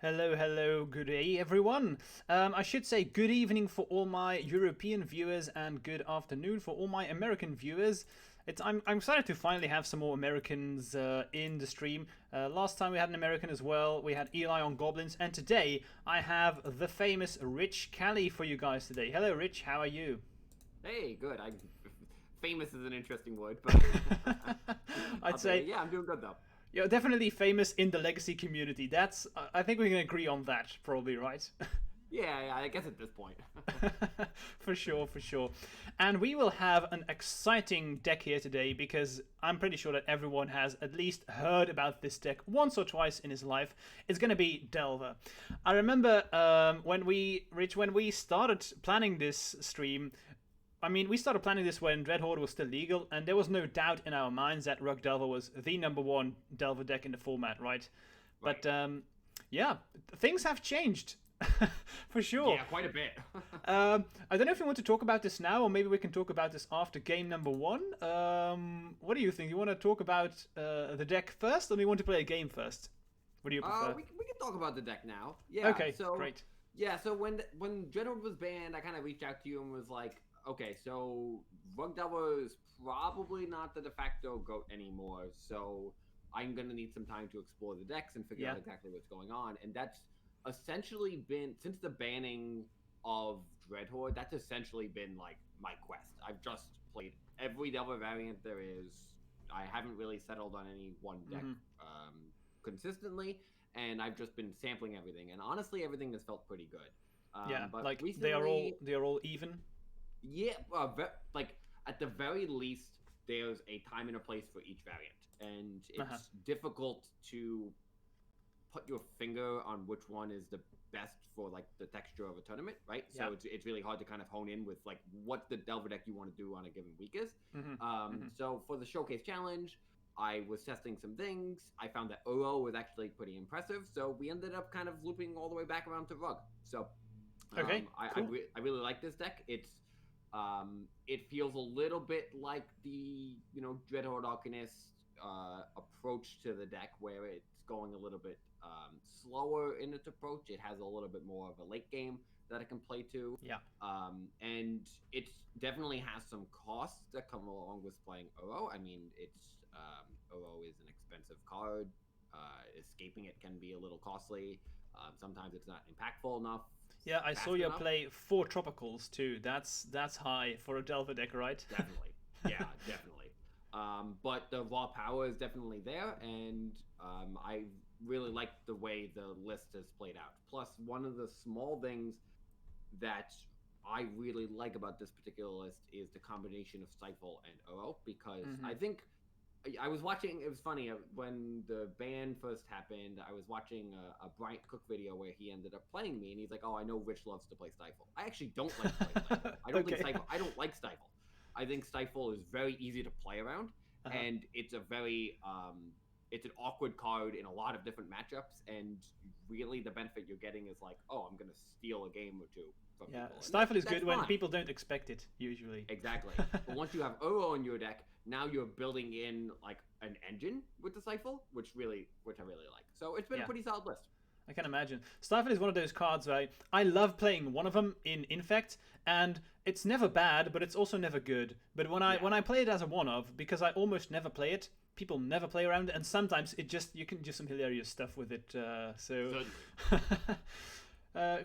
Hello, hello, good day everyone. I should say good evening for all my European viewers and good afternoon for all my American viewers. I'm excited to finally have some more Americans in the stream. Last time we had an American as well. We had Eli on Goblins, and today I have the famous Rich Cali for you guys today. Hello, Rich. How are you? Hey, good. Famous is an interesting word, but I'd say yeah, I'm doing good though. you're definitely famous in the Legacy community. I think we can agree on that, probably, right? Yeah, I guess at this point. For sure, for sure. And we will have an exciting deck here today because I'm pretty sure that everyone has at least heard about this deck once or twice in his life. It's going to be Delver. I remember when we started planning this stream. I mean, we started planning this when Dreadhorde was still legal, and there was no doubt in our minds that Rug Delver was the #1 Delver deck in the format, right? Right. But yeah, things have changed. For sure. Yeah, quite a bit. I don't know if you want to talk about this now, or maybe we can talk about this after game #1. What do you think? You want to talk about the deck first, or do you want to play a game first? What do you prefer? We can talk about the deck now. Yeah. Okay, So great. yeah, so when Dreadhorde was banned, I kind of reached out to you and was like, okay, so Rug Delver is probably not the de facto GOAT anymore, so I'm gonna need some time to explore the decks and figure out exactly what's going on, and that's essentially been since the banning of Dreadhorde. That's essentially been like my quest. I've just played every Delver variant there is. I haven't really settled on any one deck consistently, and I've just been sampling everything. And honestly, everything has felt pretty good. But like recently, they are all even. yeah, like at the very least, there's a time and a place for each variant, and it's difficult to put your finger on which one is the best for like the texture of a tournament, right? So it's really hard to kind of hone in with like what the Delver deck you want to do on a given week is. So for the Showcase Challenge, I was testing some things. I found that Uro was actually pretty impressive, so we ended up kind of looping all the way back around to Rug. So Okay, I really like this deck. It feels a little bit like the Dreadhorde Arcanist approach to the deck, where it's going a little bit slower in its approach. It has a little bit more of a late game that it can play to. Yeah. And it definitely has some costs that come along with playing Uro. I mean, Uro is an expensive card. Escaping it can be a little costly. Sometimes it's not impactful enough. Yeah, I saw you play 4 Tropicals too. That's high for a Delver deck, right? Definitely. Yeah, definitely. But the raw power is definitely there, and I really like the way the list has played out. Plus, one of the small things that I really like about this particular list is the combination of Stifle and Uro, because I think I was watching. It was funny when the ban first happened. I was watching a Bryant Cook video where he ended up playing me, and he's like, "Oh, I know Rich loves to play Stifle. I actually don't like to play Stifle. I don't think Stifle. I don't like Stifle. I think Stifle is very easy to play around, and it's a very it's an awkward card in a lot of different matchups. And really, the benefit you're getting is like, oh, I'm gonna steal a game or two." Yeah, Stifle is good when people don't expect it, usually. Exactly. But once you have Uro in your deck, now you're building in like an engine with the Stifle, which I really like. So it's been a pretty solid list. I can imagine. Stifle is one of those cards where I love playing one of them in Infect, and it's never bad, but it's also never good. But when I play it as a one-of, because I almost never play it, people never play around it, and sometimes you can do some hilarious stuff with it.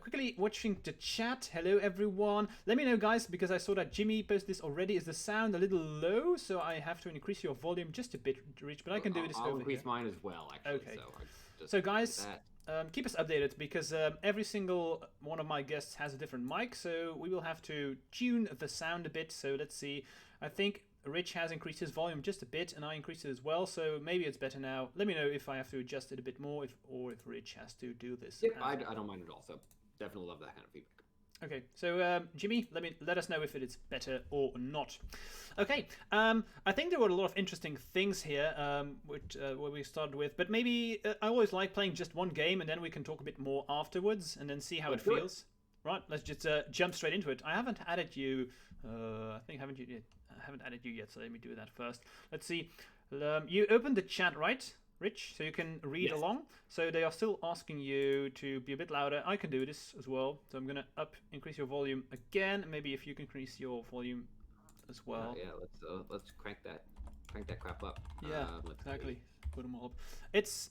Quickly watching the chat. Hello everyone. Let me know, guys, because I saw that Jimmy posted this already. Is the sound a little low? So I have to increase your volume just a bit, Rich, but I can do this over here. I'll increase mine as well, actually. Okay. So guys, keep us updated, because every single one of my guests has a different mic, so we will have to tune the sound a bit. So let's see. I think Rich has increased his volume just a bit, and I increased it as well, so maybe it's better now. Let me know if I have to adjust it a bit more, or if Rich has to do this. Yep, I don't mind at all, so definitely love that kind of feedback. Okay, so Jimmy, let us know if it is better or not. Okay, I think there were a lot of interesting things here, where we started with, but maybe I always like playing just one game, and then we can talk a bit more afterwards, and then see how it feels. Right, let's just jump straight into it. I haven't added you. I haven't added you yet, so let me do that first. Let's see. You opened the chat, right, Rich, so you can read Yes. along. So they are still asking you to be a bit louder. I can do this as well. So I'm gonna increase your volume again. Maybe if you can increase your volume as well. Yeah, let's crank that crap up. Yeah, Let's exactly. see. Put them all up. It's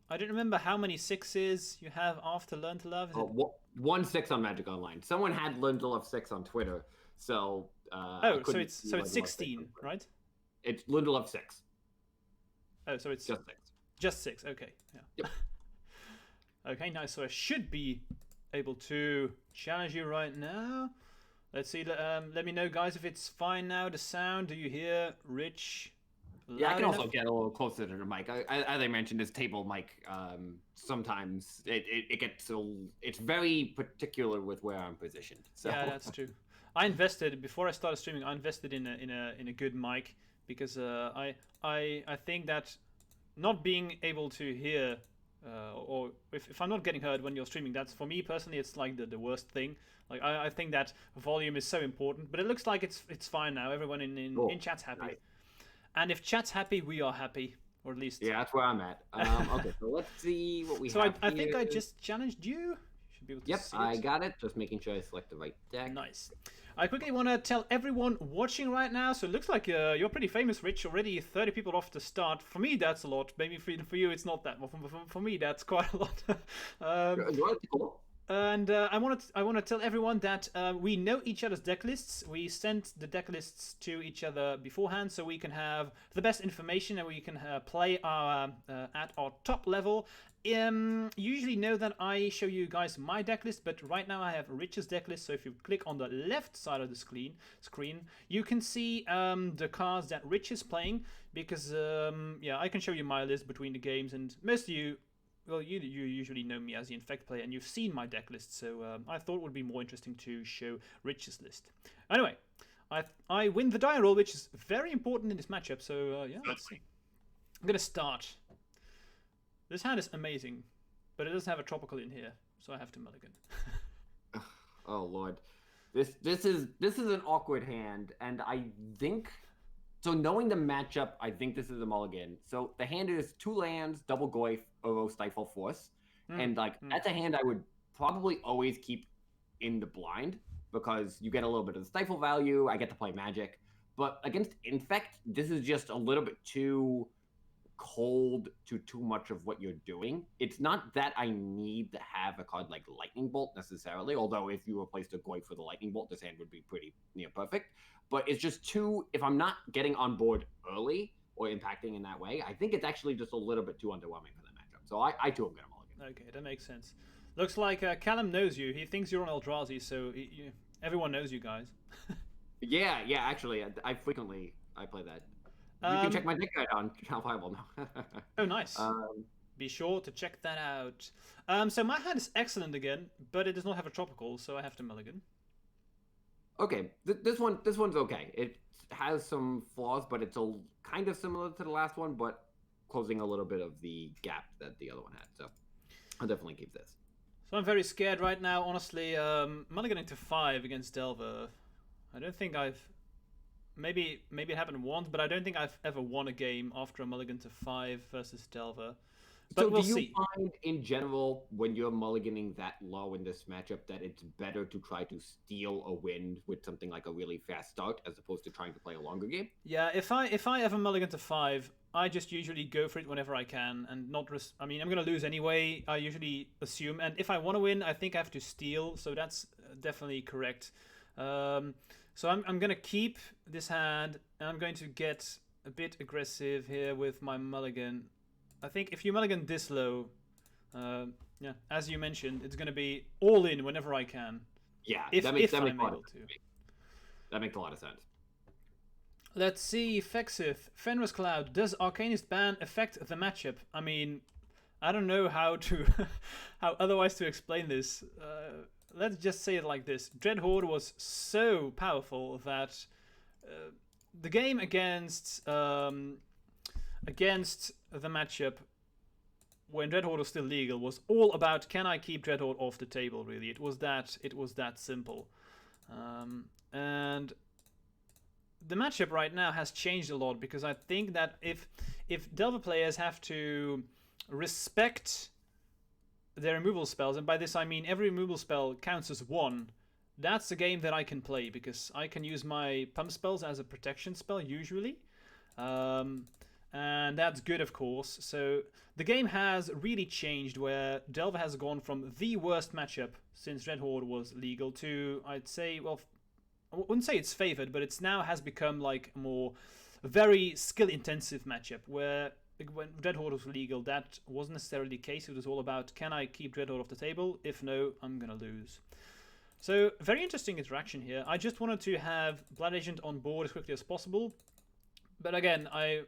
I don't remember how many sixes you have after Learn to Love. Is it? 1-6 on Magic Online. Someone had learntolove66 on Twitter, so I Oh, couldn't. so it's 16, right? It's learntolove6. Oh, so it's Just 6. just 6. Okay. Yeah. Yep. Okay, nice. So I should be able to challenge you right now. Let's see. Let me know, guys, if it's fine now. The sound. Do you hear Rich? Yeah, I can also enough? get a little closer to the mic. As I mentioned, this table mic, sometimes it gets it's very particular with where I'm positioned. So. Yeah, that's true. I invested before I started streaming. I invested in a good mic because I think that not being able to hear or if I'm not getting heard when you're streaming, that's for me personally, it's like the worst thing. Like I think that volume is so important, but it looks like it's fine now. Everyone in chat's happy. Nice. And if chat's happy, we are happy, or at least. Yeah, that's where I'm at. Okay, so let's see what we So have. I think I just challenged you. You should be able to Yep, see it. I got it. Just making sure I select the right deck. Nice. I quickly want to tell everyone watching right now. So it looks like you're pretty famous, Rich. Already 30 people off the start. For me, that's a lot. Maybe for you, it's not that. For me, that's quite a lot. Cool. And I want to tell everyone that we know each other's deck lists. We sent the deck lists to each other beforehand, so we can have the best information and we can play our at our top level. Usually know that I show you guys my deck list, but right now I have Rich's deck list. So if you click on the left side of the screen, you can see the cards that Rich is playing. Because yeah, I can show you my list between the games, and most of you. Well, you usually know me as the Infect player, and you've seen my deck list, so I thought it would be more interesting to show Rich's list. Anyway, I win the die roll, which is very important in this matchup, so yeah, let's see. I'm going to start. This hand is amazing, but it doesn't have a tropical in here, so I have to mulligan. Oh, Lord. This is an awkward hand, and I think... So knowing the matchup, I think this is a mulligan. So the hand is 2 lands, double Goyf, Uro, Stifle, Force. And that's a hand I would probably always keep in the blind because you get a little bit of the Stifle value. I get to play Magic. But against Infect, this is just a little bit too cold to too much of what you're doing. It's not that I need to have a card like Lightning Bolt necessarily, although if you replaced a Goyf with a Lightning Bolt, this hand would be pretty near perfect. But it's just too, if I'm not getting on board early or impacting in that way, I think it's actually just a little bit too underwhelming for that matchup. So I too am going to mulligan. Okay, that makes sense. Looks like Callum knows you. He thinks you're on Eldrazi, so everyone knows you guys. Yeah, actually, I frequently play that. You can check my deck guide on Channel Fireball now. Oh, nice. Be sure to check that out. So my hand is excellent again, but it does not have a tropical, so I have to mulligan. Okay, this one's okay. It has some flaws, but it's kind of similar to the last one, but closing a little bit of the gap that the other one had. So I'll definitely keep this. So I'm very scared right now, honestly. Mulliganing to 5 against Delver. I don't think I've... Maybe it happened once, but I don't think I've ever won a game after a mulligan to 5 versus Delver. But So we'll do you see. find, in general, when you're mulliganing that low in this matchup, that it's better to try to steal a win with something like a really fast start, as opposed to trying to play a longer game? Yeah, if I ever mulligan to 5, I just usually go for it whenever I can, and not I mean, I'm gonna lose anyway. I usually assume, and if I want to win, I think I have to steal. So that's definitely correct. So I'm gonna keep this hand, and I'm going to get a bit aggressive here with my mulligan. I think if you mulligan this low, yeah, as you mentioned, it's gonna be all in whenever I can. Yeah, if that makes I'm a lot able of to. That makes a lot of sense. Let's see, Fexith, Fenruscloud, does Arcanist ban affect the matchup? I mean, I don't know how to, how otherwise to explain this. Let's just say it like this: Dreadhorde was so powerful that the game against the matchup when Dreadhorde was still legal was all about, can I keep Dreadhorde off the table? Really, it was that simple. And the matchup right now has changed a lot, because I think that if Delver players have to respect their removal spells, and by this I mean every removal spell counts as one, that's a game that I can play, because I can use my pump spells as a protection spell usually. And that's good, of course. So the game has really changed, where Delver has gone from the worst matchup since Red Horde was legal to, I'd say, well, I wouldn't say it's favored, but it's now has become like a more very skill intensive matchup, where when Red Horde was legal, that wasn't necessarily the case. It was all about, can I keep Red Horde off the table? If no, I'm gonna lose. So very interesting interaction here. I just wanted to have Blood Agent on board as quickly as possible, but again, I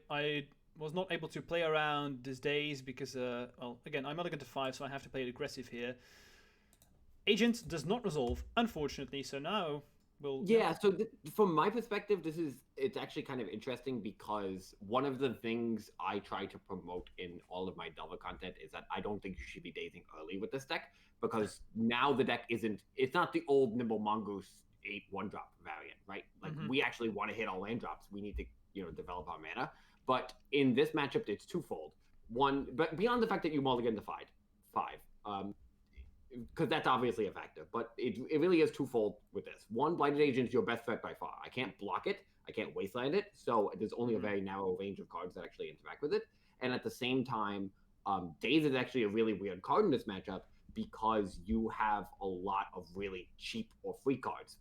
was not able to play around these days because, well, again, I'm mulligan to 5, so I have to play it aggressive here. Agent does not resolve, unfortunately, so now we'll... Yeah, so from my perspective, it's actually kind of interesting, because one of the things I try to promote in all of my Delver content is that I don't think you should be dazing early with this deck, because now the deck it's not the old Nimble Mongoose 8 1-drop variant, right? Like, we actually want to hit all land drops. We need to, develop our mana. But in this matchup, it's twofold. One, but beyond the fact that you mulligan to 5, because that's obviously a factor, but it really is twofold with this. One, Blighted Agent is your best threat by far. I can't block it, I can't wasteland it, so there's only a very narrow range of cards that actually interact with it. And at the same time, Daze is actually a really weird card in this matchup, because you have a lot of really cheap or free cards.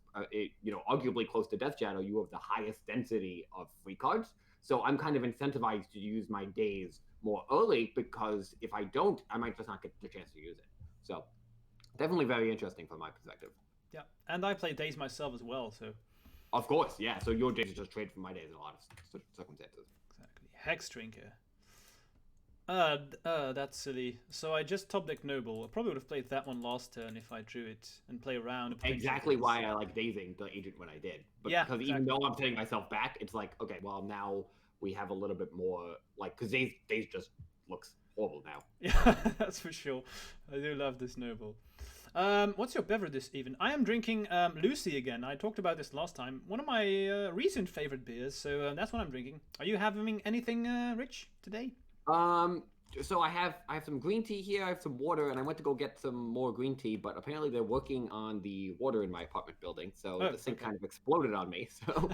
Arguably close to Death Shadow, you have the highest density of free cards. So I'm kind of incentivized to use my Daze more early, because if I don't, I might just not get the chance to use it. So definitely very interesting from my perspective. Yeah, and I play Daze myself as well, so... Of course, yeah. So your Daze is just trade for my Daze in a lot of circumstances. Exactly. Hex Drinker. That's silly. So I just top deck Noble. I probably would have played that one last turn if I drew it and play around. Exactly why I like dazing the agent when I did. But yeah, because even though I'm setting myself back, it's like, okay, well, now we have a little bit more, like, because Daze just looks horrible now. Yeah, that's for sure. I do love this Noble. What's your beverage even? I am drinking Lucy again. I talked about this last time. One of my recent favorite beers, so that's what I'm drinking. Are you having anything, Rich, today? So I have some green tea here, I have some water, and I went to go get some more green tea, but apparently they're working on the water in my apartment building, so the sink kind of exploded on me, so...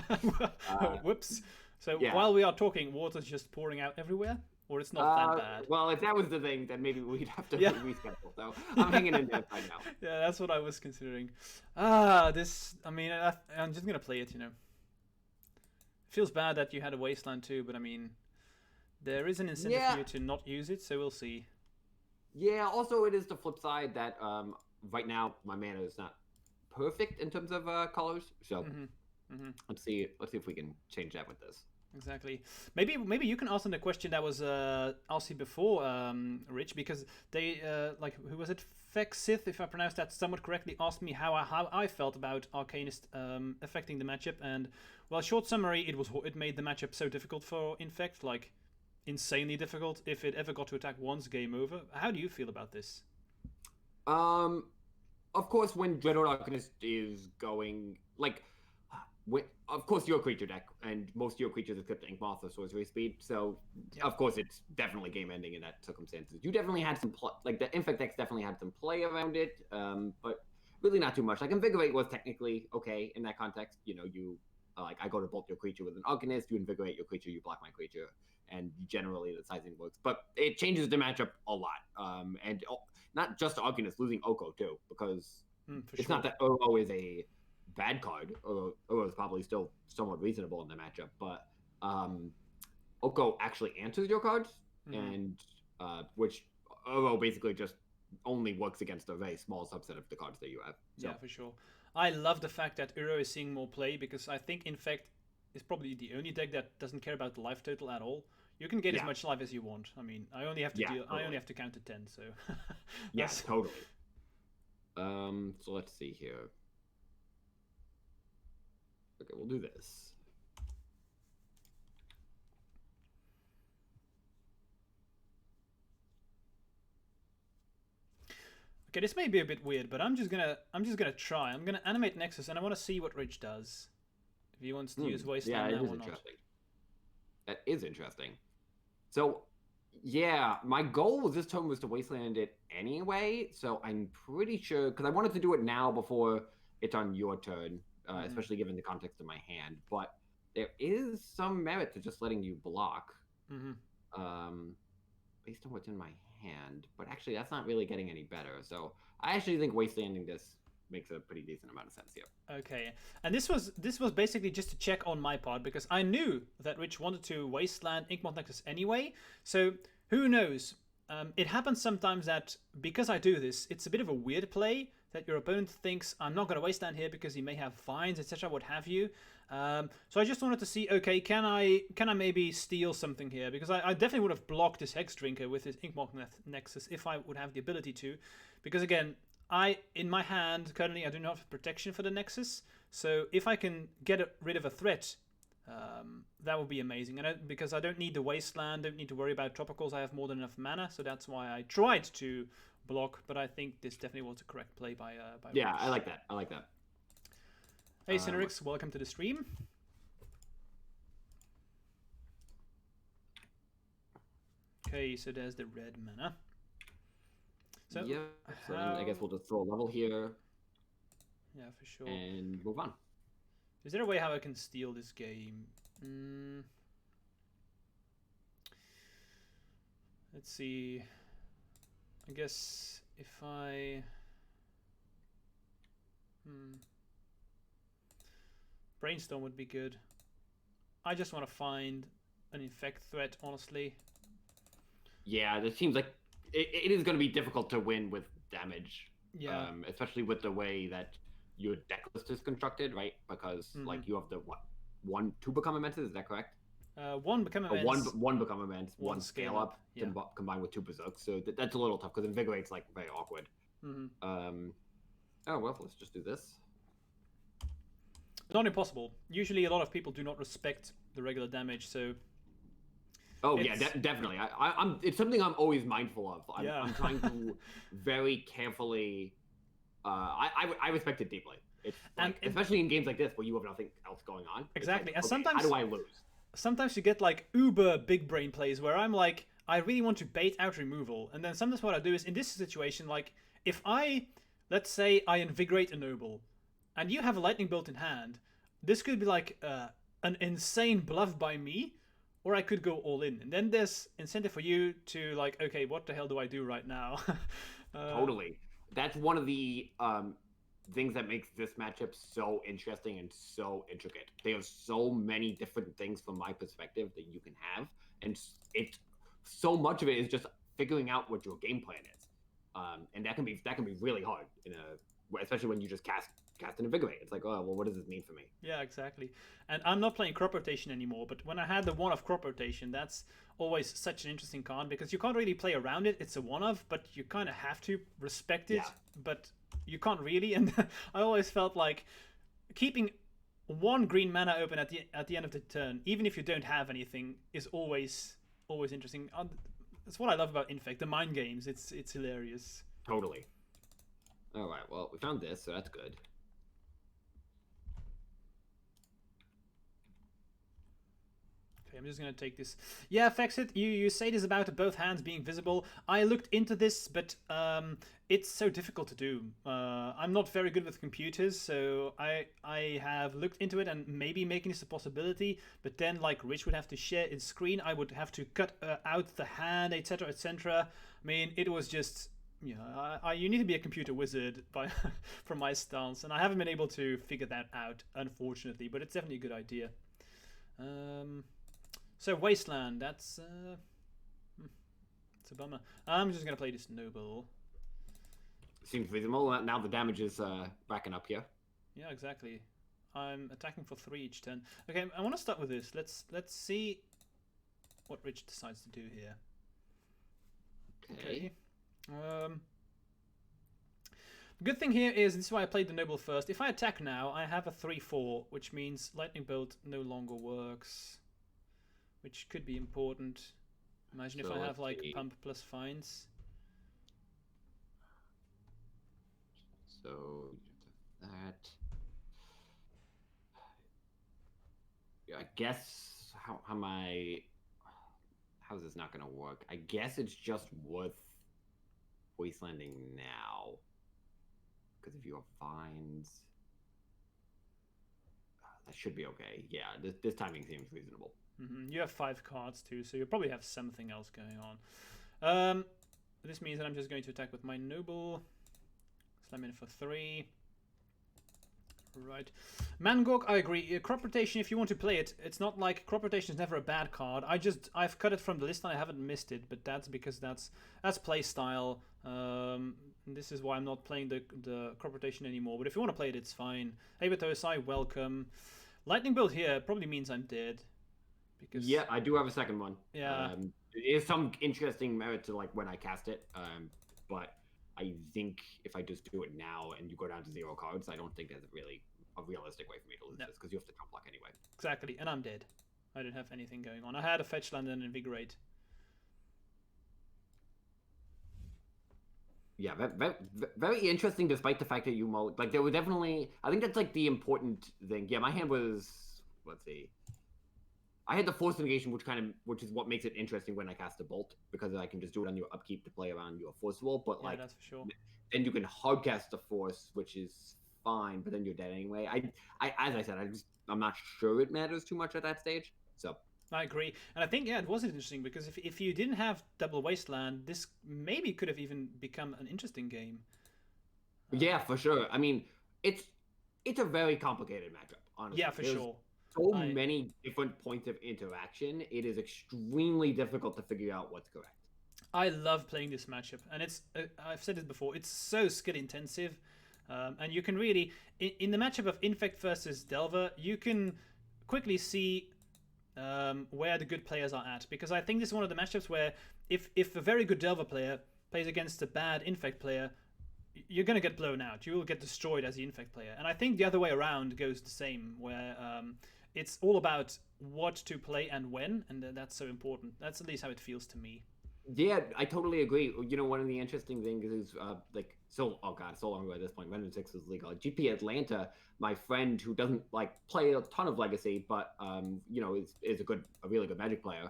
Whoops. So yeah. While we are talking, water's just pouring out everywhere? Or it's not that bad? Well, if that was the thing, then maybe we'd have to reschedule, so I'm hanging in there right now. Yeah, that's what I was considering. I mean, I'm just gonna play it, Feels bad that you had a wasteland too, but I mean... There is an incentive for you to not use it, so we'll see. Yeah, also it is the flip side that right now my mana is not perfect in terms of colors. So let's see if we can change that with this. Exactly. Maybe you can ask them the question that was asked before, Rich, because they who was it? Fexith, if I pronounced that somewhat correctly, asked me how I felt about Arcanist affecting the matchup, and well, short summary, it made the matchup so difficult for Infect, like insanely difficult. If it ever got to attack once, game over. How do you feel about this? Of course, when Dreadhorde Arcanist is going, like, of course your creature deck, and most of your creatures except Inkmoth or Sorcery Speed, so of course it's definitely game ending in that circumstances. You definitely had some the Infect decks definitely had some play around it, but really not too much. Like, Invigorate was technically okay in that context. I go to bolt your creature with an Arcanist, you invigorate your creature, you block my creature, and generally the sizing works. But it changes the matchup a lot. And not just Arcanist, losing Oko too, because it's not that Oko is a bad card. Oko is probably still somewhat reasonable in the matchup, but Oko actually answers your cards, and which Oko basically just only works against a very small subset of the cards that you have. So. Yeah, for sure. I love the fact that Uro is seeing more play, because I think Infect is probably the only deck that doesn't care about the life total at all. You can get as much life as you want. I mean, I only have to totally. I only have to count to 10, so... Yes, totally. So let's see here. Okay, we'll do this. Okay, this may be a bit weird, but I'm just gonna try. I'm gonna animate Nexus, and I want to see what Rich does. If he wants to use Yeah, Wasteland it now is or not. interesting. That is interesting. So, yeah, my goal with this turn was to Wasteland it anyway, so I'm pretty sure, because I wanted to do it now before it's on your turn, especially given the context of my hand, but there is some merit to just letting you block, based on what's in my hand, but actually that's not really getting any better, so I actually think Wastelanding this makes a pretty decent amount of sense here. Okay, and this was basically just to check on my part, because I knew that Rich wanted to Wasteland Inkmoth Nexus anyway, so who knows? It happens sometimes that because I do this, it's a bit of a weird play that your opponent thinks I'm not going to Wasteland here because he may have vines, etc., what have you. So I just wanted to see, okay, can I maybe steal something here? Because I definitely would have blocked this Hex Drinker with this Inkmoth Nexus if I would have the ability to, because again, in my hand currently I do not have protection for the Nexus, so if I can get rid of a threat, that would be amazing. And because I don't need the Wasteland, don't need to worry about tropicals, I have more than enough mana, so that's why I tried to block. But I think this definitely was a correct play by yeah, Rich. I like that. I like that. Hey Fenrix, welcome to the stream. Okay, so there's the red mana. So yeah, so I guess we'll just throw a level here. Yeah, for sure. And move on. Is there a way how I can steal this game? Let's see. I guess if I... Brainstorm would be good. I just want to find an Infect threat, honestly. Yeah, it seems like it is going to be difficult to win with damage. Yeah. Especially with the way that your deck list is constructed, right? Because like you have the two become immense, is that correct? One become immense. One become immense, one scale up yeah. combined with two berserks. So that's a little tough because invigorate's like very awkward. Oh well, let's just do this. Not impossible. Usually, a lot of people do not respect the regular damage, so. Oh yeah, definitely. I'm. It's something I'm always mindful of. I'm trying to very carefully. I respect it deeply. It's like, especially in games like this where you have nothing else going on. Exactly, like, and okay, sometimes how do I lose? Sometimes you get like uber big brain plays where I'm like, I really want to bait out removal, and then sometimes what I do is in this situation, like if let's say I invigorate a noble, and you have a lightning bolt in hand, this could be like an insane bluff by me, or I could go all in, and then there's incentive for you to like, okay, what the hell do I do right now? Totally. That's one of the things that makes this matchup so interesting and so intricate. There's so many different things from my perspective that you can have, and it's so much of it is just figuring out what your game plan is, and that can be really hard especially when you just cast and invigorate. It's like, oh well, what does this mean for me? Yeah, exactly. And I'm not playing crop rotation anymore, but when I had the one of crop rotation, that's always such an interesting card because you can't really play around it. It's a one of, but you kind of have to respect it, but you can't really. And I always felt like keeping one green mana open at the end of the turn, even if you don't have anything, is always interesting. That's what I love about Infect, the mind games. It's hilarious. Totally. All right, well, we found this, so that's good. Okay, I'm just gonna take this. Yeah, Fexit, you say this about both hands being visible. I looked into this, but it's so difficult to do. I'm not very good with computers, so I have looked into it and maybe making this a possibility, but then like Rich would have to share his screen, I would have to cut out the hand, etc., etc. I mean, it was just... Yeah, you need to be a computer wizard from my stance, and I haven't been able to figure that out, unfortunately, but it's definitely a good idea. So Wasteland, that's it's a bummer. I'm just gonna play this noble. Seems reasonable. Now the damage is backing up here. Yeah, exactly. I'm attacking for 3 each turn. Okay, I want to start with this. Let's see what Rich decides to do here. Okay. The good thing here is, this is why I played the noble first. If I attack now, I have a 3/4, which means lightning bolt no longer works, which could be important. Imagine if I have like pump plus fines. So that I guess how's this not gonna work? I guess it's just worth wastelanding now, because if you have vines, that should be okay. Yeah, this timing seems reasonable. You have 5 cards too, so you probably have something else going on. This means that I'm just going to attack with my noble. Slam in for 3. Right. Mangok, I agree. Crop rotation, if you want to play it, it's not like crop rotation is never a bad card. I've cut it from the list and I haven't missed it, but that's because that's play style. This is why I'm not playing the crop rotation anymore. But if you want to play it, it's fine. Abatosai, welcome. Lightning bolt here probably means I'm dead. Because yeah, I do have a second one. Yeah. There's some interesting merit to like when I cast it, but I think if I just do it now and you go down to 0 cards, I don't think that's really a realistic way for me to lose this, because you have to top block anyway. Exactly, and I'm dead. I don't have anything going on. I had a fetch land and invigorate. Yeah, very interesting, despite the fact that you like there were definitely, I think that's like the important thing. Yeah, my hand was, let's see, I had the force negation, which is what makes it interesting when I cast a bolt, because I can just do it on your upkeep to play around your force wall. But yeah, like, that's for sure. Then you can hard cast the force, which is fine, but then you're dead anyway. As I said, I'm not sure it matters too much at that stage. So I agree, and I think it was interesting because if you didn't have double wasteland, this maybe could have even become an interesting game. Yeah, for sure. I mean, it's a very complicated matchup, honestly. Yeah, for sure. So many different points of interaction. It is extremely difficult to figure out what's correct. I love playing this matchup, and it's I've said it before, it's so skill intensive, and you can really in the matchup of Infect versus Delver, you can quickly see where the good players are at, because I think this is one of the matchups where if a very good Delver player plays against a bad Infect player, you're going to get blown out. You will get destroyed as the Infect player, and I think the other way around goes the same, where it's all about what to play and when, and that's so important. That's at least how it feels to me. Yeah, I totally agree. You know, one of the interesting things is like, so oh god, so long ago at this point, Venom 6 was legal. GP Atlanta, my friend who doesn't like play a ton of Legacy, but you know, is a really good Magic player.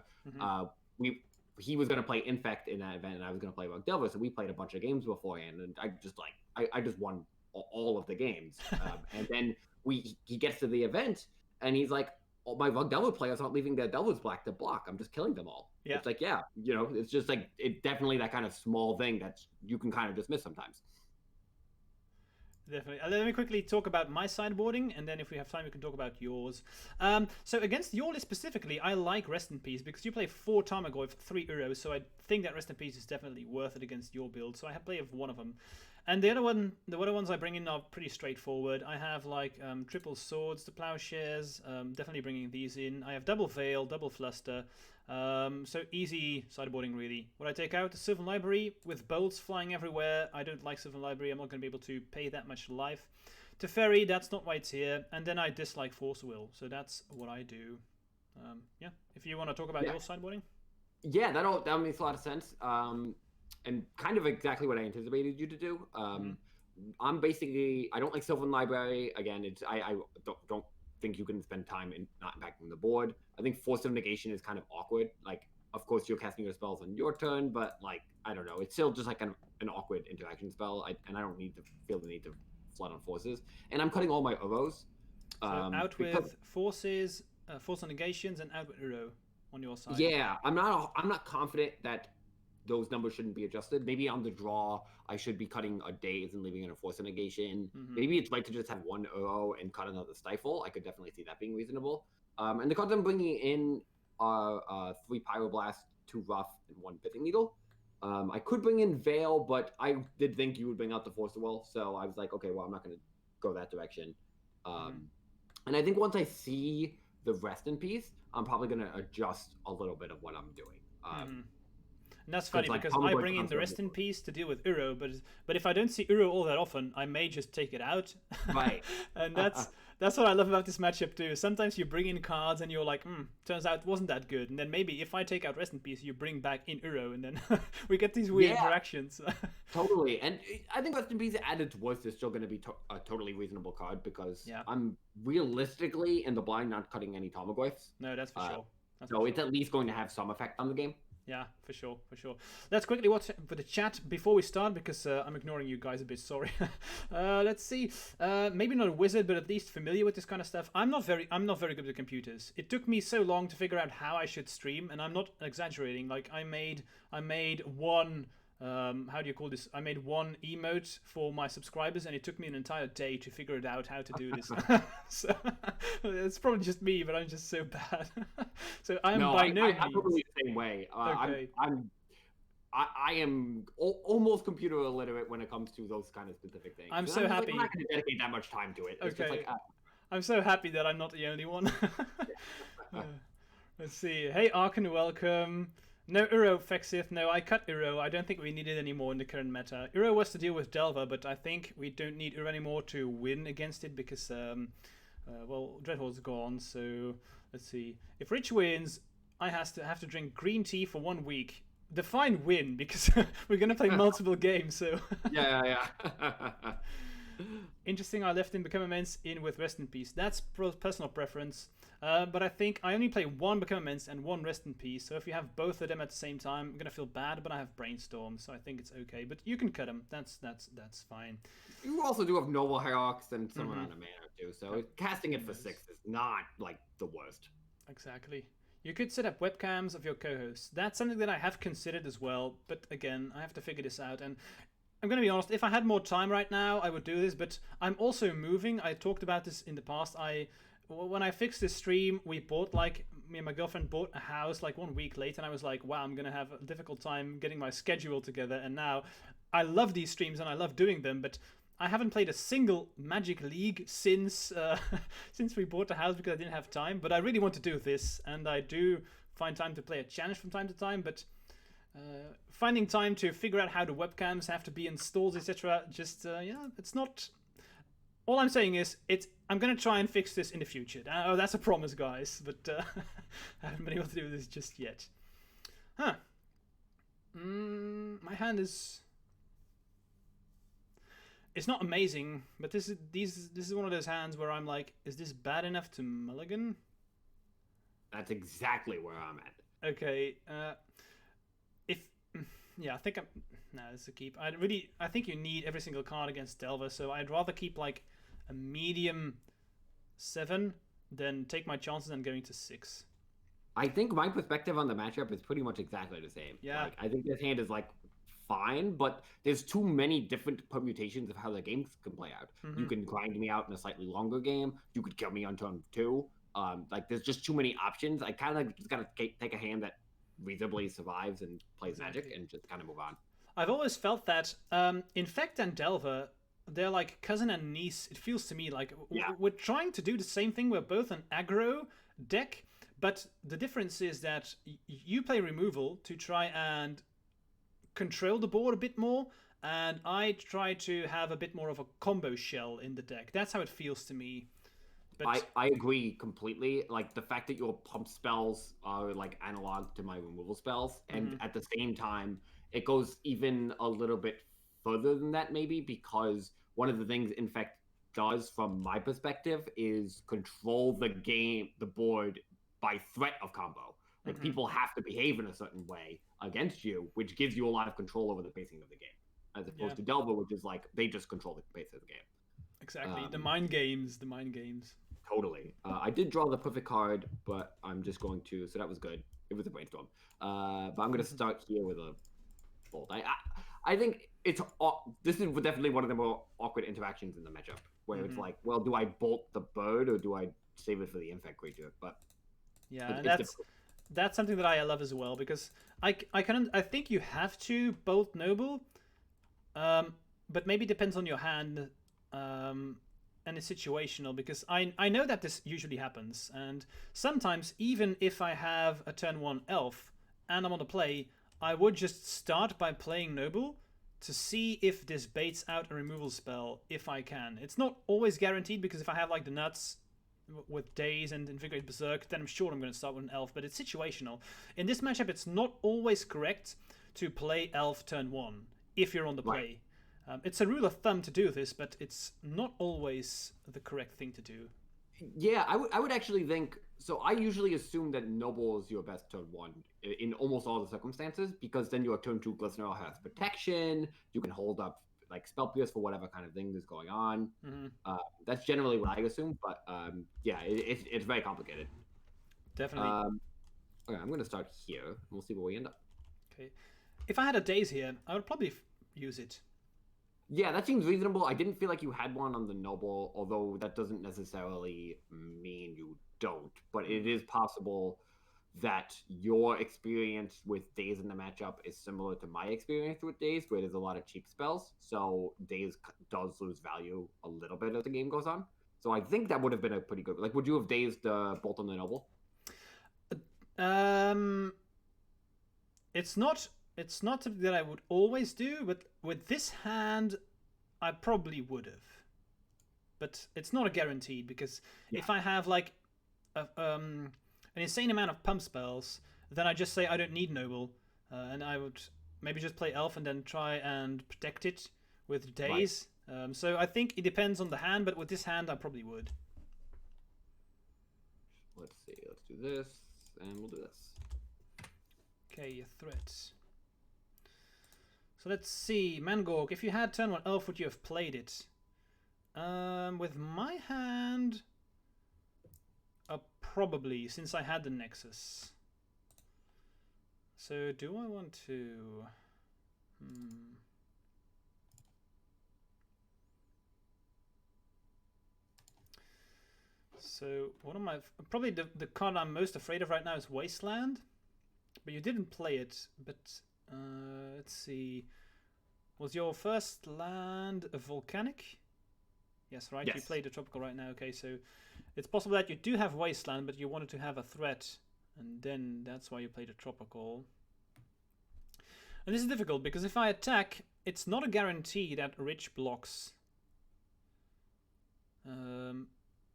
He was going to play Infect in that event, and I was going to play Rogue Delver, so we played a bunch of games beforehand, and I just won all of the games. And then he gets to the event, and he's like, oh, my Rogue Delver players aren't leaving their Delvers black to block. I'm just killing them all. Yeah. It's like, yeah, you know, it's just like, it's definitely that kind of small thing that you can kind of dismiss sometimes. Definitely. Let me quickly talk about my sideboarding, and then if we have time, we can talk about yours. So against your list specifically, I like Rest in Peace, because you play 4 Tarmogoyf, 3 Uros, so I think that Rest in Peace is definitely worth it against your build, so I have play of one of them. And the other ones I bring in are pretty straightforward. I have like triple swords, the plowshares, definitely bringing these in. I have double veil, double fluster, so easy sideboarding really. What I take out, the Sylvan Library with bolts flying everywhere. I don't like Sylvan Library. I'm not going to be able to pay that much life. Teferi, that's not why it's here. And then I dislike Force Will, so that's what I do. Yeah, if you want to talk about your sideboarding. Yeah, that makes a lot of sense. And kind of exactly what I anticipated you to do. I'm basically, I don't like Sylvan Library. Again, I don't think you can spend time in not impacting the board. I think Force of Negation is kind of awkward. Like, of course, you're casting your spells on your turn, but like, I don't know. It's still just like kind of an awkward interaction spell, and I don't need to feel the need to flood on forces. And I'm cutting all my Uros. So out with forces, Force of Negations, and out with Uro on your side. Yeah, I'm not confident that those numbers shouldn't be adjusted. Maybe on the draw, I should be cutting a Daze and leaving in a Force of Negation. Maybe it's right to just have 1 Uro and cut another Stifle. I could definitely see that being reasonable. And the cards I'm bringing in are 3 Pyroblast, 2 Rough, and 1 Pithing Needle. I could bring in Veil, but I did think you would bring out the Force of Will, so I was like, okay, well, I'm not going to go that direction. And I think once I see the Rest in Peace, I'm probably going to adjust a little bit of what I'm doing. And that's funny, like, because I bring in the Rest in Peace to deal with Uro, but if I don't see Uro all that often, I may just take it out. Right. And That's what I love about this matchup too. Sometimes you bring in cards and you're like, turns out it wasn't that good. And then maybe if I take out Rest in Peace, you bring back in Uro, and then we get these weird interactions. Totally. And I think Rest in Peace at its worst is still going to be a totally reasonable card because I'm realistically in the blind not cutting any Tarmogoyfs. No, that's for sure. So it's at least going to have some effect on the game. Yeah, for sure, for sure. Let's quickly watch for the chat before we start because I'm ignoring you guys a bit. Sorry. Let's see. Maybe not a wizard, but at least familiar with this kind of stuff. I'm not very good with computers. It took me so long to figure out how I should stream, and I'm not exaggerating. Like I made one. How do you call this? I made one emote for my subscribers, and it took me an entire day to figure it out how to do this. So it's probably just me, but I'm just so bad. So I'm by no means. I'm probably the same way. Okay. I am almost computer illiterate when it comes to those kind of specific things. I'm so happy. I'm not going to dedicate that much time to it. It's just like, I'm so happy that I'm not the only one. Let's see. Hey, Arkan, welcome. No Uro, Fexith. No, I cut Uro. I don't think we need it anymore in the current meta. Uro was to deal with Delver, but I think we don't need Uro anymore to win against it because, well, Dreadhor's gone. So let's see. If Rich wins, I have to drink green tea for 1 week. Define win because we're gonna play multiple games. So yeah. Interesting. I left him Become Immense in with Rest in Peace. That's personal preference. But I think I only play one Become Immense and one Rest in Peace. So if you have both of them at the same time, I'm gonna feel bad. But I have Brainstorm, so I think it's okay. But you can cut them. That's fine. You also do have Noble Hierarchs and some amount of mana too. So casting it for 6 is not like the worst. Exactly. You could set up webcams of your co-hosts. That's something that I have considered as well. But again, I have to figure this out. And I'm going to be honest, if I had more time right now, I would do this. But I'm also moving. I talked about this in the past. When I fixed this stream, me and my girlfriend bought a house like 1 week later. And I was like, wow, I'm going to have a difficult time getting my schedule together. And now I love these streams and I love doing them. But I haven't played a single Magic League since we bought the house because I didn't have time. But I really want to do this, and I do find time to play a challenge from time to time. But finding time to figure out how the webcams have to be installed, etc. Just it's not. All I'm saying is I'm gonna try and fix this in the future. Oh, that's a promise, guys. But I haven't been able to do this just yet. Huh. My hand is. It's not amazing, but this is one of those hands where I'm like, is this bad enough to mulligan? That's exactly where I'm at. Okay, I think I'm. No, this is a keep. I think you need every single card against Delver, so I'd rather keep like a medium 7 than take my chances on going to 6. I think my perspective on the matchup is pretty much exactly the same. Yeah. Like, I think this hand is like fine, but there's too many different permutations of how the games can play out. You can grind me out in a slightly longer game. You could kill me on turn 2. Like there's just too many options. I kind of just gotta take a hand that reasonably survives and plays Magic and just kind of move on. I've always felt that Infect and Delver, they're like cousin and niece. It feels to me like we're trying to do the same thing. We're both an aggro deck, but the difference is that you play removal to try and control the board a bit more, and I try to have a bit more of a combo shell in the deck. That's how it feels to me. But I agree completely. Like the fact that your pump spells are like analog to my removal spells, and at the same time, it goes even a little bit further than that maybe, because one of the things Infect does from my perspective is control the board by threat of combo. Like people have to behave in a certain way against you, which gives you a lot of control over the pacing of the game, as opposed to Delver, which is like they just control the pace of the game. Exactly, the mind games. Totally. I did draw the perfect card, but I'm just going to. So that was good. It was a brainstorm. But I'm going to start here with a bolt. I think this is definitely one of the more awkward interactions in the matchup, where it's like, well, do I bolt the bird or do I save it for the Infect creature? But yeah, that's something that I love as well, because I think you have to bolt Noble, but maybe depends on your hand and it's situational, because I know that this usually happens, and sometimes even if I have a turn 1 elf and I'm on the play, I would just start by playing Noble to see if this baits out a removal spell if I can. It's not always guaranteed, because if I have like the nuts with Daze and Invigorate Berserk, then I'm sure I'm going to start with an Elf, but it's situational. In this matchup, it's not always correct to play Elf turn 1 if you're on the play. Right. It's a rule of thumb to do this, but it's not always the correct thing to do. Yeah, I would actually think, so I usually assume that Noble is your best turn 1 in almost all the circumstances, because then your turn 2 Glistener has protection, you can hold up like Spell Pierce for whatever kind of thing is going on. That's generally what I assume, but yeah, it's very complicated. Definitely. Okay, I'm going to start here, and we'll see where we end up. Okay. If I had a Daze here, I would probably use it. Yeah, that seems reasonable. I didn't feel like you had one on the Noble, although that doesn't necessarily mean you don't. But it is possible that your experience with Daze in the matchup is similar to my experience with Daze, where there's a lot of cheap spells. So Daze does lose value a little bit as the game goes on. So I think that would have been a pretty good... Like, would you have Dazed Bolt on the Noble? It's not something that I would always do, but with this hand, I probably would have. But it's not a guaranteed, because if I have like an insane amount of pump spells, then I just say I don't need Noble, and I would maybe just play Elf and then try and protect it with Daze. Right. So I think it depends on the hand, but with this hand, I probably would. Let's see. Let's do this, and we'll do this. Okay, your threats. So let's see, Mangorg, if you had turn 1 Elf, would you have played it? With my hand, probably, since I had the Nexus. So do I want to... So one of my... Probably the card I'm most afraid of right now is Wasteland. But you didn't play it, but... let's see. Was your first land a volcanic? Yes, right? Yes. You played a tropical right now. Okay, so it's possible that you do have Wasteland, but you wanted to have a threat, and then that's why you played a tropical. And this is difficult, because if I attack, it's not a guarantee that Rich blocks.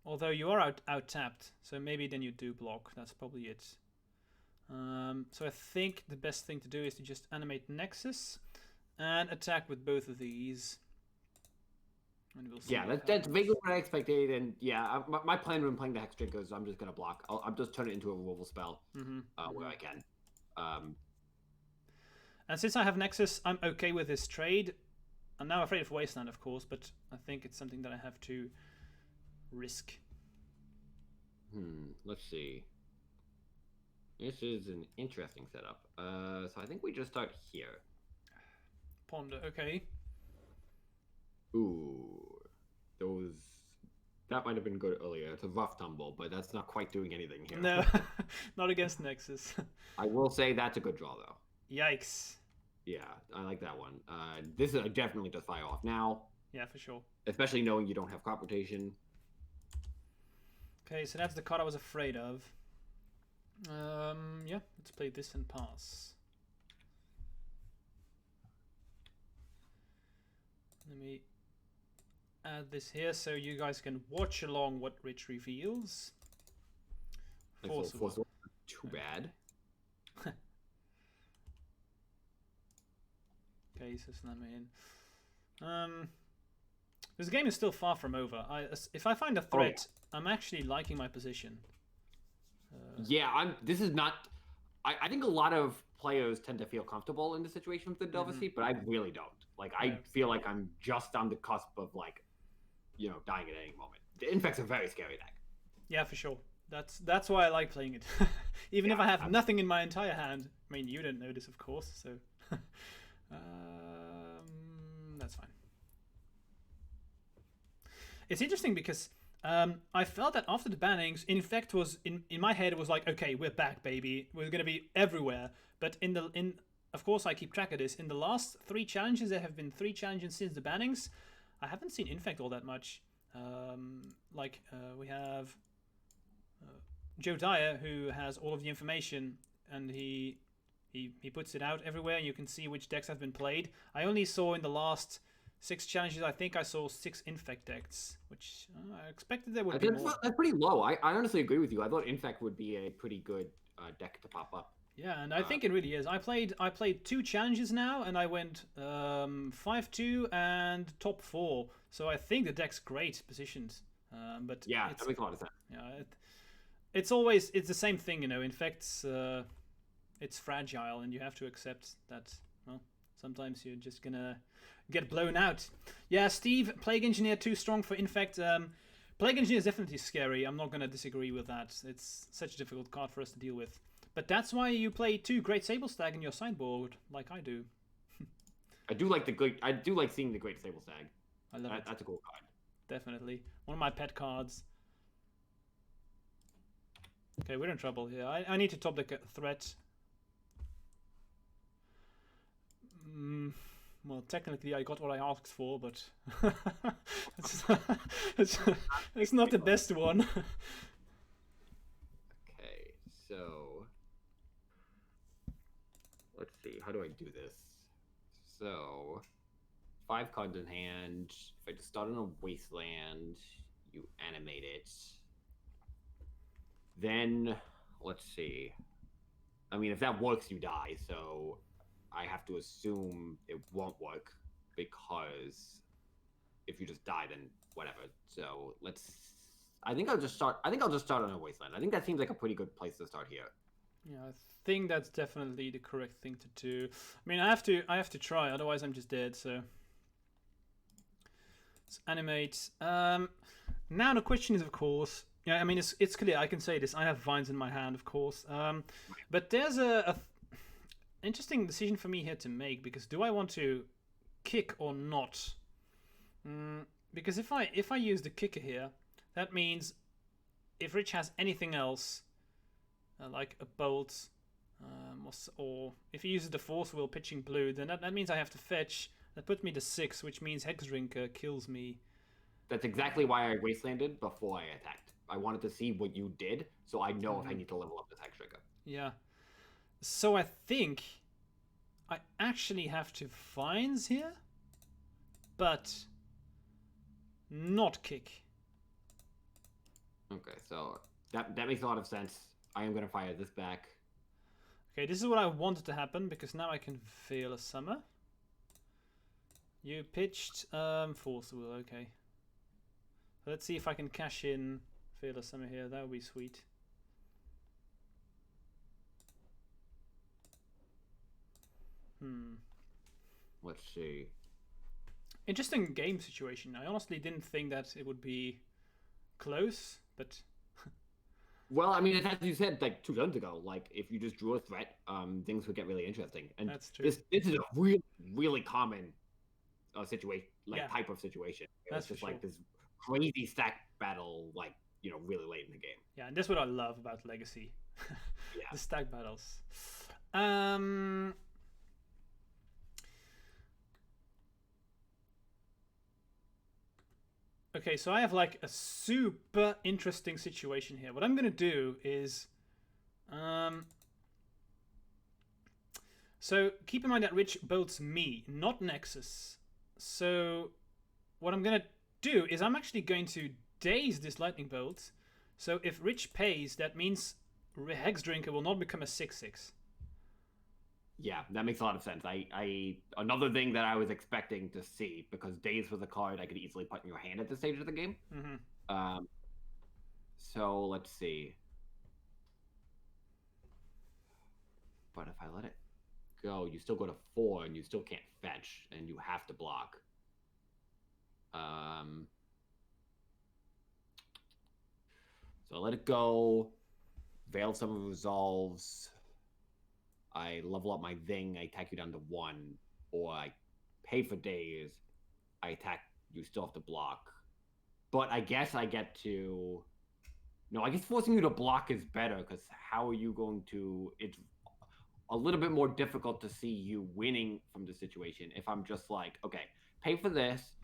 Although you are out tapped, so maybe then you do block. That's probably it. So I think the best thing to do is to just animate Nexus and attack with both of these. And we'll see. Yeah, that's vaguely what I expected, and yeah, my plan when playing the Hex Drinker is I'm just going to block. I'll just turn it into a removal spell where I can. And since I have Nexus, I'm okay with this trade. I'm now afraid of Wasteland, of course, but I think it's something that I have to risk. Let's see. This is an interesting setup. So I think we just start here. Ponder, okay. Ooh, that might have been good earlier. It's a rough tumble, but that's not quite doing anything here. No, not against Nexus. I will say that's a good draw, though. Yikes. Yeah, I like that one. This is definitely just fire off now. Yeah, for sure. Especially knowing you don't have crop rotation. Okay, so that's the card I was afraid of. Yeah, let's play this and pass. Let me add this here so you guys can watch along what Rich reveals. Force too bad. Okay, so slam in. This game is still far from over. If I find a threat, I'm actually liking my position. Yeah, this is not... I think a lot of players tend to feel comfortable in the situation with the Delver Seat, but I really don't. Like, I feel like I'm just on the cusp of, like, you know, dying at any moment. The Infect's a very scary deck. Yeah, for sure. That's why I like playing it. Even if I have nothing in my entire hand. I mean, you didn't know this, of course, so... that's fine. It's interesting because I felt that after the bannings, Infect was in my head. It was like, okay, we're back, baby. We're gonna be everywhere. But of course, I keep track of this. In the last 3 challenges, there have been 3 challenges since the bannings. I haven't seen Infect all that much. We have Joe Dyer, who has all of the information, and he He puts it out everywhere, and you can see which decks have been played. I only saw in the last 6 challenges, I think I saw 6 Infect decks, which I expected there would be more. That's pretty low. I honestly agree with you. I thought Infect would be a pretty good deck to pop up. Yeah, and I think it really is. I played 2 challenges now, and I went 5-2 and top 4. So I think the deck's great positioned. But yeah, that makes a lot of sense. Yeah, it's the same thing, you know. Infect's it's fragile, and you have to accept that. Well, sometimes you're just gonna get blown out. Yeah, Steve, Plague Engineer too strong for Infect. Plague Engineer is definitely scary. I'm not gonna disagree with that. It's such a difficult card for us to deal with. But that's why you play 2 Great Sable Stag in your sideboard, like I do. I do like seeing the Great Sable Stag. I love it. That's a cool card. Definitely one of my pet cards. Okay, we're in trouble here. I need to top the threat. Well, technically I got what I asked for, but it's not the best one. Okay, so let's see. How do I do this? So 5 cards in hand. If I just start on a wasteland, you animate it. Then let's see. I mean, if that works, you die. So I have to assume it won't work, because if you just die, then whatever. So I think I'll just start on a wasteland. I think that seems like a pretty good place to start here. Yeah, I think that's definitely the correct thing to do. I mean, I have to try, otherwise I'm just dead. So let's animate. Now the question is, of course. Yeah, I mean, it's clear. I can say this. I have vines in my hand, of course. But there's a interesting decision for me here to make, because do I want to kick or not? Because if I use the kicker here, that means if Rich has anything else, like a bolt, or if he uses the Force Will pitching blue, then that means I have to fetch. That puts me to 6, which means Hexdrinker kills me. That's exactly why I wastelanded before I attacked. I wanted to see what you did, so I know if I need to level up this Hexdrinker. Yeah. So I think I actually have to Vines here, but not kick. Okay, so that makes a lot of sense. I am going to fire this back. Okay, this is what I wanted to happen, because now I can fail a summer. You pitched Force Will, okay. Let's see if I can cash in fail a summer here. That would be sweet. Let's see. Interesting game situation. I honestly didn't think that it would be close, but well, I mean, as you said like 2 turns ago, like if you just drew a threat, things would get really interesting. And that's true. This is a really, really common situation, like type of situation. That's just sure. like this crazy stack battle, like, you know, really late in the game. Yeah, and that's what I love about Legacy. Yeah. The stack battles. Okay, so I have like a super interesting situation here. What I'm gonna do is, so keep in mind that Rich bolts me, not Nexus. So what I'm gonna do is I'm actually going to daze this lightning bolt. So if Rich pays, that means Hexdrinker will not become a 6/6. Yeah, that makes a lot of sense. I another thing that I was expecting to see, because Daze was a card I could easily put in your hand at this stage of the game. So let's see. But if I let it go, you still go to 4 and you still can't fetch, and you have to block. So I let it go. Veil Summer resolves. I level up my Ving, I attack you down to 1, or I pay for Days, I attack, you still have to block. But I guess I get to... No, I guess forcing you to block is better, because how are you going to... It's a little bit more difficult to see you winning from the situation if I'm just like, okay, pay for this,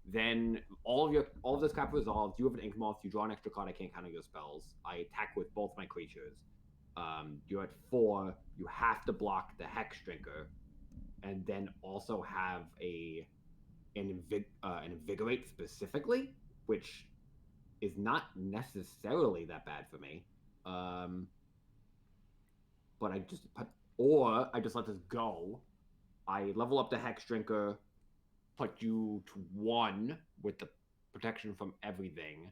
then all of this crap resolves, you have an Ink Moth, you draw an extra card, I can't counter your spells, I attack with both my creatures. You're at 4. You have to block the Hex Drinker, and then also have an Invigorate specifically, which is not necessarily that bad for me. But I just let this go. I level up the Hex Drinker, put you to 1 with the protection from everything.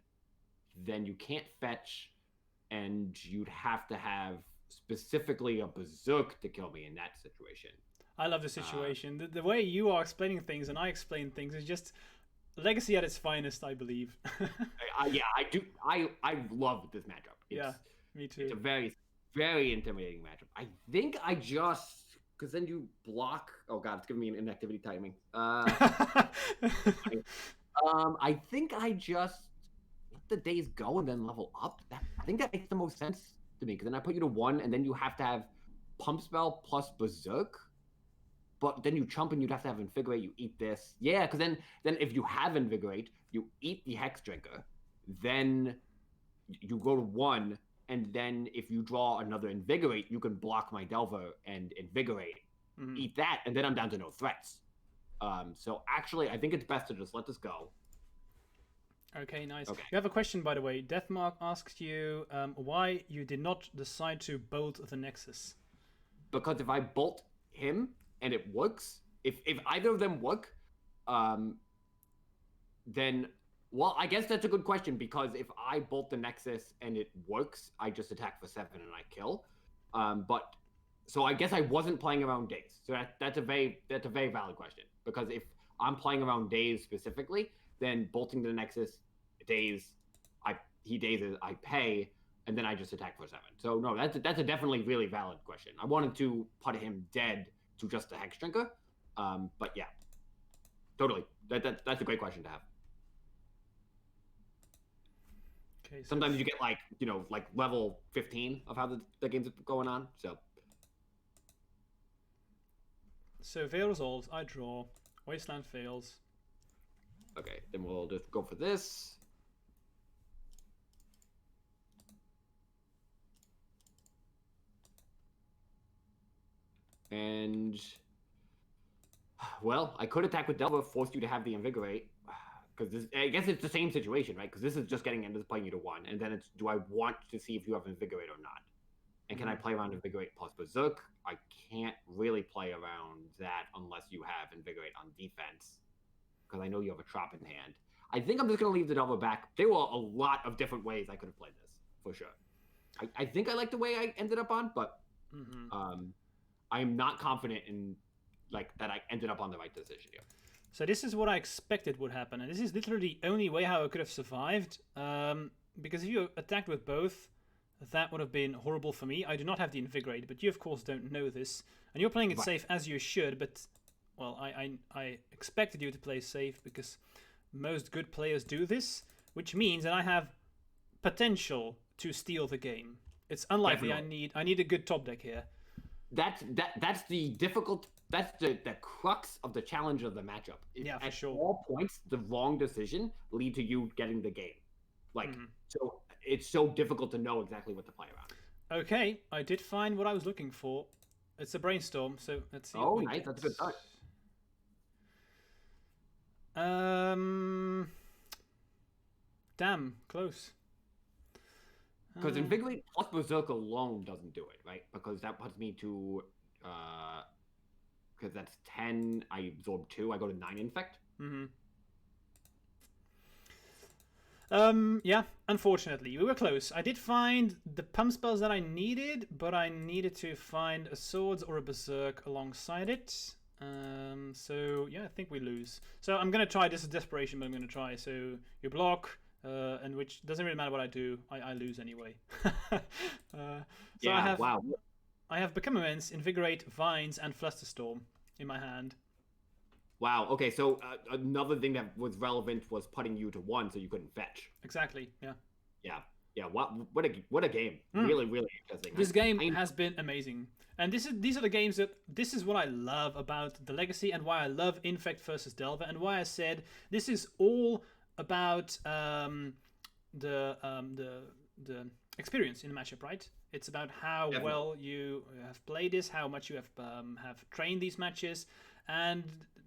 Then you can't fetch, and you'd have to have specifically a Berserk to kill me in that situation. I love the situation. The way you are explaining things and I explain things is just Legacy at its finest, I believe. Yeah, I do. I love this matchup. Yeah, me too. It's a very, very intimidating matchup. I think I just, because then you block. Oh god, it's giving me an inactivity timing. I think I just let the days go and then level up. I think that makes the most sense to me, because then I put you to 1, and then you have to have Pump Spell plus Berserk. But then you chump and you'd have to have Invigorate. You eat this, yeah. Because then if you have Invigorate, you eat the Hex Drinker. Then you go to 1, and then if you draw another Invigorate, you can block my Delver and Invigorate, eat that, and then I'm down to no threats. So actually, I think it's best to just let this go. Okay, nice. Okay. You have a question, by the way. Deathmark asks you why you did not decide to bolt the Nexus. Because if I bolt him and it works, if either of them work, then, well, I guess that's a good question, because if I bolt the Nexus and it works, I just attack for 7 and I kill. But so I guess I wasn't playing around days. So that's a very valid question, because if I'm playing around days specifically, then bolting the Nexus, days, he dazes, I pay, and then I just attack for 7. So no, that's a definitely really valid question. I wanted to put him dead to just a Hex Drinker, but yeah, totally. That's a great question to have. Okay. So sometimes you get like level 15 of how the game's going on. So Veil resolves. I draw. Wasteland fails. Okay, then we'll just go for this. And, well, I could attack with Delver, force you to have the Invigorate, because I guess it's the same situation, right? Because this is just getting into playing you to 1, and then it's, do I want to see if you have Invigorate or not? And can I play around Invigorate plus Berserk? I can't really play around that unless you have Invigorate on defense, because I know you have a Trop in hand. I think I'm just going to leave the Delver back. There were a lot of different ways I could have played this, for sure. I think I like the way I ended up on, but I am not confident in that I ended up on the right decision here. So this is what I expected would happen, and this is literally the only way how I could have survived. Because if you attacked with both, that would have been horrible for me. I do not have the Invigorate, but you of course don't know this, and you're playing it safe as you should. But well, I expected you to play safe because most good players do this, which means that I have potential to steal the game. It's unlikely. Definitely. I need a good top deck here. That's the difficult. That's the crux of the challenge of the matchup. Yeah, for sure. At all points, the wrong decision lead to you getting the game. So it's so difficult to know exactly what to play around. Okay, I did find what I was looking for. It's a brainstorm. So let's see. Oh, nice. That's a good start. Damn, close. Because Invigorate plus Berserk alone doesn't do it, right? Because that puts me to, because that's 10, I absorb 2, I go to 9 Infect. Yeah, unfortunately, we were close. I did find the pump spells that I needed, but I needed to find a Swords or a Berserk alongside it. So, yeah, I think we lose. So I'm going to try, this is desperation, but I'm going to try. So you block... and which doesn't really matter what I do, I lose anyway. Yeah, wow. I have Become Immense, Invigorate, Vines, and Flusterstorm in my hand. Wow, okay, so another thing that was relevant was putting you to 1 so you couldn't fetch. Exactly, yeah. Yeah, what a game. Really, really interesting. This game has been amazing. And these are the games this is what I love about the Legacy and why I love Infect versus Delver and why I said this is all about the experience in the matchup, right? It's about how Definitely. well you have played this, how much you have trained these matches, and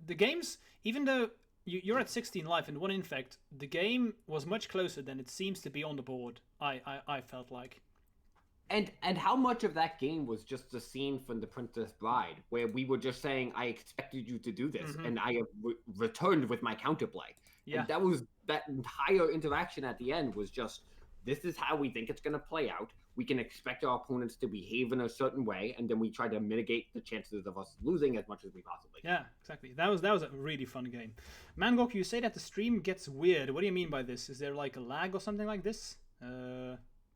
the games. Even though you're at 16 life and one infect, the game was much closer than it seems to be on the board. I felt like. And how much of that game was just the scene from The Princess Bride, where we were just saying, "I expected you to do this, and I have returned with my counterplay." Yeah. And that entire interaction at the end was just, "This is how we think it's going to play out. We can expect our opponents to behave in a certain way, and then we try to mitigate the chances of us losing as much as we possibly can." Yeah, exactly. That was a really fun game. Mangok, you say that the stream gets weird. What do you mean by this? Is there like a lag or something like this?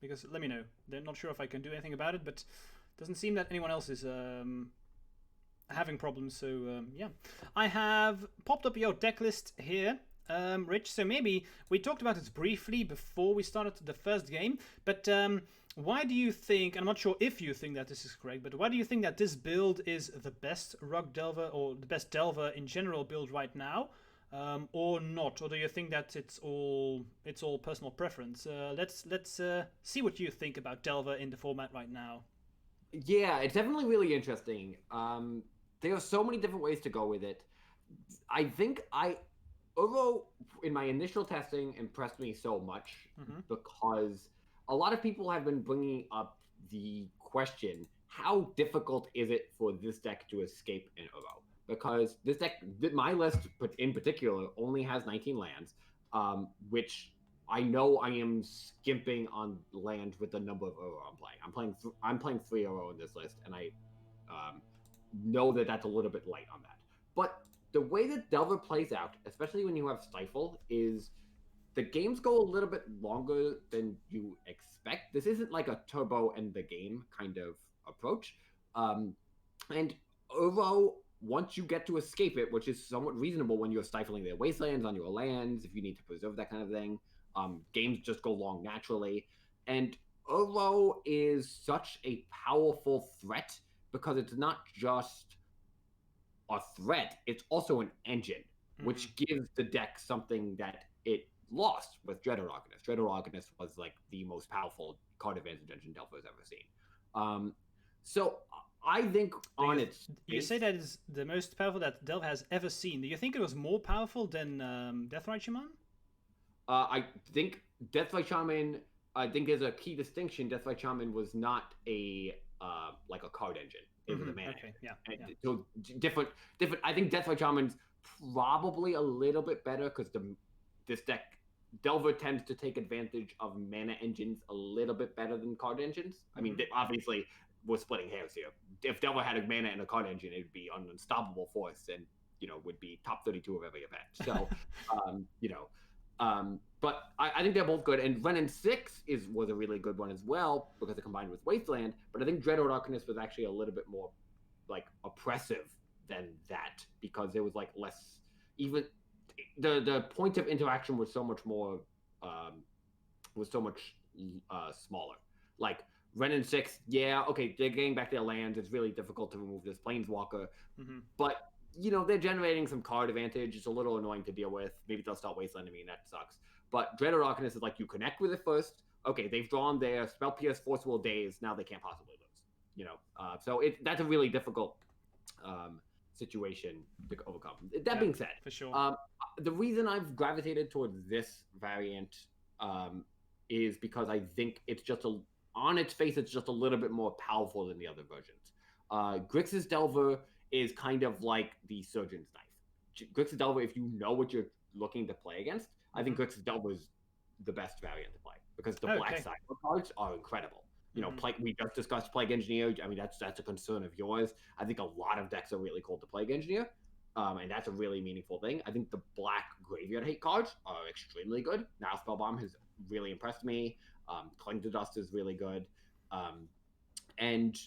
Because let me know. They're not sure if I can do anything about it, but it doesn't seem that anyone else is having problems. So yeah, I have popped up your deck list here, Rich. So maybe we talked about it briefly before we started the first game, but why do you think? I'm not sure if you think that this is correct, but why do you think that this build is the best Rug Delver or the best Delver in general build right now? Or not, or do you think that it's all personal preference? Let's see what you think about Delver in the format right now. Yeah, it's definitely really interesting. There are so many different ways to go with it. I think Uro, in my initial testing, impressed me so much because a lot of people have been bringing up the question: how difficult is it for this deck to escape in Uro? Because this deck, my list in particular, only has 19 lands, which I know I am skimping on land with the number of Uro I'm playing. I'm playing 3 Uro in this list, and I know that that's a little bit light on that. But the way that Delver plays out, especially when you have Stifle, is the games go a little bit longer than you expect. This isn't like a turbo end the game kind of approach. And Uro, once you get to escape it, which is somewhat reasonable when you're stifling their wastelands on your lands, if you need to preserve that kind of thing, games just go long naturally. And Uro is such a powerful threat because it's not just a threat, it's also an engine, which gives the deck something that it lost with Dreaded Arcanist. Dreaded Arcanist was like the most powerful card advantage engine Delpho's ever seen. So I think on its you say that is the most powerful that Delve has ever seen. Do you think it was more powerful than Deathrite Shaman? I think Deathrite Shaman. I think there's a key distinction. Deathrite Shaman was not a like a card engine. It was a mana. Okay, yeah. So different. I think Deathrite Shaman's probably a little bit better because this deck Delver tends to take advantage of mana engines a little bit better than card engines. I mean, obviously we're splitting hairs here. If Delver had a mana and a card engine, it'd be an unstoppable force and would be top 32 of every event. So but I think they're both good, and Renin 6 was a really good one as well because it combined with Wasteland. But I think Dreaded Arcanist was actually a little bit more like oppressive than that because there was like less even the point of interaction was so much more smaller. Like Renin 6, yeah, okay, they're getting back their lands. It's really difficult to remove this Planeswalker, but they're generating some card advantage. It's a little annoying to deal with. Maybe they'll start wastelanding me, and that sucks. But Dreaded Arcanist is like you connect with it first. Okay, they've drawn their Spell Pierce, Force Will Daze. Now they can't possibly lose. So that's a really difficult situation to overcome. That being said, for sure, the reason I've gravitated towards this variant is because I think it's just on its face, it's just a little bit more powerful than the other versions. Grixis Delver is kind of like the Surgeon's Knife. Grixis Delver, if you know what you're looking to play against, I think Grixis Delver is the best variant to play because the black side cards are incredible. We just discussed Plague Engineer. I mean, that's a concern of yours. I think a lot of decks are really cool to Plague Engineer, and that's a really meaningful thing. I think the black Graveyard Hate cards are extremely good. Now Spellbomb has really impressed me. Cling to Dust is really good. And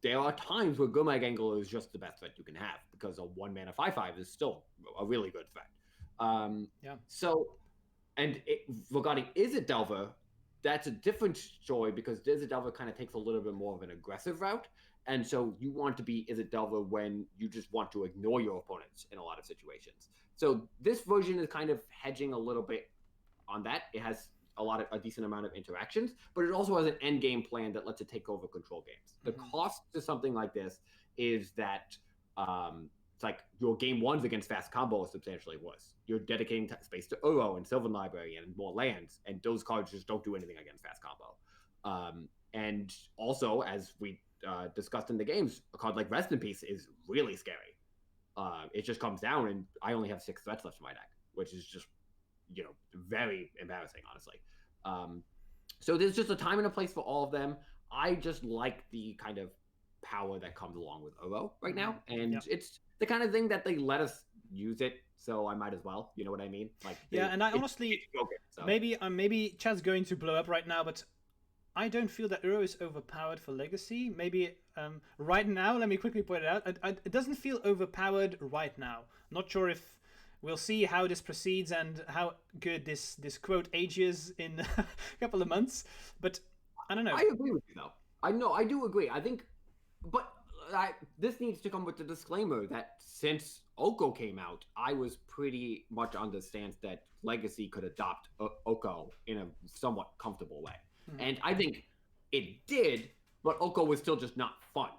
there are times where Gurmag Angler is just the best threat you can have because a 1-mana 5/5 is still a really good threat. So, and regarding Izzet Delver, that's a different story because Izzet Delver kind of takes a little bit more of an aggressive route. And so you want to be Izzet Delver when you just want to ignore your opponents in a lot of situations. So this version is kind of hedging a little bit on that. It has a decent amount of interactions, but it also has an end game plan that lets it take over control games. The cost to something like this is that it's like your game ones against fast combo is substantially worse. You're dedicating space to Uro and Sylvan Library and more lands, and those cards just don't do anything against fast combo. And also, as we discussed in the games, a card like Rest in Peace is really scary. It just comes down, and I only have 6 threats left in my deck, which is just, very embarrassing, honestly. So there's just a time and a place for all of them. I just like the kind of power that comes along with Uro right now, and it's the kind of thing that they let us use it, so I might as well. You know what I mean? Like, and I honestly, maybe chat's going to blow up right now, but I don't feel that Uro is overpowered for Legacy. Maybe right now, let me quickly point it out. It doesn't feel overpowered right now. Not sure if we'll see how this proceeds and how good this quote ages in a couple of months. But I don't know. I agree with you, though. I do agree. I think, but this needs to come with the disclaimer that since Oko came out, I was pretty much on the stance that Legacy could adopt Oko in a somewhat comfortable way. And I think it did, but Oko was still just not fun.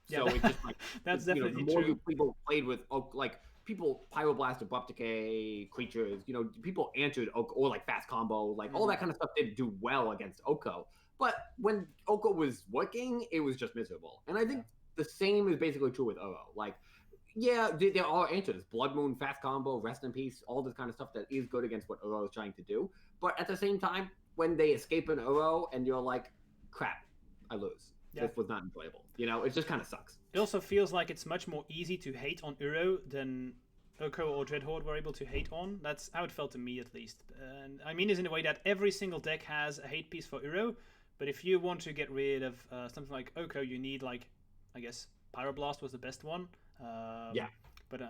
So it's just like that's definitely the more true. people played with Oko, like people Pyroblast, Abrupt Decay, creatures, people answered Oko, or like fast combo, like all that kind of stuff did do well against Oko. But when Oko was working, it was just miserable. And I think the same is basically true with Uro. Like, yeah, there are answers. Blood Moon, fast combo, Rest in Peace, all this kind of stuff that is good against what Uro is trying to do. But at the same time, when they escape an Uro and you're like, crap, I lose. This was not enjoyable. It just kind of sucks. It also feels like it's much more easy to hate on Uro than Oko or Dreadhorde were able to hate on. That's how it felt to me, at least. And I mean this in a way that every single deck has a hate piece for Uro, but if you want to get rid of something like Oko, you need, like, I guess Pyroblast was the best one. But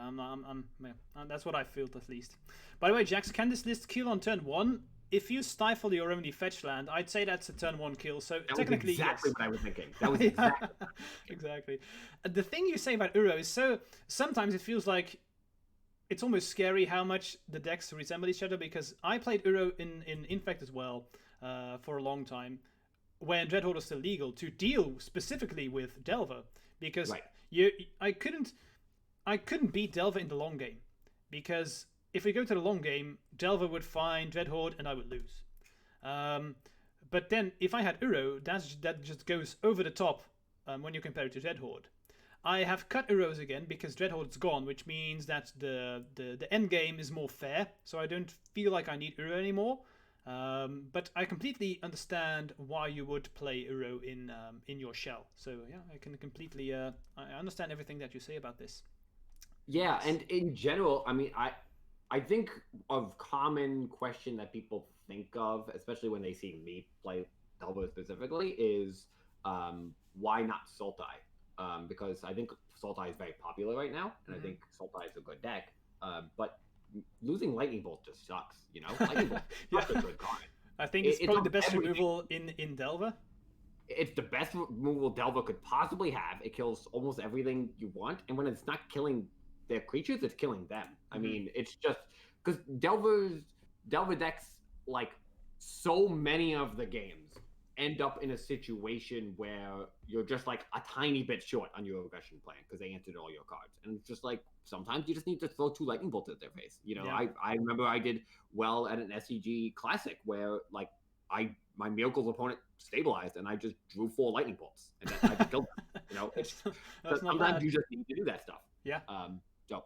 that's what I felt, at least. By the way, Jax, can this list kill on turn 1? If you stifle your only fetch land, I'd say that's a turn 1 kill. So that technically, was exactly yes. what I was thinking. That was exactly exactly. The thing you say about Uro is sometimes it feels like it's almost scary how much the decks resemble each other, because I played Uro in Infect as well for a long time when Dreadhorde was still legal, to deal specifically with Delver, because I couldn't beat Delver in the long game, because if we go to the long game, Delver would find Dreadhorde and I would lose. But then if I had Uro, that just goes over the top when you compare it to Dreadhorde. I have cut Uros again because Dreadhorde's gone, which means that the end game is more fair, so I don't feel like I need Uro anymore. But I completely understand why you would play Uro in your shell. So yeah, I can completely I understand everything that you say about this. Yeah, and in general, I mean, I think a common question that people think of, especially when they see me play Delver specifically, is why not Sultai? Because I think Sultai is very popular right now, and I think Sultai is a good deck. But losing Lightning Bolt just sucks, Lightning Bolt is not a good card. I think it's probably the best removal in Delver. It's the best removal Delver could possibly have. It kills almost everything you want, and when it's not killing their creatures, it's killing them. I mean, it's just because Delver decks, like so many of the games, end up in a situation where you're just like a tiny bit short on your aggression plan because they answered all your cards, and it's just like sometimes you just need to throw 2 lightning bolts at their face. I remember I did well at an SCG Classic where like my Miracle's opponent stabilized and I just drew 4 lightning bolts and then I just killed them. It's sometimes you just need to do that stuff. Yeah. So.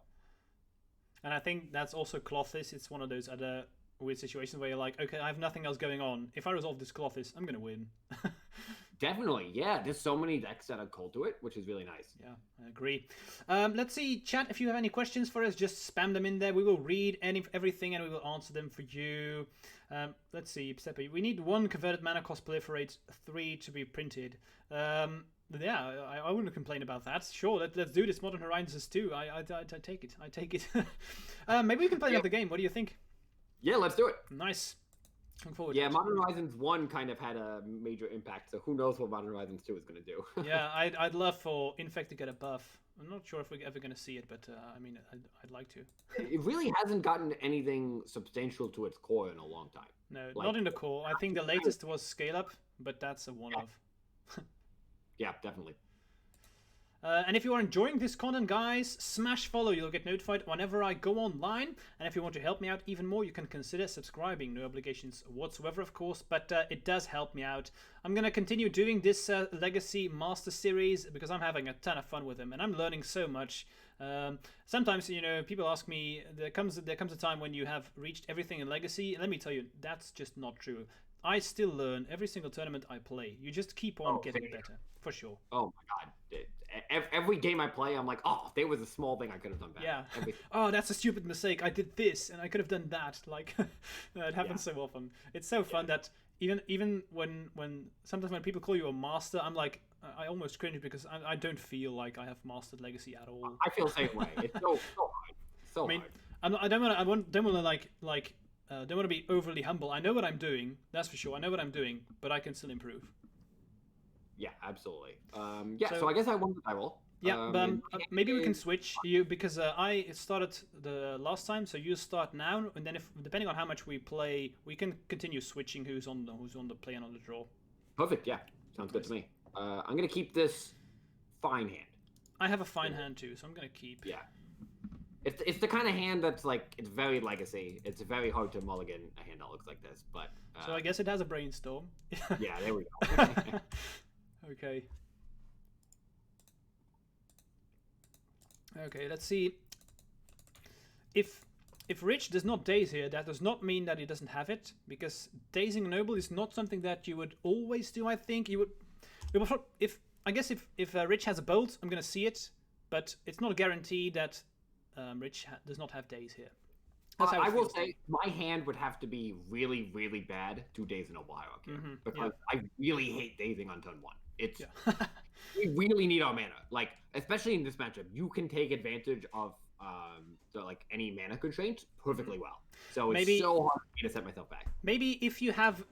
And I think that's also Clothis. It's one of those other weird situations where you're like, okay, I have nothing else going on. If I resolve this Clothis, I'm gonna win. Definitely, yeah. There's so many decks that are cold to it, which is really nice. Yeah, I agree. Let's see, chat, if you have any questions for us, just spam them in there. We will read everything and we will answer them for you. Let's see, Steppy. We need 1 converted mana cost proliferate 3 to be printed. Yeah, I wouldn't complain about that. Sure, let's do this. Modern Horizons 2. I take it. I take it. Maybe we can play another game. What do you think? Yeah, let's do it. Nice. Looking forward. Yeah, Modern Horizons 1 kind of had a major impact, so who knows what Modern Horizons 2 is going to do. Yeah, I'd love for Infect to get a buff. I'm not sure if we're ever going to see it, but I mean, I'd like to. It really hasn't gotten anything substantial to its core in a long time. No, Like, not in the core. I think the latest was Scale Up, but that's a one-off. Yeah, definitely. And if you are enjoying this content, guys, smash follow. You'll get notified whenever I go online. And if you want to help me out even more, you can consider subscribing. No obligations whatsoever, of course, but it does help me out. I'm going to continue doing this Legacy Master Series because I'm having a ton of fun with them, and I'm learning so much. Sometimes, you know, people ask me, there comes a time when you have reached everything in Legacy. Let me tell you, that's just not true. I still learn every single tournament I play. You just keep on getting better, for sure. Oh my god. Every game I play, I'm like, oh, there was a small thing I could have done better. Yeah. Oh, that's a stupid mistake. I did this, and I could have done that. Like, it happens so often. It's so fun that even when sometimes when people call you a master, I'm like, I almost cringe because I don't feel like I have mastered Legacy at all. I feel the same way. It's so hard. So I mean, hard. I don't want don't want to be overly humble. I know what I'm doing. That's for sure. I know what I'm doing, but I can still improve. Yeah, absolutely. So I guess I won the title. Yeah, but maybe we can switch you because I started the last time, so you start now, and then if depending on how much we play, we can continue switching who's on the play and on the draw. Perfect. Yeah, sounds good to me. I'm gonna keep this fine hand. I have a fine hand too, so I'm gonna keep. Yeah. It's the kind of hand that's like, it's very Legacy. It's very hard to mulligan a hand that looks like this, but. So I guess it has a brainstorm. Yeah, there we go. Okay. Okay, let's see. If Rich does not daze here, that does not mean that he doesn't have it, because dazing a noble is not something that you would always do. I think you would. If Rich has a bolt, I'm gonna see it, but it's not a guarantee that Rich does not have daze here. I will say my hand would have to be really, really bad to daze a noble hierarchy, because I really hate dazing on turn 1. It's we really need our mana. Like, especially in this matchup, you can take advantage of any mana constraints perfectly well. So it's so hard for me to set myself back. Maybe if you have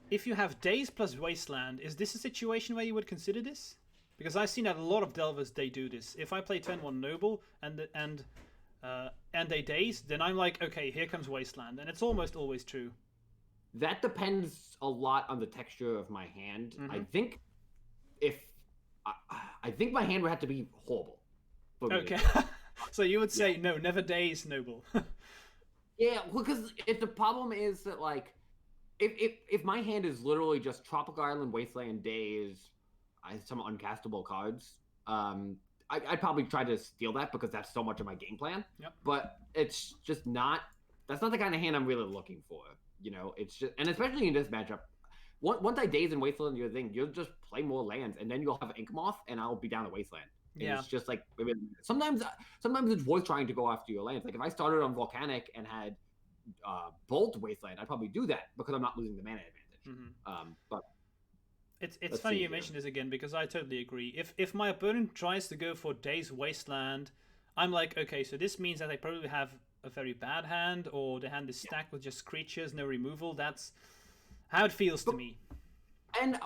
Daze plus Wasteland, is this a situation where you would consider this? Because I've seen that a lot of Delvers they do this. If I play turn 1 Noble and they Daze, then I'm like, okay, here comes Wasteland, and it's almost always true. That depends a lot on the texture of my hand. I think my hand would have to be horrible. Okay. So you would say, no, never Daze Noble. Yeah, because if the problem is that, like, if my hand is literally just Tropical Island, Wasteland, Daze, some uncastable cards, I'd probably try to steal that because that's so much of my game plan. Yep. But it's just not, that's not the kind of hand I'm really looking for. You know, it's just, and especially in this matchup, once I Daze and Wasteland your thing, you'll just play more lands, and then you'll have Inkmoth, and I'll be down to Wasteland. And it's just like, I mean, sometimes it's worth trying to go after your lands. Like if I started on Volcanic and had Bolt Wasteland, I'd probably do that because I'm not losing the mana advantage. But it's funny you mention this again, because I totally agree. If my opponent tries to go for Daze Wasteland, I'm like, okay, so this means that they probably have a very bad hand, or the hand is stacked with just creatures, no removal. That's how it feels to me. And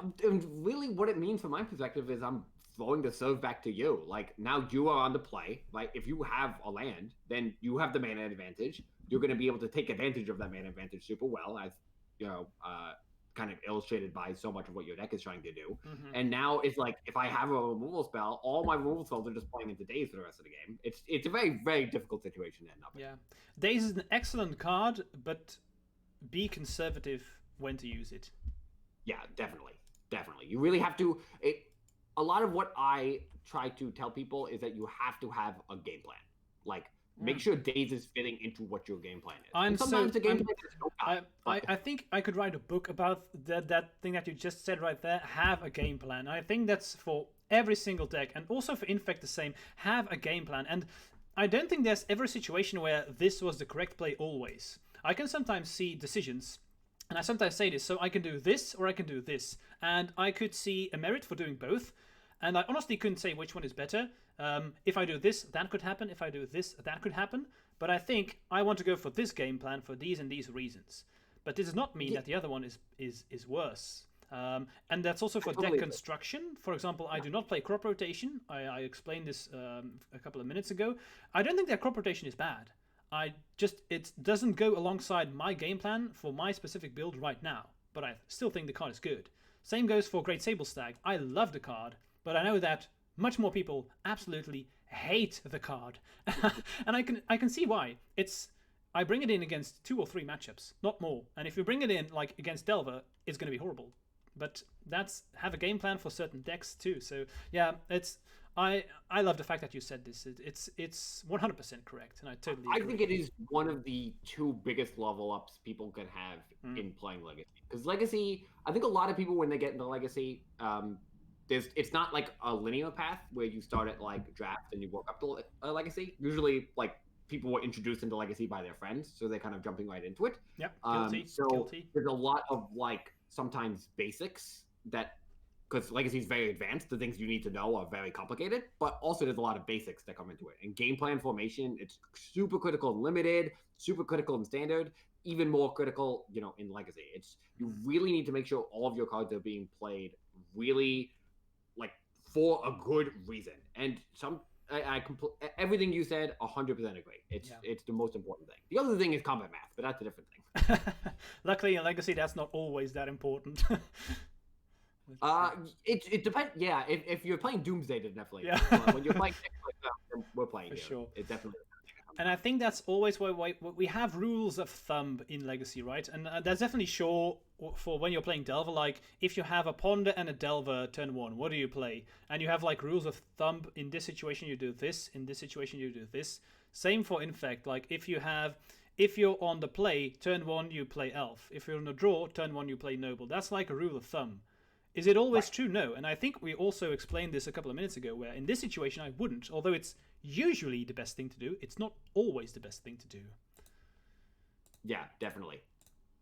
really what it means from my perspective is I'm throwing the serve back to you. Like, now you are on the play. Like, if you have a land, then you have the mana advantage. You're going to be able to take advantage of that mana advantage super well, as, you know, kind of illustrated by so much of what your deck is trying to do. And now it's like, if I have a removal spell, all my removal spells are just playing into Daze for the rest of the game. It's a very, very difficult situation to end up in. Yeah. Daze is an excellent card, but be conservative when to use it. Yeah, definitely. You really have to... A lot of what I try to tell people is that you have to have a game plan. Like, make sure Daze is fitting into what your game plan is. I think I could write a book about that thing that you just said right there. Have a game plan. I think that's for every single deck, and also for Infect the same. Have a game plan. And I don't think there's ever a situation where this was the correct play always. I can sometimes see decisions, and I sometimes say this, so I can do this or I can do this. And I could see a merit for doing both. And I honestly couldn't say which one is better. If I do this, that could happen. If I do this, that could happen. But I think I want to go for this game plan for these and these reasons. But this does not mean that the other one is worse. And that's also for totally deck agree. construction. For example, I do not play crop rotation. I explained this a couple of minutes ago. I don't think that crop rotation is bad. It doesn't go alongside my game plan for my specific build right now. But I still think the card is good. Same goes for Great Sable Stag. I love the card, but I know that much more people absolutely hate the card, and I can see why. I bring it in against 2 or 3 matchups, not more. And if you bring it in like against Delver, it's going to be horrible. But that's have a game plan for certain decks too. So yeah, I love the fact that you said this. It's 100% correct, and I totally agree. I think it is one of the 2 biggest level ups people can have in playing Legacy. Because Legacy, I think a lot of people when they get into Legacy, it's not like a linear path where you start at like draft and you work up to Legacy. Usually, like people were introduced into Legacy by their friends, so they're kind of jumping right into it. Yep, guilty. There's a lot of like sometimes basics that, because Legacy is very advanced, the things you need to know are very complicated, but also there's a lot of basics that come into it. And game plan formation, it's super critical in limited, super critical in standard, even more critical, in Legacy. You really need to make sure all of your cards are being played really like for a good reason. And everything you said, 100% agree. It's the most important thing. The other thing is combat math, but that's a different thing. Luckily in Legacy, that's not always that important. It depends. Yeah, if you're playing Doomsday, then definitely. Yeah. When you're playing, we're playing. For here. sure. It definitely. And I think that's always why we have rules of thumb in Legacy, right? And that's definitely sure for when you're playing Delver. Like, if you have a Ponder and a Delver turn 1, what do you play? And you have like rules of thumb. In this situation, you do this. In this situation, you do this. Same for Infect. Like, if you're on the play, turn 1, you play Elf. If you're on the draw, turn 1, you play Noble. That's like a rule of thumb. Is it always true? No. And I think we also explained this a couple of minutes ago, where in this situation I wouldn't. Although it's usually the best thing to do, it's not always the best thing to do. Yeah, definitely.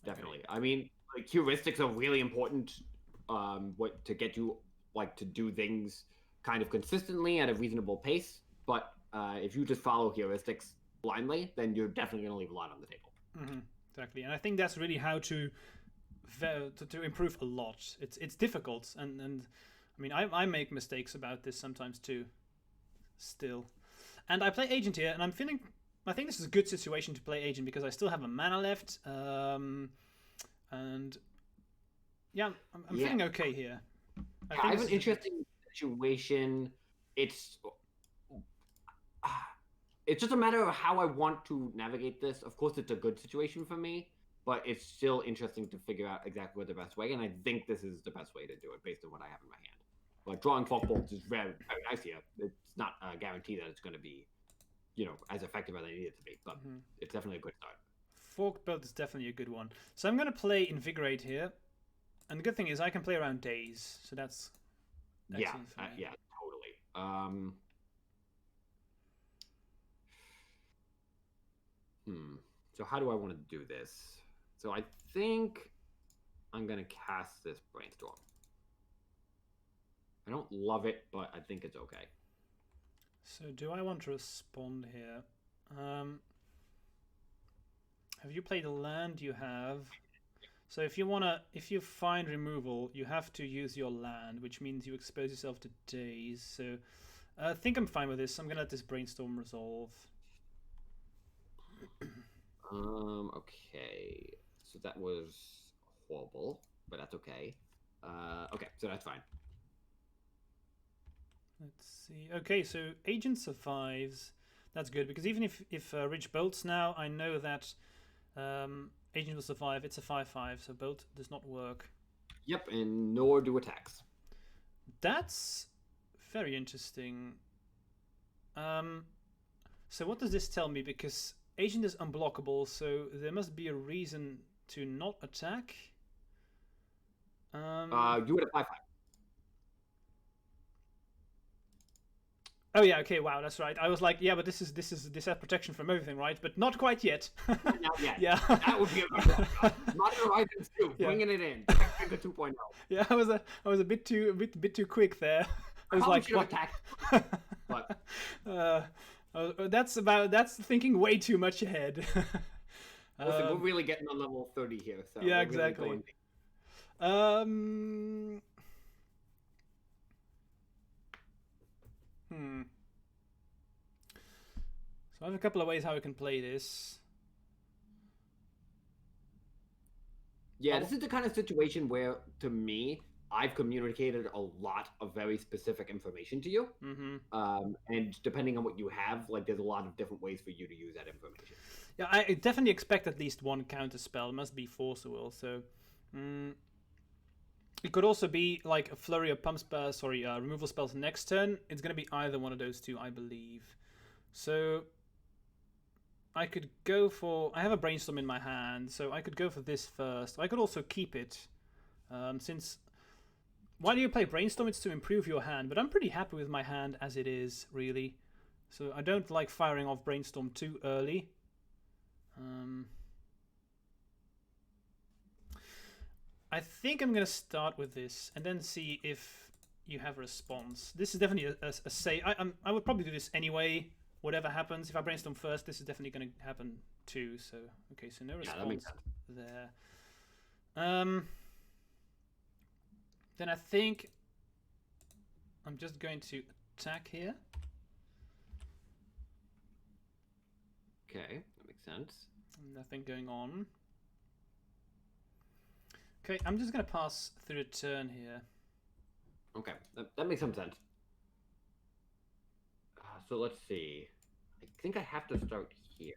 Definitely. Okay. I mean, like, heuristics are really important to get you like to do things kind of consistently at a reasonable pace. But if you just follow heuristics blindly, then you're definitely going to leave a lot on the table. Mm-hmm. Exactly. And I think that's really how to improve a lot. It's difficult, and I mean I make mistakes about this sometimes too. Still, and I play Agent here, and I think this is a good situation to play Agent because I still have a mana left, and yeah, I'm feeling okay here. I have an interesting situation. It's just a matter of how I want to navigate this. Of course, it's a good situation for me, but it's still interesting to figure out exactly what the best way, and I think this is the best way to do it based on what I have in my hand. But drawing Fog Bolts is very, very nice here. It's not a guarantee that it's going to be, as effective as I need it to be, but it's definitely a good start. Fork Bolt is definitely a good one. So I'm going to play Invigorate here, and the good thing is I can play around Daze, so that's excellent for me. Yeah, totally. So how do I want to do this? So I think I'm going to cast this Brainstorm. I don't love it, but I think it's okay. So do I want to respond here? Have you played a land you have? So if you find removal, you have to use your land, which means you expose yourself to Daze. So I think I'm fine with this. I'm going to let this Brainstorm resolve. Okay. So that was horrible, but that's okay. Okay, so that's fine. Let's see. Okay, so Agent survives. That's good, because even if Ridge bolts now, I know that Agent will survive. It's a 5/5, so bolt does not work. Yep, and nor do attacks. That's very interesting. So what does this tell me? Because Agent is unblockable, so there must be a reason to not attack. You would have 5/5. Oh yeah, okay, wow, that's right. I was like, yeah, but this has protection from everything, right? But not quite yet. Not yet. Yeah. That would be a good one. Modern Horizons 2, bringing it in. Technical 2.0. Yeah, I was a bit too quick there. I was like, what? But that's thinking way too much ahead. Listen, we're really getting on level 30 here. So yeah, exactly. Really Um. Hmm. So I have a couple of ways how we can play this. Yeah, this is the kind of situation where, to me, I've communicated a lot of very specific information to you. Mm-hmm. And depending on what you have, like, there's a lot of different ways for you to use that information. Yeah, I definitely expect at least one counter spell. It must be Force of Will. So, it could also be like a flurry of pump spells. Sorry, removal spells next turn. It's gonna be either one of those two, I believe. So, I could go for. I have a brainstorm in my hand, so I could go for this first. I could also keep it, since. Why do you play brainstorm? It's to improve your hand, but I'm pretty happy with my hand as it is, really. So I don't like firing off brainstorm too early. I think I'm gonna start with this and then see if you have a response. This is definitely a say. I would probably do this anyway. Whatever happens, if I brainstorm first, this is definitely gonna happen too. So okay, so no response there. Then I think I'm just going to attack here. Okay, that makes sense. Nothing going on. Okay, I'm just going to pass through a turn here. Okay, that makes some sense. So let's see. I think I have to start here.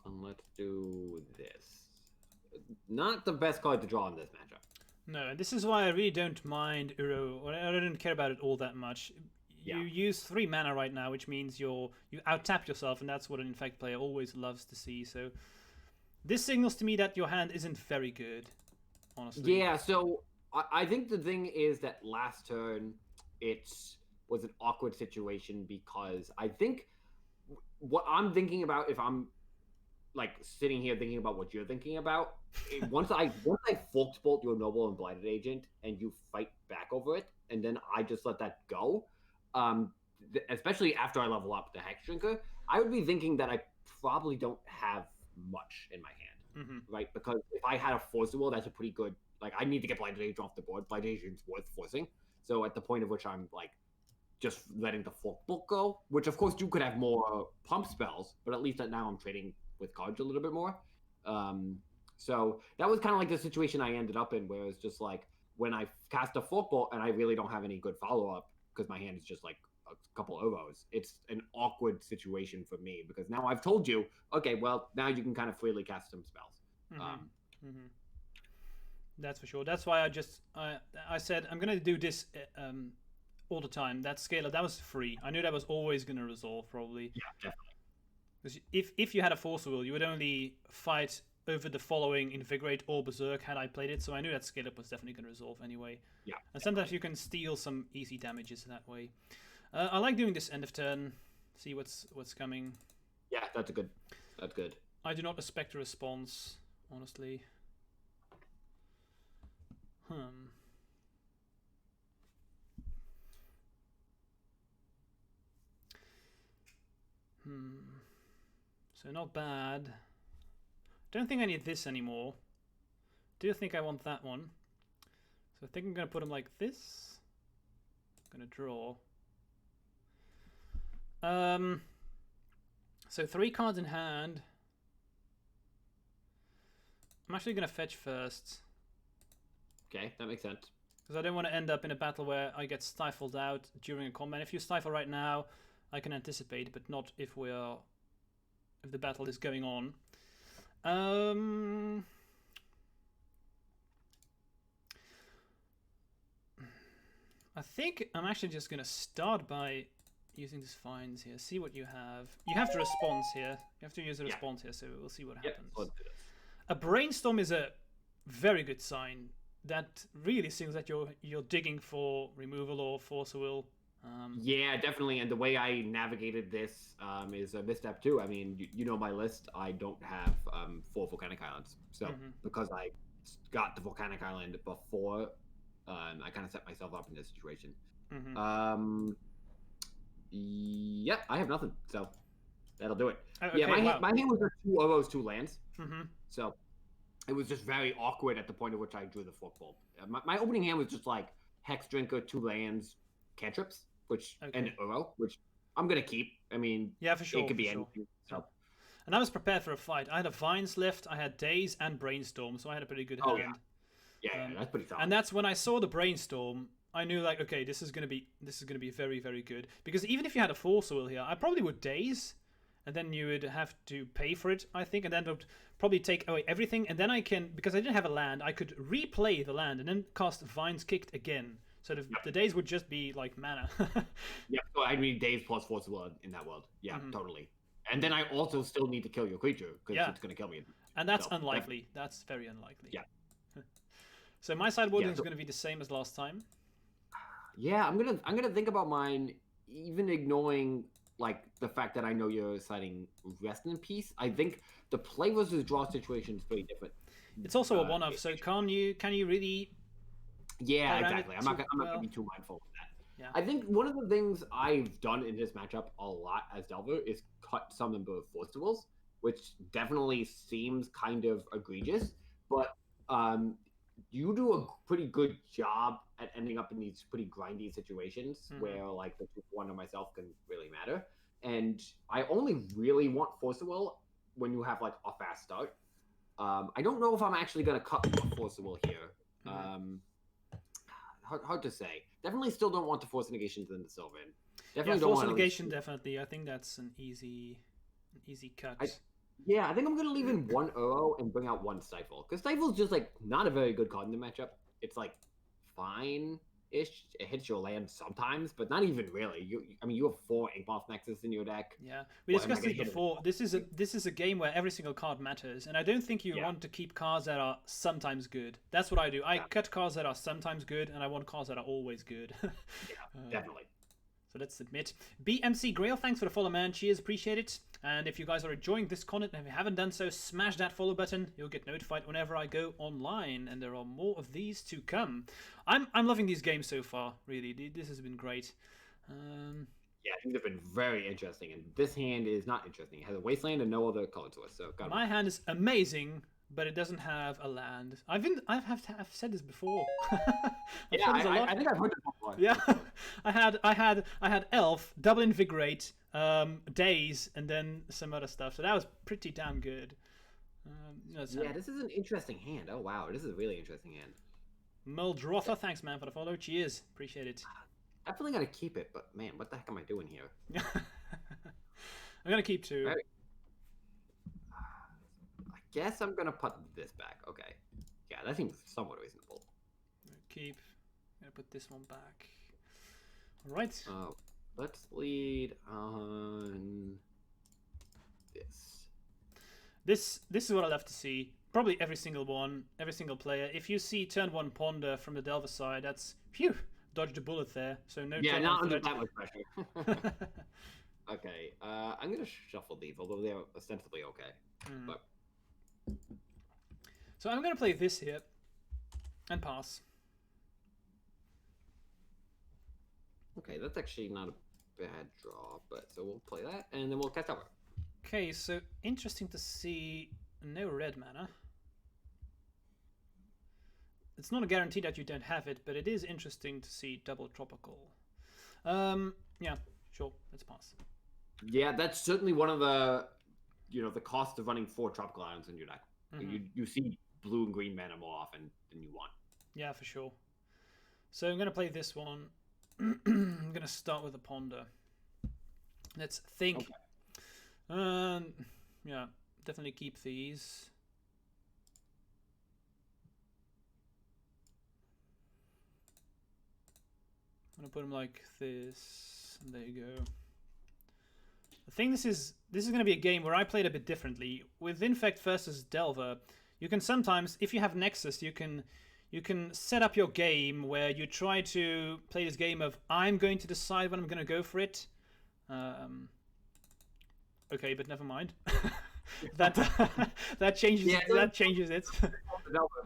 And let's do this. Not the best card to draw in this matchup. No, this is why I really don't mind Uro. I don't care about it all that much. You use 3 mana right now, which means you out-tap yourself, and that's what an Infect player always loves to see. So this signals to me that your hand isn't very good, honestly. Yeah, so I think the thing is that last turn it was an awkward situation because I think what I'm thinking about, if I'm like sitting here thinking about what you're thinking about, once I Forked Bolt your Noble and Blighted Agent and you fight back over it, and then I just let that go, especially after I level up the Hex Drinker, I would be thinking that I probably don't have much in my hand, right? Because if I had a Force Will, that's a pretty good. Like, I need to get Blighted Agent off the board. Blighted Agent's worth forcing. So at the point of which I'm like just letting the Forked Bolt go, which of course you could have more pump spells, but at least now I'm trading with cards a little bit more. So that was kind of like the situation I ended up in, where it's just like when I cast a Forked Bolt and I really don't have any good follow up because my hand is just like a couple ovos. It's an awkward situation for me because now I've told you, okay, well now you can kind of freely cast some spells. That's for sure. That's why I said I'm gonna do this all the time. That scalar, that was free. I knew that was always gonna resolve probably. Yeah, definitely. Because if you had a Force Will, you would only fight over the following Invigorate or Berserk had I played it, so I knew that scale up was definitely going to resolve anyway. Yeah. And sometimes you can steal some easy damages that way. I like doing this end of turn, see what's coming. Yeah, that's good. That's good. I do not expect a response, honestly. So not bad. Don't think I need this anymore. Do think I want that one. So I think I'm going to put them like this. I'm going to draw. So 3 cards in hand. I'm actually going to fetch first. Okay, that makes sense. Because I don't want to end up in a battle where I get stifled out during a combat. If you stifle right now, I can anticipate, but not if the battle is going on. I think I'm actually just going to start by using these finds here. See what you have. You have the response here. You have to use a response here, so we'll see what happens. A brainstorm is a very good sign. That really seems that you're digging for removal or force will. Yeah, definitely. And the way I navigated this is a misstep too. I mean, you know my list. I don't have 4 volcanic islands, so because I got the volcanic island before, I kind of set myself up in this situation. Yeah, I have nothing. So That'll do it. Okay, Yeah, my wow. my hand was just 2 Oros, 2 lands. Mm-hmm. So it was just very awkward at the point at which I drew the fork bulb. My opening hand was just like Hex Drinker, 2 lands, cantrips, and Uro, which I'm gonna keep. I mean, yeah, for sure. It could be for sure. anything. So. And I was prepared for a fight. I had a Vines left, I had Daze and Brainstorm, so I had a pretty good hand. Yeah, that's pretty solid. And that's when I saw the Brainstorm, I knew like, okay, this is gonna be very, very good. Because even if you had a Force Will here, I probably would Daze, and then you would have to pay for it, I think, and then it would probably take away everything, and then I can, because I didn't have a land, I could replay the land and then cast Vines Kicked again. So the days would just be like mana. Yeah, so I mean days plus Force Will in that world. Yeah, totally. And then I also still need to kill your creature because it's going to kill me. And that's unlikely. That's very unlikely. Yeah. So my sideboard is going to be the same as last time. Yeah, I'm gonna think about mine, even ignoring like the fact that I know you're citing Rest in Peace. I think the play versus draw situation is very different. It's also a one-off, so can you really? Yeah, exactly. I'm not gonna be too mindful of that. Yeah. I think one of the things I've done in this matchup a lot as Delver is cut some number of Force Wills, which definitely seems kind of egregious, but you do a pretty good job at ending up in these pretty grindy situations where like the 2-1 or myself can really matter. And I only really want Force Will when you have like a fast start. I don't know if I'm actually gonna cut Force Will here. Hard to say. Definitely still don't want the Force Negations in the Sylvan. Definitely don't Force Negation, definitely. I think that's an easy cut. I think I'm going to leave in 1 Uro and bring out 1 Stifle. Because Stifle's just, like, not a very good card in the matchup. It's, like, fine-ish. It hits your land sometimes, but not even really. You have 4 Inkmoth Nexus in your deck. Yeah, we discussed this before. This is a game where every single card matters, and I don't think you want to keep cards that are sometimes good. That's what I do. I cut cards that are sometimes good, and I want cards that are always good. Definitely. So let's submit. BMC Grail, thanks for the follow, man. Cheers, appreciate it. And if you guys are enjoying this content and if you haven't done so, smash that follow button. You'll get notified whenever I go online, and there are more of these to come. I'm loving these games so far, really. This has been great. Yeah, I think they've been very interesting, and this hand is not interesting. It has a Wasteland and no other color source. So my hand is amazing, but it doesn't have a land. I've said this before. I think I've heard it before. Yeah, I had Elf, Double Invigorate, Daze, and then some other stuff. So that was pretty damn good. This is an interesting hand. Oh wow, this is a really interesting hand. Muldrotha, thanks man for the follow. Cheers, appreciate it. Definitely gotta keep it, but man, what the heck am I doing here? I'm gonna keep 2. Right. I guess I'm gonna put this back. Okay. Yeah, that seems somewhat reasonable. Keep. I'm gonna put this one back. All right. Let's lead on this. This is what I love to see. Probably every single player. If you see turn 1 Ponder from the Delver side, that's phew. Dodged a bullet there, so no. Yeah, not under that much pressure. Okay, I'm gonna shuffle these, although they're ostensibly okay. But so I'm gonna play this here and pass. Okay, that's actually not a bad draw, but so we'll play that and then we'll cast over. Okay, so interesting to see no red mana. It's not a guarantee that you don't have it, but it is interesting to see double tropical. Yeah, sure, let's pass. Yeah, that's certainly one of the, the cost of running 4 tropical islands in your deck. You see blue and green mana more often than you want. Yeah, for sure. So I'm going to play this one. I'm going to start with a Ponder. Let's think. Okay. Yeah, definitely keep these. I'm gonna put them like this, and there you go. I think this is gonna be a game where I played a bit differently. With Infect versus Delver, you can sometimes, if you have Nexus, you can set up your game where you try to play this game of I'm going to decide when I'm gonna go for it. Okay, but never mind. that changes it.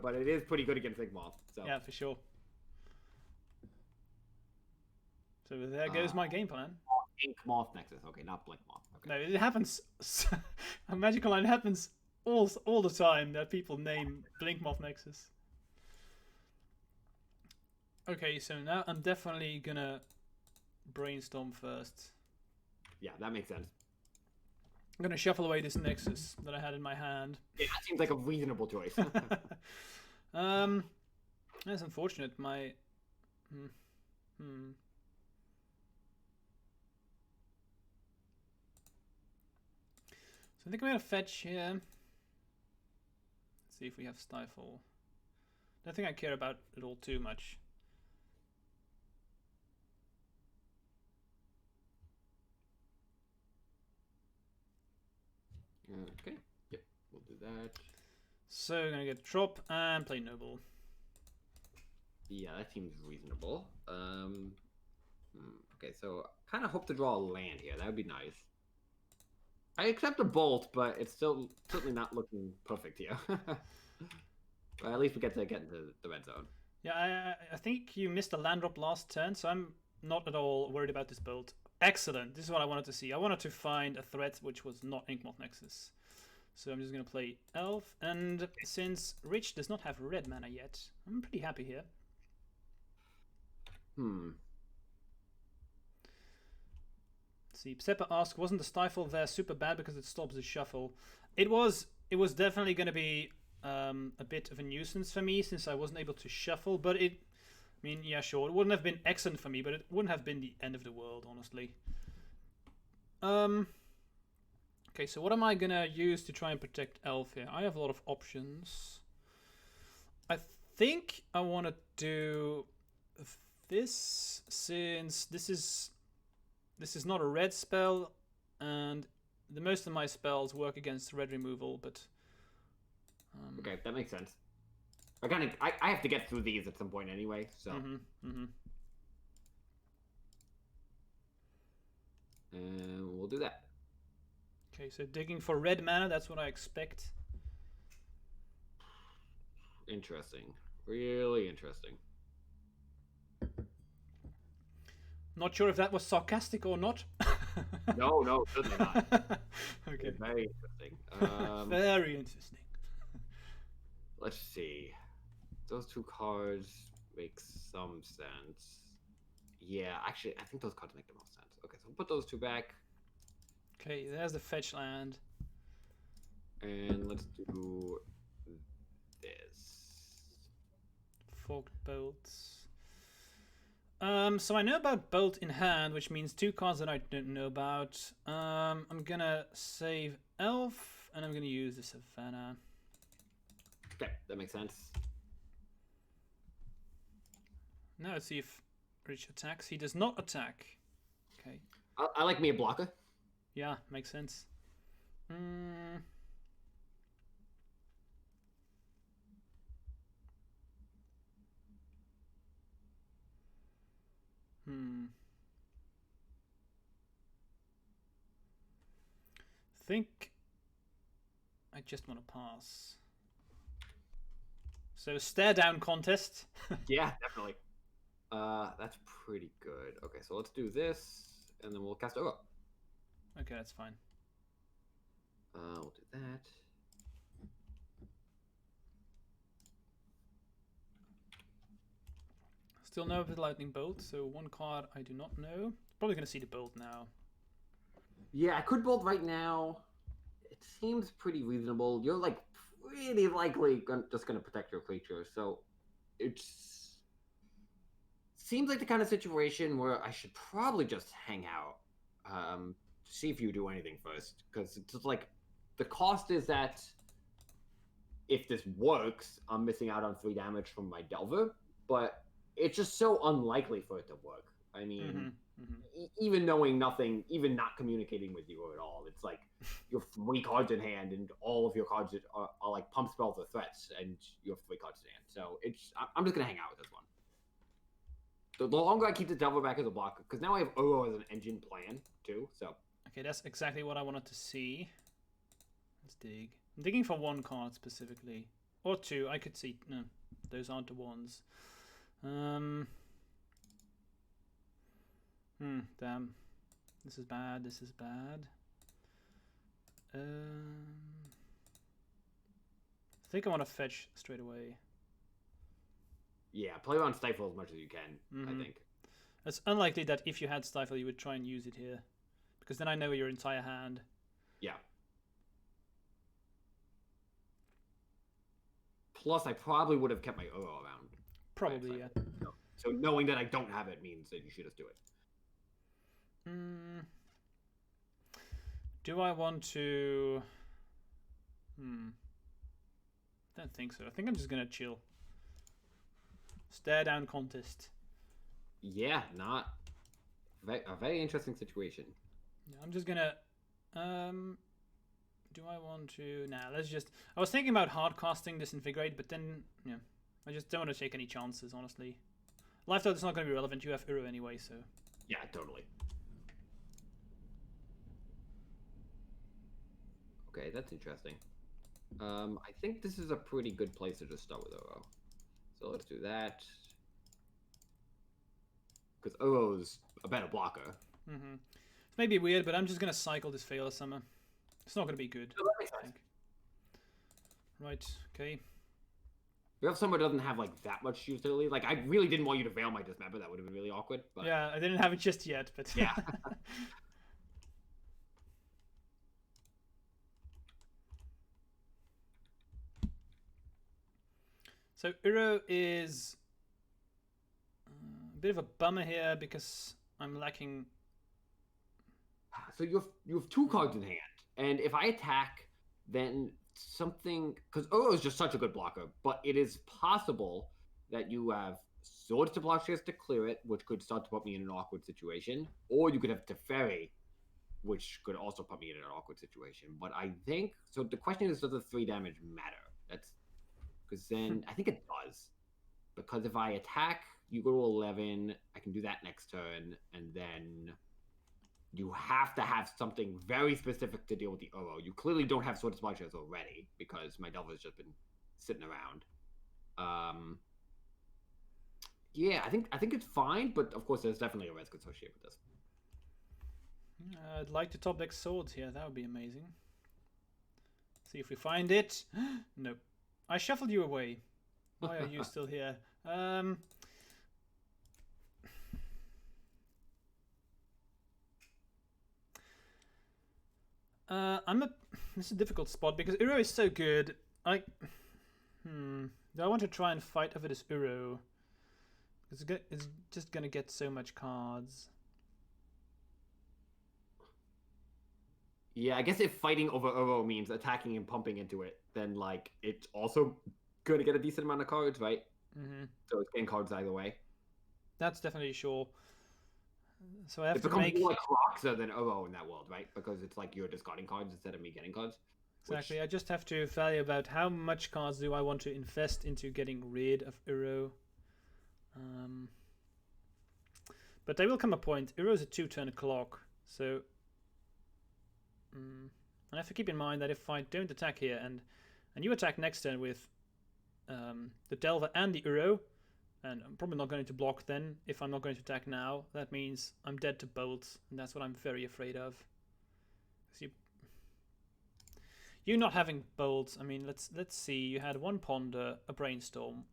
But it is pretty good against Inkmoth. So. Yeah, for sure. So there goes my game plan. Ink Moth Nexus. Okay, not Blink Moth. Okay. No, it happens. A Magic Online happens all the time that people name Blink Moth Nexus. Okay, so now I'm definitely gonna brainstorm first. Yeah, that makes sense. I'm gonna shuffle away this Nexus that I had in my hand. Yeah, that seems like a reasonable choice. That's unfortunate. My So I think I'm gonna fetch here. Let's see if we have Stifle. Don't think I care about it all too much. Okay. Yep, we'll do that. So I'm gonna get drop and play Noble. Yeah, that seems reasonable. Okay, so kind of hope to draw a land here. That would be nice. I accept a bolt, but it's still certainly not looking perfect here. But at least we get into the red zone. Yeah, I think you missed a land drop last turn, so I'm not at all worried about this bolt. Excellent. This is what I wanted to see. I wanted to find a threat which was not Inkmoth Nexus. So I'm just going to play Elf. And since Rich does not have red mana yet, I'm pretty happy here. Let's see, Pseppa asks, wasn't the Stifle there super bad because it stops the shuffle? It was definitely going to be a bit of a nuisance for me since I wasn't able to shuffle, but I mean, yeah, sure, it wouldn't have been excellent for me, but it wouldn't have been the end of the world, honestly. Okay, so what am I gonna use to try and protect Elf here? I have a lot of options. I think I want to do this, since this is not a red spell, and most of my spells work against red removal, but okay, that makes sense. I have to get through these at some point anyway, so. And we'll do that. Okay, so digging for red mana, that's what I expect. Interesting. Really interesting. Not sure if that was sarcastic or not. No, certainly not. Okay. Very interesting. Very interesting. Let's see. Those two cards make some sense. Yeah, actually, I think those cards make the most sense. Okay, so we'll put those two back. Okay, there's the fetch land. And let's do this. Forked bolts. So I know about Bolt in hand, which means two cards that I don't know about. I'm gonna save Elf, and I'm gonna use the Savannah. Okay, that makes sense. Now let's see if Rich attacks. He does not attack. Okay. I like me a blocker. Yeah, makes sense. Think I just want to pass. So stare down contest. Yeah, definitely. That's pretty good. Okay, so let's do this, and then we'll cast Uro. Okay, that's fine. We'll do that. Still no with Lightning Bolt, so one card I do not know. Probably going to see the Bolt now. Yeah, I could bolt right now. It seems pretty reasonable. You're like pretty likely just going to protect your creature, so it's seems like the kind of situation where I should probably just hang out. See if you do anything first, because it's just like the cost is that if this works, I'm missing out on 3 damage from my Delver, but it's just so unlikely for it to work. I mean, even knowing nothing, even not communicating with you at all, it's like you have 3 cards in hand, and all of your cards are like pump spells or threats, and you have 3 cards in hand. So I'm just gonna hang out with this one. The longer I keep the Delver back as a blocker, because now I have Uro as an engine plan too. So okay, that's exactly what I wanted to see. Let's dig. I'm digging for 1 card specifically, or 2. I could see no, those aren't the ones. Damn. This is bad. This is bad. I think I want to fetch straight away. Yeah, play around Stifle as much as you can, I think. It's unlikely that if you had Stifle, you would try and use it here. Because then I know your entire hand. Yeah. Plus, I probably would have kept my Uro around. Probably, yeah. So knowing that I don't have it means that you should just do it. Do I want to... Don't think so. I think I'm just going to chill. Stare down contest. Yeah, not... a very interesting situation. Yeah, I'm just going to... do I want to... Nah, let's just... I was thinking about hard casting Disintegrate, but then... Yeah, I just don't want to take any chances, honestly. Life Dot is not going to be relevant. You have Uro anyway, so... Yeah, totally. Okay, that's interesting. I think this is a pretty good place to just start with Uro. So let's do that. Because Uro's a better blocker. It may be weird, but I'm just going to cycle this Failure Summer. It's not going to be good. Oh, that makes sense. Right, okay. If Summer doesn't have like that much utility, like I really didn't want you to Veil my Dismember, that would have been really awkward. But... Yeah, I didn't have it just yet, but... Yeah. So Uro is a bit of a bummer here because I'm lacking. So you have 2 cards in hand, and if I attack, then something, because Uro is just such a good blocker, but it is possible that you have Swords to Plowshares to clear it, which could start to put me in an awkward situation, or you could have Teferi, which could also put me in an awkward situation. But I think so. The question is, does the 3 damage matter? That's because then I think it does. Because if I attack, you go to 11. I can do that next turn, and then you have to have something very specific to deal with the Uro. You clearly don't have Sword of Splashers already because my Delver has just been sitting around. Yeah, I think it's fine, but of course there's definitely a risk associated with this. I'd like to top deck Swords here. That would be amazing. See if we find it. Nope. I shuffled you away. Why are you still here? This is a difficult spot because Uro is so good. Do I want to try and fight over this Uro? It's just gonna get so much cards. Yeah, I guess if fighting over Uro means attacking and pumping into it, then like it's also going to get a decent amount of cards, right? So it's getting cards either way. That's definitely sure. So I have it to becomes make more like Roxa than Uro in that world, right? Because it's like you're discarding cards instead of me getting cards. Exactly. I just have to value about how much cards do I want to invest into getting rid of Uro. But there will come a point. Uro is a 2-turn clock, so. I have to keep in mind that if I don't attack here and you attack next turn with the Delver and the Uro, and I'm probably not going to block then if I'm not going to attack now, that means I'm dead to bolts, and that's what I'm very afraid of. You not having bolts, I mean, let's see. You had 1 Ponder, a Brainstorm.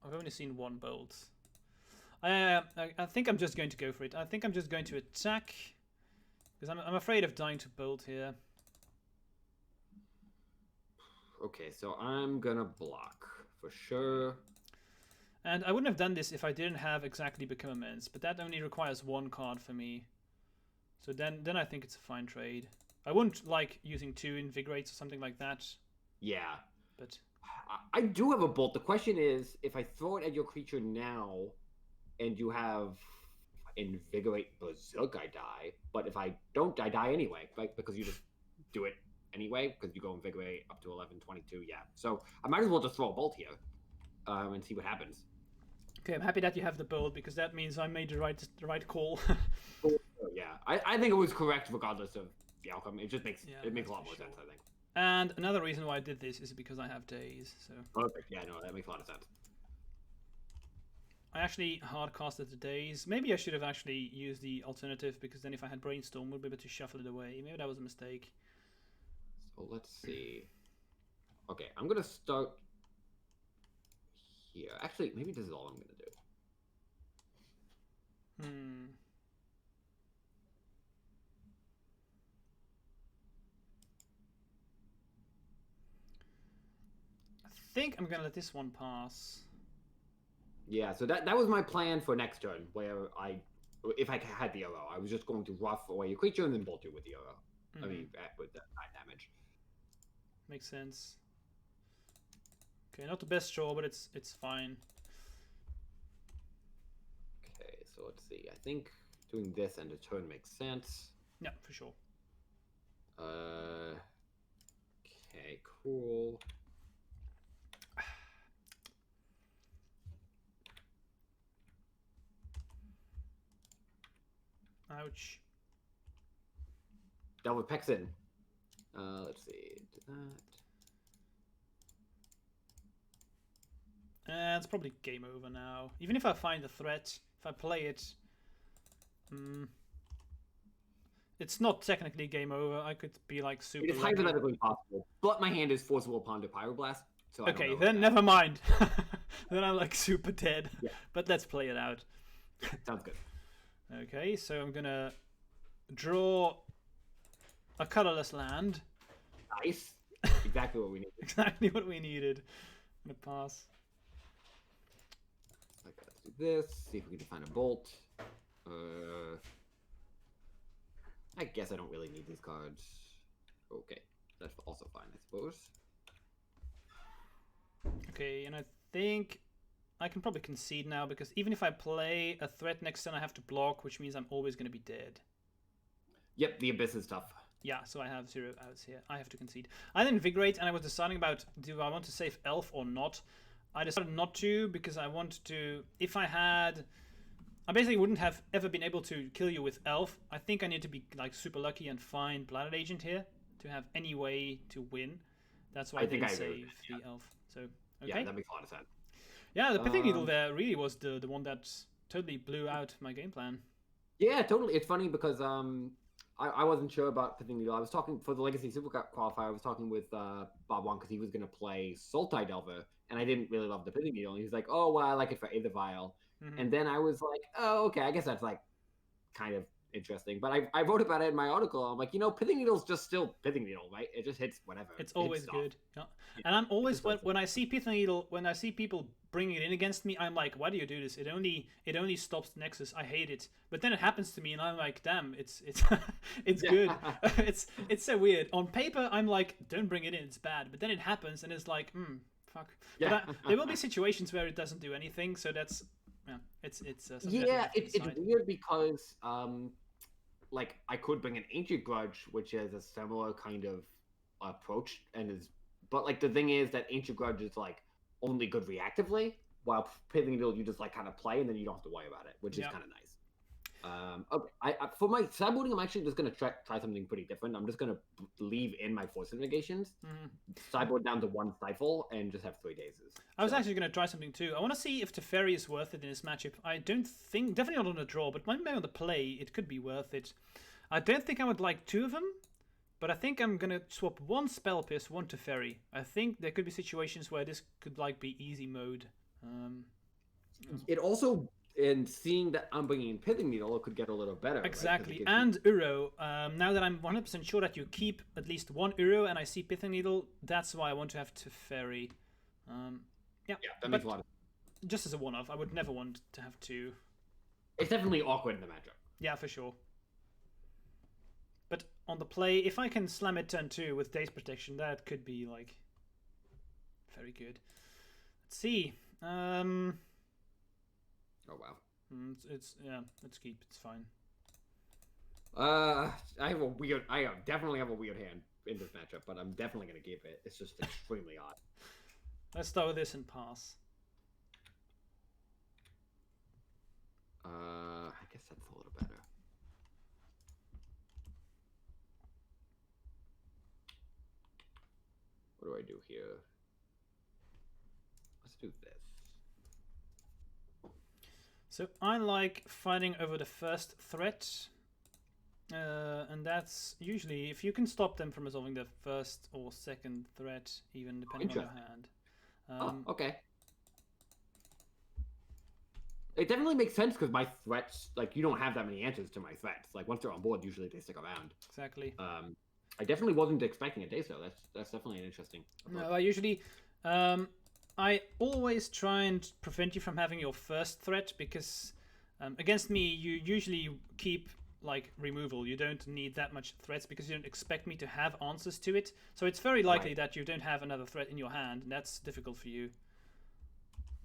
I've only seen 1 bolt. I think I'm just going to go for it. I think I'm just going to attack. Because I'm afraid of dying to bolt here. Okay, so I'm gonna block for sure. And I wouldn't have done this if I didn't have exactly Become Immense, but that only requires 1 card for me. So then I think it's a fine trade. I wouldn't like using 2 Invigorates or something like that. Yeah. But I do have a bolt. The question is, if I throw it at your creature now, and you have Invigorate Berserk, I die. But if I don't, I die anyway, right? Because you just do it anyway, because you go Invigorate up to 11, 22, yeah. So I might as well just throw a bolt here and see what happens. Okay, I'm happy that you have the bolt, because that means I made the right call. Yeah, I think it was correct regardless of the outcome. It just makes a lot more sense, I think. And another reason why I did this is because I have days. So perfect. Yeah, no, that makes a lot of sense. I actually hard-casted the days. Maybe I should have actually used the alternative, because then if I had Brainstorm, we'd be able to shuffle it away. Maybe that was a mistake. So let's see. Okay, I'm gonna start here. Actually, maybe this is all I'm gonna do. I think I'm gonna let this one pass. Yeah, so that was my plan for next turn, where if I had the arrow, I was just going to rough away your creature and then bolt you with the arrow. I mean, with that 9 damage. Makes sense. Okay, not the best draw, but it's fine. Okay, so let's see. I think doing this and a turn makes sense. Yeah, for sure. Okay, cool. Ouch. Delver Peck's in. Let's see. Do that. It's probably game over now. Even if I find the threat, if I play it, it's not technically game over. I could be like super. It is hypothetically possible, but my hand is forcible upon to Pyroblast. So okay, then never mind. Then I'm like super dead. Yeah. But let's play it out. Sounds good. Okay, so I'm gonna draw a colorless land. Nice. Exactly what we need. Exactly what we needed. I'm gonna pass. Okay, let's do this. See if we can find a bolt. I guess I don't really need these cards. Okay, that's also fine, I suppose. Okay, and I think I can probably concede now, because even if I play a threat next turn, I have to block, which means I'm always going to be dead. Yep, the Abyss is tough. Yeah, so I have 0 outs here. I have to concede. I had Invigorate, and I was deciding about, do I want to save Elf or not? I decided not to, because I want to... If I had... I basically wouldn't have ever been able to kill you with Elf. I think I need to be like super lucky and find Blighted Agent here to have any way to win. That's why I didn't save the Elf. So, okay. Yeah, that makes a lot of sense. Yeah, the Pithing Needle there really was the one that totally blew out my game plan. Yeah, totally. It's funny because I wasn't sure about Pithing Needle. I was talking for the Legacy Super Qualifier. I was talking with Bob Wong because he was going to play Sultai Delver, and I didn't really love the Pithing Needle. And he was like, "Oh, well, I like it for Aether Vial." And then I was like, "Oh, okay. I guess that's like kind of interesting." But I wrote about it in my article. I'm like, Pithing Needle's just still Pithing Needle, right? It just hits whatever. It's always good. Yeah. And I'm always when I see Pithing Needle, when I see people bringing it in against me, I'm like, why do you do this? It only stops Nexus. I hate it. But then it happens to me, and I'm like, damn, it's it's good. it's so weird. On paper, I'm like, don't bring it in. It's bad. But then it happens, and it's like, fuck. Yeah. But there will be situations where it doesn't do anything. So that's it's weird because like I could bring an Ancient Grudge, which has a similar kind of approach, but like the thing is that Ancient Grudge is like only good reactively, while Pithing Needle you just like kind of play and then you don't have to worry about it, which is kind of nice. Okay, I for my sideboarding, I'm actually just gonna try something pretty different. I'm just gonna leave in my Force Negations, sideboard down to 1 Stifle, and just have 3 Dazes. I was actually gonna try something too. I want to see if Teferi is worth it in this matchup. I don't think, definitely not on the draw, but maybe on the play, it could be worth it. I don't think I would like 2 of them, but I think I'm gonna swap 1 Spell Pierce, 1 Teferi. I think there could be situations where this could like be easy mode. It also. And seeing that I'm bringing in Pithing Needle, it could get a little better. Exactly. Right? And Uro. Now that I'm 100% sure that you keep at least 1 Uro and I see Pithing Needle, that's why I want to have Teferi. Yeah, that makes a lot of sense. Just as a one-off, I would never want to have 2. It's definitely awkward in the matchup. Yeah, for sure. But on the play, if I can slam it turn 2 with Daze Protection, that could be, like, very good. Let's see. Oh wow. Let's keep. It's fine. I definitely have a weird hand in this matchup, but I'm definitely gonna keep it. It's just extremely odd. Let's start with this and pass. I guess that's a little better. What do I do here? Let's do this. So I like fighting over the first threat. And that's usually if you can stop them from resolving the first or second threat, even depending on your hand. Okay. It definitely makes sense because my threats, like, you don't have that many answers to my threats. Like, once they're on board, usually they stick around. Exactly. I definitely wasn't expecting a day so. That's definitely an interesting approach. No, I usually, I always try and prevent you from having your first threat because against me, you usually keep like removal. You don't need that much threats because you don't expect me to have answers to it. So it's very likely that you don't have another threat in your hand, and that's difficult for you.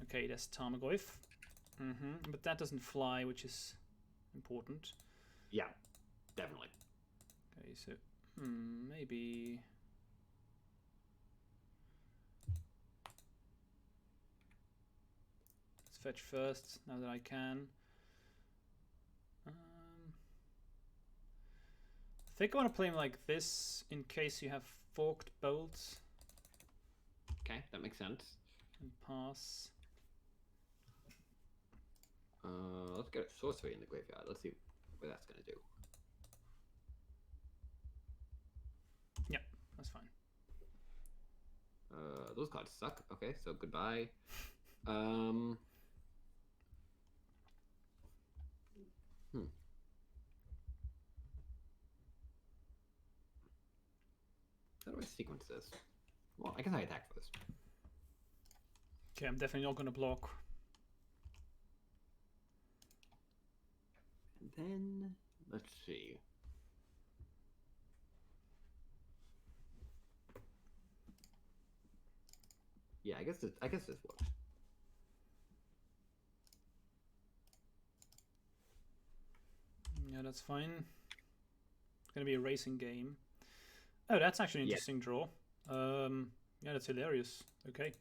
Okay, that's Tarmogoyf. But that doesn't fly, which is important. Yeah, definitely. Okay, so maybe. Let's fetch first now that I can. I think I want to play him like this in case you have forked bolts. Okay, that makes sense. And pass. Let's get a sorcery in the graveyard. Let's see what that's gonna do. Yeah, that's fine. Those cards suck. Okay, so goodbye. How do I sequence this? Well, I guess I attack first. Okay, I'm definitely not going to block. And then let's see. Yeah, I guess this works. Yeah, that's fine. It's going to be a racing game. Oh, that's actually an interesting draw. Yeah, that's hilarious. Okay.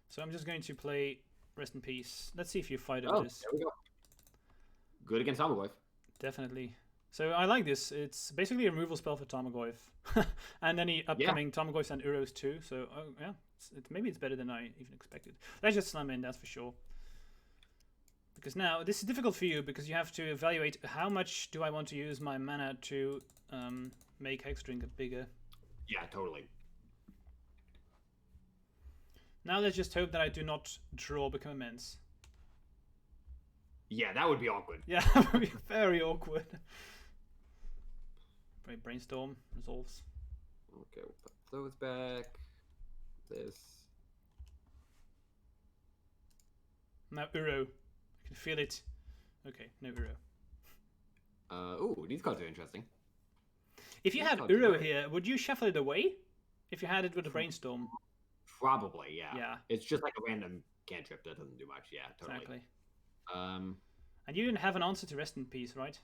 So I'm just going to play Rest in Peace. Let's see if you fight over this. There we go. Good against Tarmogoyf. Definitely. So I like this. It's basically a removal spell for Tarmogoyf. And any upcoming Tarmogoyfs and Uros too. So yeah, maybe it's better than I even expected. Let's just slam in, that's for sure. Because now, this is difficult for you because you have to evaluate how much do I want to use my mana to make Hexdrinker bigger. Yeah, totally. Now let's just hope that I do not draw Become Immense. Yeah, that would be awkward. Yeah, that would be very awkward. Great, Brainstorm resolves. Okay, we'll put those back. This. Now Uro. I can feel it. Okay, no Uro. Ooh, these cards are interesting. If you have Uro here, would you shuffle it away? If you had it with a Brainstorm? Probably, yeah. Yeah. It's just like a random cantrip that doesn't do much. Yeah, totally. Exactly. And you didn't have an answer to Rest in Peace, right?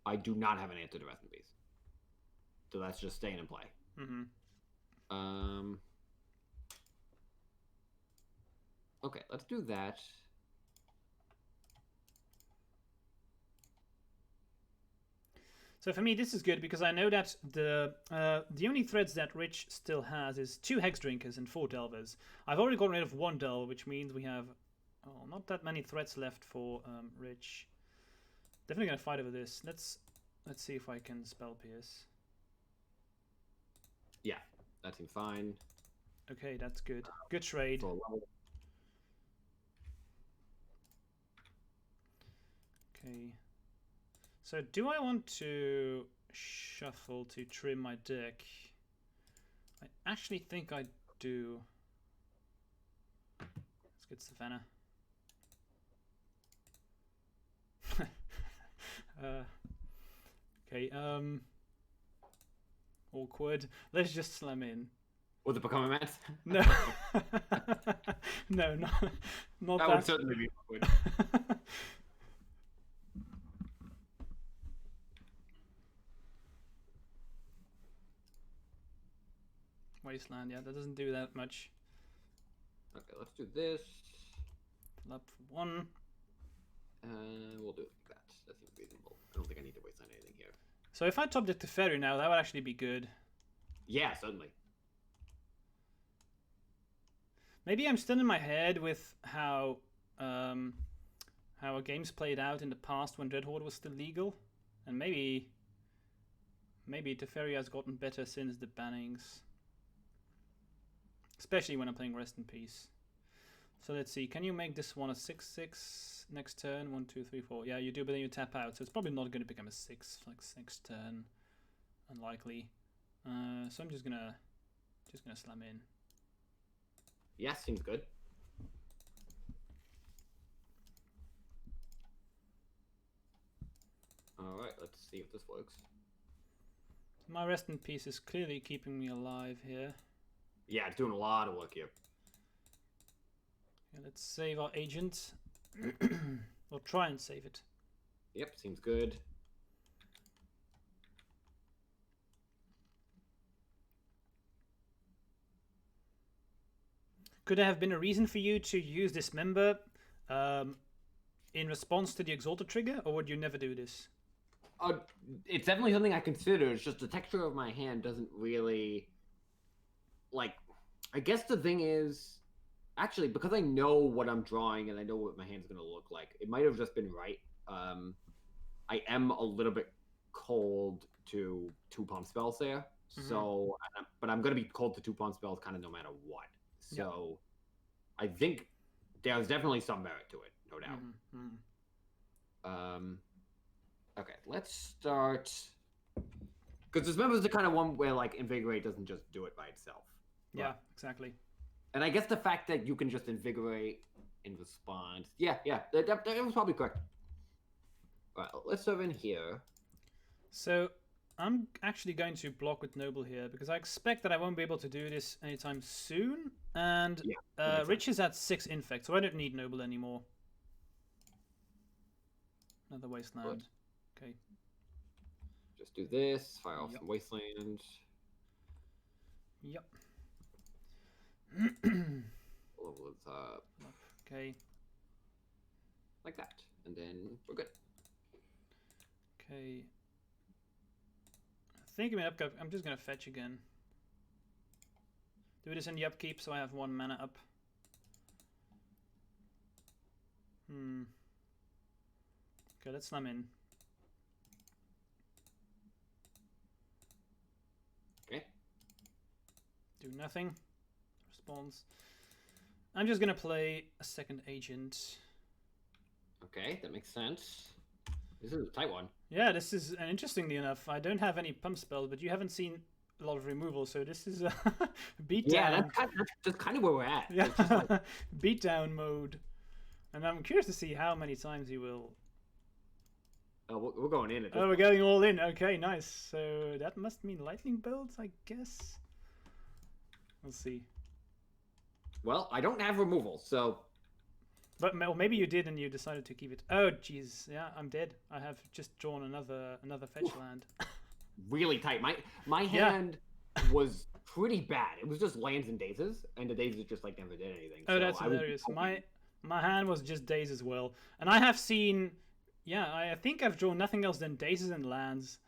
I do not have an answer to Rest in Peace. So that's just staying in play. Okay, let's do that. So for me, this is good because I know that the only threads that Rich still has is 2 Hexdrinkers and 4 Delvers. I've already gotten rid of 1 Delver, which means we have not that many threats left for Rich. Definitely gonna fight over this. Let's see if I can Spell Pierce. Yeah, that seems fine. Okay, that's good. Good trade. Okay. So do I want to shuffle to trim my deck? I actually think I do. Let's get Savannah. Okay, awkward. Let's just slam in. Would it become a mess? No. No, not that. That would certainly be awkward. Wasteland, yeah, that doesn't do that much. Okay, let's do this. Fill up for 1. We'll do it like that. That seems reasonable. I don't think I need to waste on anything here. So if I top deck to Teferi now, that would actually be good. Yeah, certainly. Maybe I'm still in my head with how how our games played out in the past when Dread Horde was still legal, and maybe Teferi has gotten better since the bannings, especially when I'm playing Rest in Peace. So let's see. Can you make this one a 6/6 next turn? 1, 2, 3, 4. Yeah, you do, but then you tap out, so it's probably not going to become a 6 like next turn. Unlikely. So I'm just gonna slam in. Yeah, seems good. All right, let's see if this works. My Rest in Peace is clearly keeping me alive here. Yeah, it's doing a lot of work here. Yeah, let's save our agent. Or try and save it. Yep, seems good. Could there have been a reason for you to use Dismember in response to the Exalted trigger, or would you never do this? It's definitely something I consider. It's just the texture of my hand doesn't really... Like, I guess the thing is... Actually, because I know what I'm drawing and I know what my hand's going to look like, it might have just been right. I am a little bit cold to 2-pump spells there. So, but I'm going to be cold to 2-pump spells kind of no matter what. So, I think there's definitely some merit to it, no doubt. Okay, let's start... Because Dismember is the kind of one where, like, Invigorate doesn't just do it by itself. Yeah, exactly. And I guess the fact that you can just Invigorate in response... Yeah, that was probably correct. All right, let's serve in here. So, I'm actually going to block with Noble here, because I expect that I won't be able to do this anytime soon. And Rich is at 6 Infect, so I don't need Noble anymore. Another Wasteland. Good. Okay. Just do this, fire off some Wasteland. Yep. Level is up. Okay. Like that. And then we're good. Okay. I think I'm just going to fetch again. Do this in the upkeep so I have 1 mana up. Okay, let's slam in. Okay. Do nothing. Response. I'm just gonna play a second agent. Okay, that makes sense. This is a tight one. Yeah, this is, and interestingly enough, I don't have any pump spells, but you haven't seen a lot of removal, so this is a beatdown. Yeah, that's kind of where we're at. Yeah, like... beatdown mode. And I'm curious to see how many times he will. Oh, we're going in. We're going all in. Okay, nice. So that must mean lightning bolts, I guess. We'll see. Well, I don't have removal, so. But maybe you did and you decided to keep it. Oh, jeez. Yeah, I'm dead. I have just drawn another fetch land. Really tight. My hand was pretty bad. It was just lands and dazes, and the dazes just like never did anything. Oh, so that's hilarious. My hand was just daze as well, and I have seen. Yeah, I think I've drawn nothing else than dazes and lands.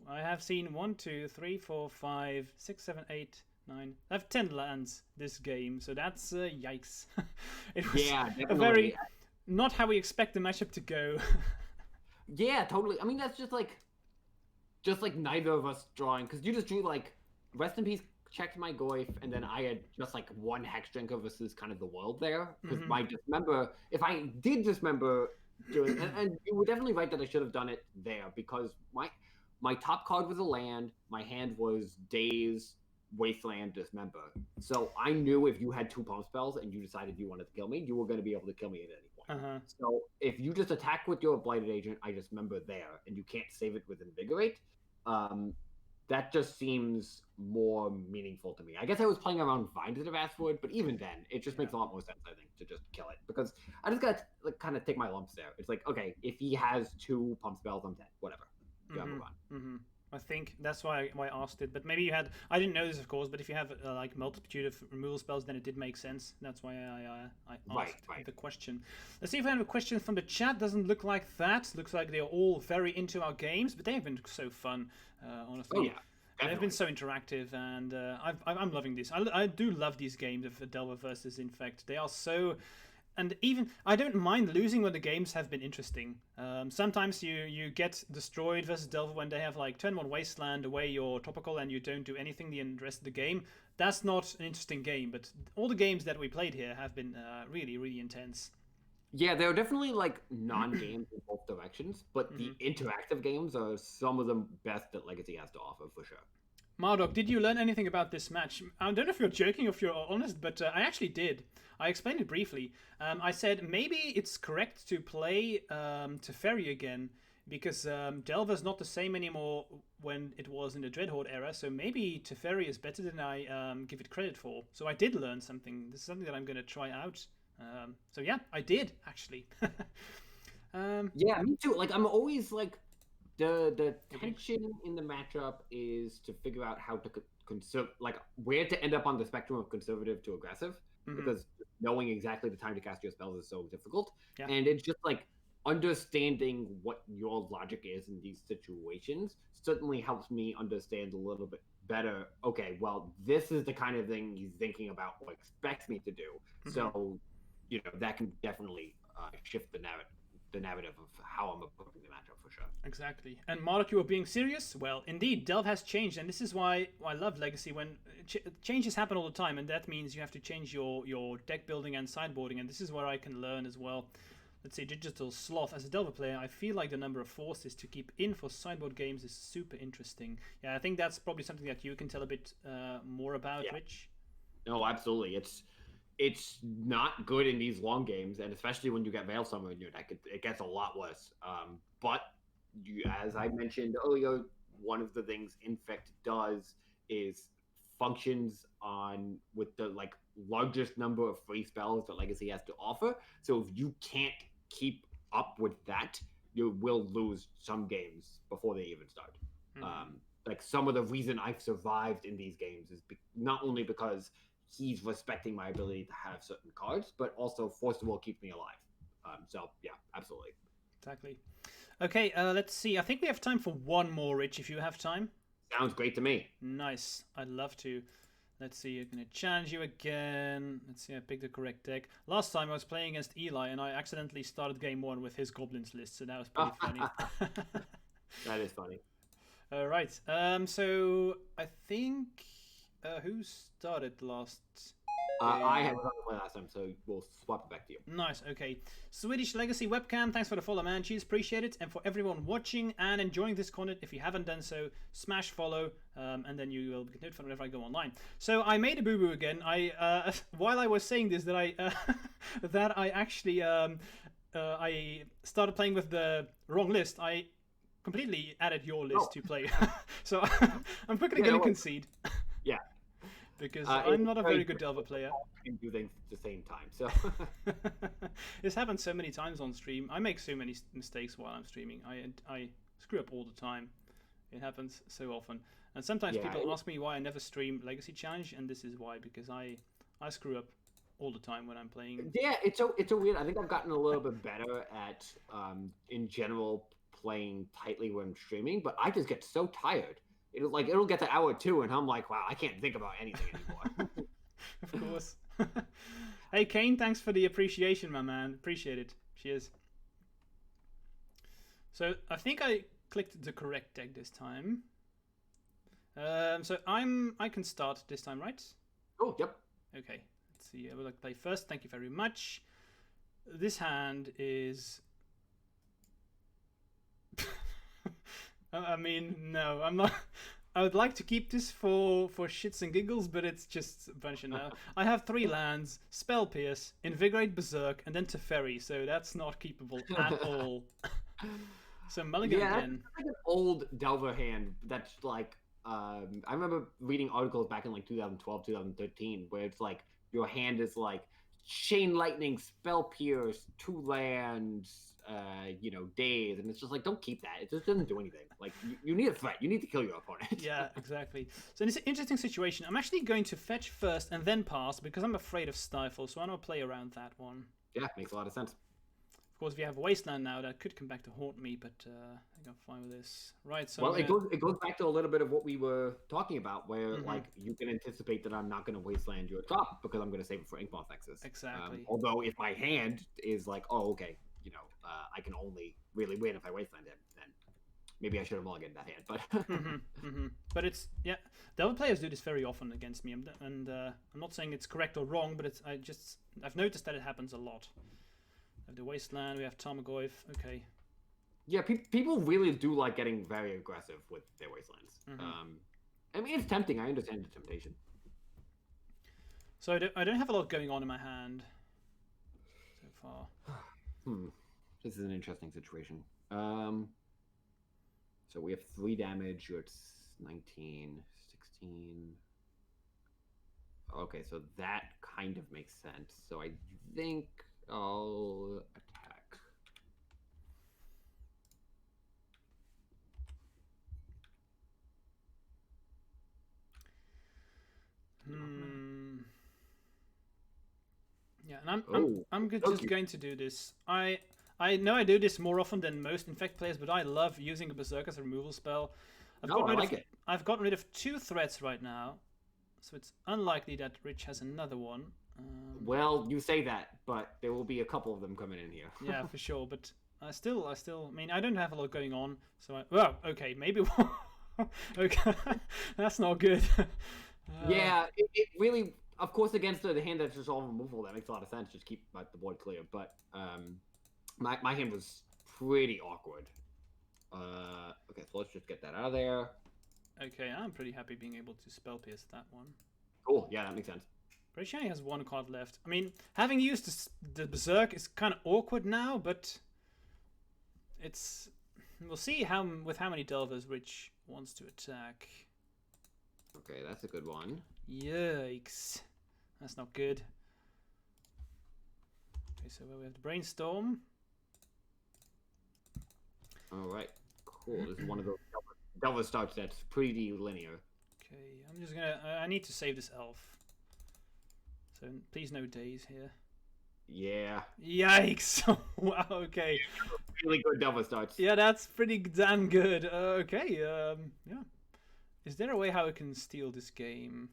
I have seen 1, 2, 3, 4, 5, 6, 7, 8, 9. I have 10 lands this game, so that's yikes. It was a very not how we expect the matchup to go. Yeah, totally. I mean, that's just like neither of us drawing, because you just drew like Rest in Peace, checked my Goyf, and then I had just like 1 Hex Drinker versus kind of the world there. Because my Dismember, if I did Dismember, and you were definitely right that I should have done it there, because my top card was a land, my hand was Daze, Wasteland, Dismember. So I knew if you had 2 pump spells and you decided you wanted to kill me, you were going to be able to kill me at any point. So if you just attack with your Blighted Agent, I Dismember there, and you can't save it with Invigorate, that just seems more meaningful to me. I guess I was playing around Vine to the Vastwood, but even then, it just makes a lot more sense, I think, to just kill it. Because I just got to like, kind of take my lumps there. It's like, okay, if he has 2 pump spells, I'm dead. Whatever. Gotta move on. I think that's why I asked it. But maybe you had... I didn't know this, of course, but if you have like multitude of removal spells, then it did make sense. That's why I asked the question. Let's see if I have a question from the chat. Doesn't look like that. Looks like they're all very into our games, but they have been so fun, honestly. Oh, yeah. They've been so interactive, and I'm loving this. I do love these games of Delver versus Infect. They are so and even I don't mind losing when the games have been interesting. Sometimes you get destroyed versus Delver when they have like turn 1 Wasteland away your topical and you don't do anything the rest of the game. That's not an interesting game, but all the games that we played here have been really, really intense. Yeah, there are definitely like non-games in both directions, but the interactive games are some of the best that Legacy has to offer for sure. Marduk, did you learn anything about this match? I don't know if you're joking or if you're honest, but I actually did. I explained it briefly. I said maybe it's correct to play Teferi again because Delver's not the same anymore when it was in the Dreadhorde era, so maybe Teferi is better than I give it credit for. So I did learn something. This is something that I'm going to try out. So yeah, I did actually. Yeah, me too. Like I'm always like the tension in the matchup is to figure out how to conserve, like where to end up on the spectrum of conservative to aggressive, because knowing exactly the time to cast your spells is so difficult. Yeah. And it's just like understanding what your logic is in these situations certainly helps me understand a little bit better. Okay, well, this is the kind of thing he's thinking about or expects me to do. So, that can definitely shift the narrative of how I'm approaching the matchup for sure. Exactly. And Marduk, you were being serious? Well, indeed, Delve has changed, and this is why I love Legacy. When changes happen all the time, and that means you have to change your deck building and sideboarding, and this is where I can learn as well. Let's say Digital Sloth. As a Delver player, I feel like the number of forces to keep in for sideboard games is super interesting. Yeah, I think that's probably something that you can tell a bit more about, Rich. No, absolutely. It's not good in these long games, and especially when you get Veil Summer in your deck, it gets a lot worse. But as I mentioned earlier, one of the things Infect does is functions with the largest number of free spells that Legacy has to offer. So if you can't keep up with that, you will lose some games before they even start. Some of the reason I've survived in these games is not only because he's respecting my ability to have certain cards, but also Force of Will keeps me alive. So yeah, absolutely. Exactly. Okay, let's see. I think we have time for one more, Rich, if you have time. Sounds great to me. Nice. I'd love to. Let's see. I'm going to challenge you again. Let's see. I picked the correct deck. Last time I was playing against Eli, and I accidentally started game 1 with his Goblins list, so that was pretty funny. That is funny. All right. So I think... who started last? I had run away last time, so we'll swap it back to you. Nice, okay. Swedish Legacy Webcam, thanks for the follow, man. Cheers, appreciate it. And for everyone watching and enjoying this content, if you haven't done so, smash follow, and then you will get notified whenever I go online. So I made a boo-boo again. While I was saying this, that I actually I started playing with the wrong list. I completely added your list to play. So I'm quickly going to concede. Yeah. Because I'm not a very good Delver player. Can do things at the same time, so this happens so many times on stream. I make so many mistakes while I'm streaming. I screw up all the time. It happens so often, and sometimes people ask me why I never stream Legacy Challenge, and this is why, because I screw up all the time when I'm playing. Yeah, it's a weird. I think I've gotten a little bit better at in general playing tightly when I'm streaming, but I just get so tired. It'll get to hour 2, and I'm like, wow, I can't think about anything anymore. Of course. Hey, Kane, thanks for the appreciation, my man. Appreciate it. Cheers. So I think I clicked the correct deck this time. So I can start this time, right? Oh, yep. Okay. Let's see. I would like to play first. Thank you very much. This hand is. I mean, no, I'm not. I would like to keep this for shits and giggles, but it's just a bunch of now. I have 3 lands, Spell Pierce, Invigorate Berserk, and then Teferi, so that's not keepable at all. So mulligan again. That's like an old Delver hand that's like, I remember reading articles back in 2012, 2013, where it's like, your hand is like, Chain Lightning, Spell Pierce, 2 lands, days, and it's just like, don't keep that. It just doesn't do anything. Like, you need a threat. You need to kill your opponent. Yeah, exactly. So in this interesting situation, I'm actually going to fetch first and then pass because I'm afraid of Stifle, so I'm going to play around that one. Yeah, makes a lot of sense. course, if you have Wasteland now, that could come back to haunt me, but I think I'm fine with this. Right, so... Well, it goes back to a little bit of what we were talking about, where, like, you can anticipate that I'm not going to Wasteland your drop because I'm going to save it for Inkmoth Nexus. Exactly. Although, if my hand is like, oh, okay, you know, I can only really win if I Wasteland him, then maybe I should have mulliganed that hand, but... But it's, yeah, the other players do this very often against me, and I'm not saying it's correct or wrong, but it's I've noticed that it happens a lot. We have the Wasteland, we have Tarmogoyf, okay. Yeah, people really do like getting very aggressive with their Wastelands. I mean, it's tempting, I understand the temptation. So I don't have a lot going on in my hand so far. This is an interesting situation. So we have 3 damage, you're at 19, 16. Okay, so that kind of makes sense. So I think I'll attack. Yeah, and I'm just going to do this. I know I do this more often than most Infect players, but I love using a Berserk as a removal spell. I've gotten rid of 2 threats right now, so it's unlikely that Rich has another one. Well, you say that, but there will be a couple of them coming in here. Yeah, for sure. But I still, I mean, I don't have a lot going on, so well, okay, maybe. Okay, that's not good. Yeah, it really, of course, against the hand that's just all removable, that makes a lot of sense. Just keep the board clear. But my hand was pretty awkward. Okay, so let's just get that out of there. Okay, I'm pretty happy being able to spell pierce that one. Cool, yeah, that makes sense. But she only has 1 card left. I mean, having used the Berserk is kind of awkward now, but it's... We'll see with how many Delvers Rich wants to attack. Okay, that's a good one. Yikes. That's not good. Okay, so we have the Brainstorm. Alright, cool. This is one of those Delver starts that's pretty linear. Okay, I'm just gonna... I need to save this elf. So please no days here. Yeah. Yikes! Wow, okay. Really good Delver starts. Yeah, that's pretty damn good. Okay, yeah. Is there a way how I can steal this game?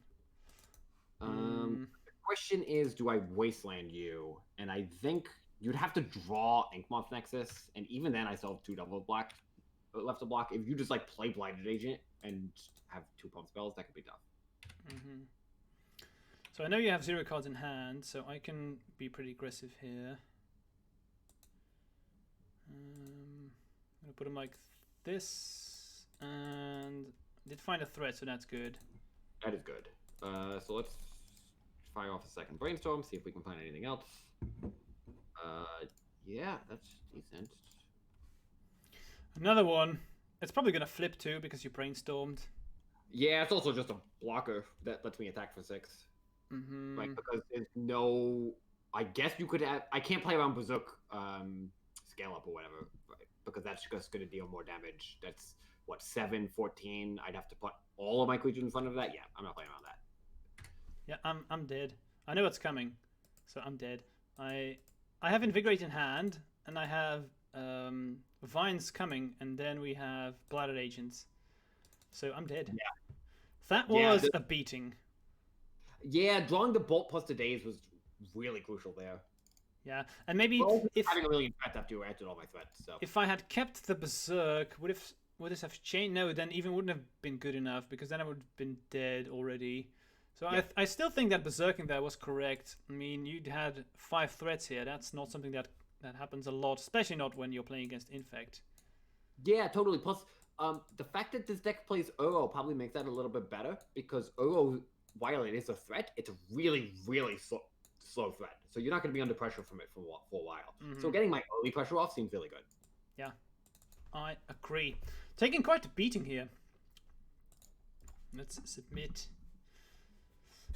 The question is, do I Wasteland you? And I think you'd have to draw Inkmoth Nexus, and even then I still have 2 Delver left to block. If you just like play Blighted Agent and have 2 pump spells, that could be tough. So I know you have 0 cards in hand, so I can be pretty aggressive here. I'm gonna put him like this, and did find a threat, so that's good. That is good. So let's fire off a second Brainstorm, see if we can find anything else. Yeah, that's decent. Another one. It's probably gonna flip too because you Brainstormed. Yeah, it's also just a blocker that lets me attack for 6. Like, because there's no... I guess you could have... I can't play around Berserk scale up or whatever, right? Because that's just going to deal more damage. That's, what, 7, 14? I'd have to put all of my creatures in front of that? Yeah, I'm not playing around that. Yeah, I'm dead. I know what's coming, so I'm dead. I have Invigorate in hand, and I have Vines coming, and then we have Blighted Agents. So I'm dead. Yeah. That was a beating. Yeah, drawing the Bolt plus the Daze was really crucial there. Yeah, and maybe if having a million threats after I acted all my threats. So if I had kept the Berserk, would this have changed? No, then even wouldn't have been good enough because then I would have been dead already. So yeah. I still think that Berserking there was correct. I mean, you'd had 5 threats here. That's not something that happens a lot, especially not when you're playing against Infect. Yeah, totally. Plus, the fact that this deck plays Uro probably makes that a little bit better because Uro, while it is a threat, it's a really, really slow threat. So you're not going to be under pressure from it for a while. So getting my early pressure off seems really good. Yeah, I agree. Taking quite a beating here. Let's submit.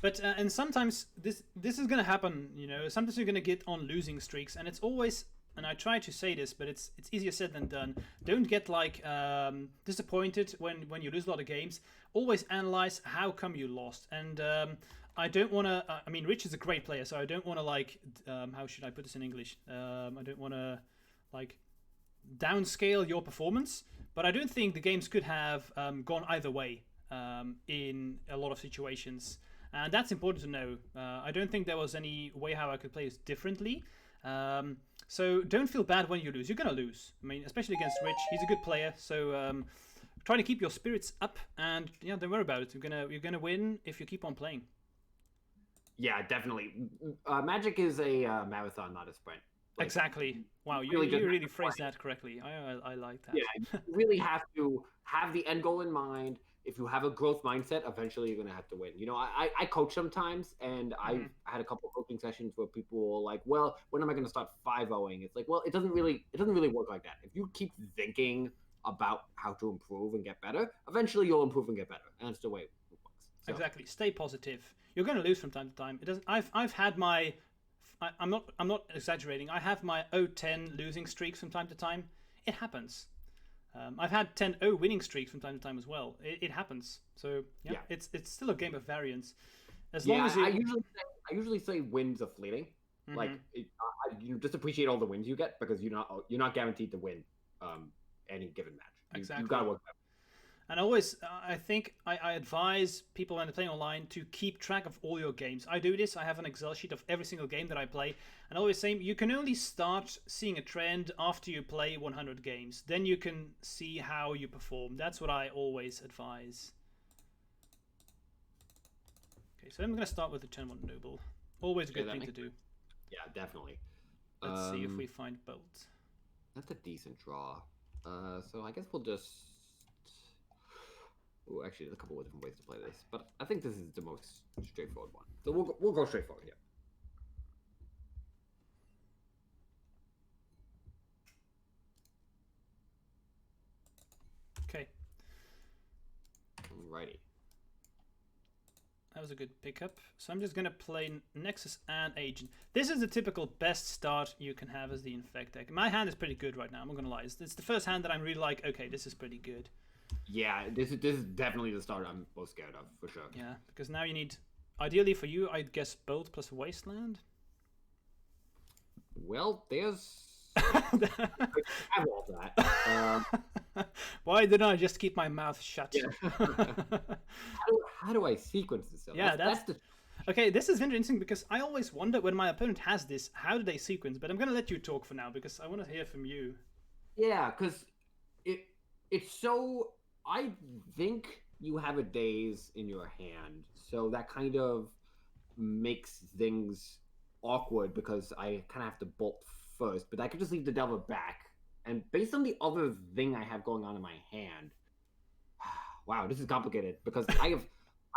But and sometimes this is going to happen, you know. Sometimes you're going to get on losing streaks, and it's always, and I try to say this, but it's easier said than done. Don't get like disappointed when you lose a lot of games. Always analyze how come you lost. And I don't want to. I mean, Rich is a great player, so I don't want to like. How should I put this in English? I don't want to like downscale your performance. But I don't think the games could have gone either way in a lot of situations, and that's important to know. I don't think there was any way how I could play this differently. So don't feel bad when you lose. You're gonna lose. I mean, especially against Rich. He's a good player. So try to keep your spirits up, and yeah, don't worry about it. You're gonna win if you keep on playing. Yeah, definitely. Magic is a marathon, not a sprint. Like, exactly. Wow, you really phrased that correctly. I like that. Yeah, you really have to have the end goal in mind. If you have a growth mindset, eventually you're gonna have to win. You know, I coach sometimes, and I've had a couple of coaching sessions where people are like, "Well, when am I gonna start 5-0ing?" It's like, well, it doesn't really work like that. If you keep thinking about how to improve and get better, eventually you'll improve and get better, and that's the way it works. So. Exactly. Stay positive. You're gonna lose from time to time. It doesn't. I've had my. I'm not exaggerating. I have my 0-10 losing streaks from time to time. It happens. I've had 10-0 winning streaks from time to time as well. It happens. So yeah, it's still a game of variance. As long as I usually say wins are fleeting. Like you just appreciate all the wins you get because you're not guaranteed to win any given match. Exactly. You gotta work that. And always, I think I advise people when they're playing online to keep track of all your games. I do this. I have an Excel sheet of every single game that I play. And I always say you can only start seeing a trend after you play 100 games. Then you can see how you perform. That's what I always advise. Okay, so I'm going to start with the turn 1 Noble. Always a good thing to do. Yeah, definitely. Let's see if we find Bolt. That's a decent draw. So I guess we'll just... Oh, actually, there's a couple of different ways to play this, but I think this is the most straightforward one. So we'll go straightforward here. Okay. Alrighty. That was a good pickup. So I'm just going to play Nexus and Agent. This is the typical best start you can have as the Infect deck. My hand is pretty good right now, I'm not going to lie. It's the first hand that I'm really like, okay, this is pretty good. Yeah, this is definitely the start I'm most scared of, for sure. Yeah, because now you need, ideally for you, I'd guess Bolt plus Wasteland. Well, there's... I have all that. Why didn't I just keep my mouth shut? Yeah. how do I sequence this? Yeah, that's the... Okay, this is interesting because I always wonder when my opponent has this, how do they sequence? But I'm going to let you talk for now because I want to hear from you. Yeah, because it's so... I think you have a daze in your hand, so that kind of makes things awkward because I kind of have to bolt first, but I could just leave the Delver back. And based on the other thing I have going on in my hand, wow, this is complicated because I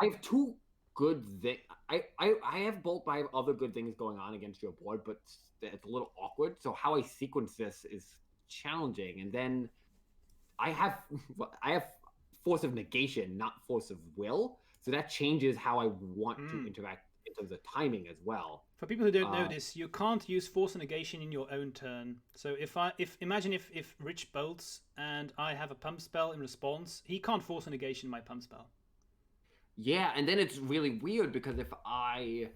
have two good things. I have bolt, but I have other good things going on against your board, but it's a little awkward. So how I sequence this is challenging, and then I have force of negation, not force of will. So that changes how I want to interact in terms of timing as well. For people who don't know this, you can't use force of negation in your own turn. So imagine if Rich bolts and I have a pump spell in response, he can't force a negation my pump spell. Yeah, and then it's really weird because if I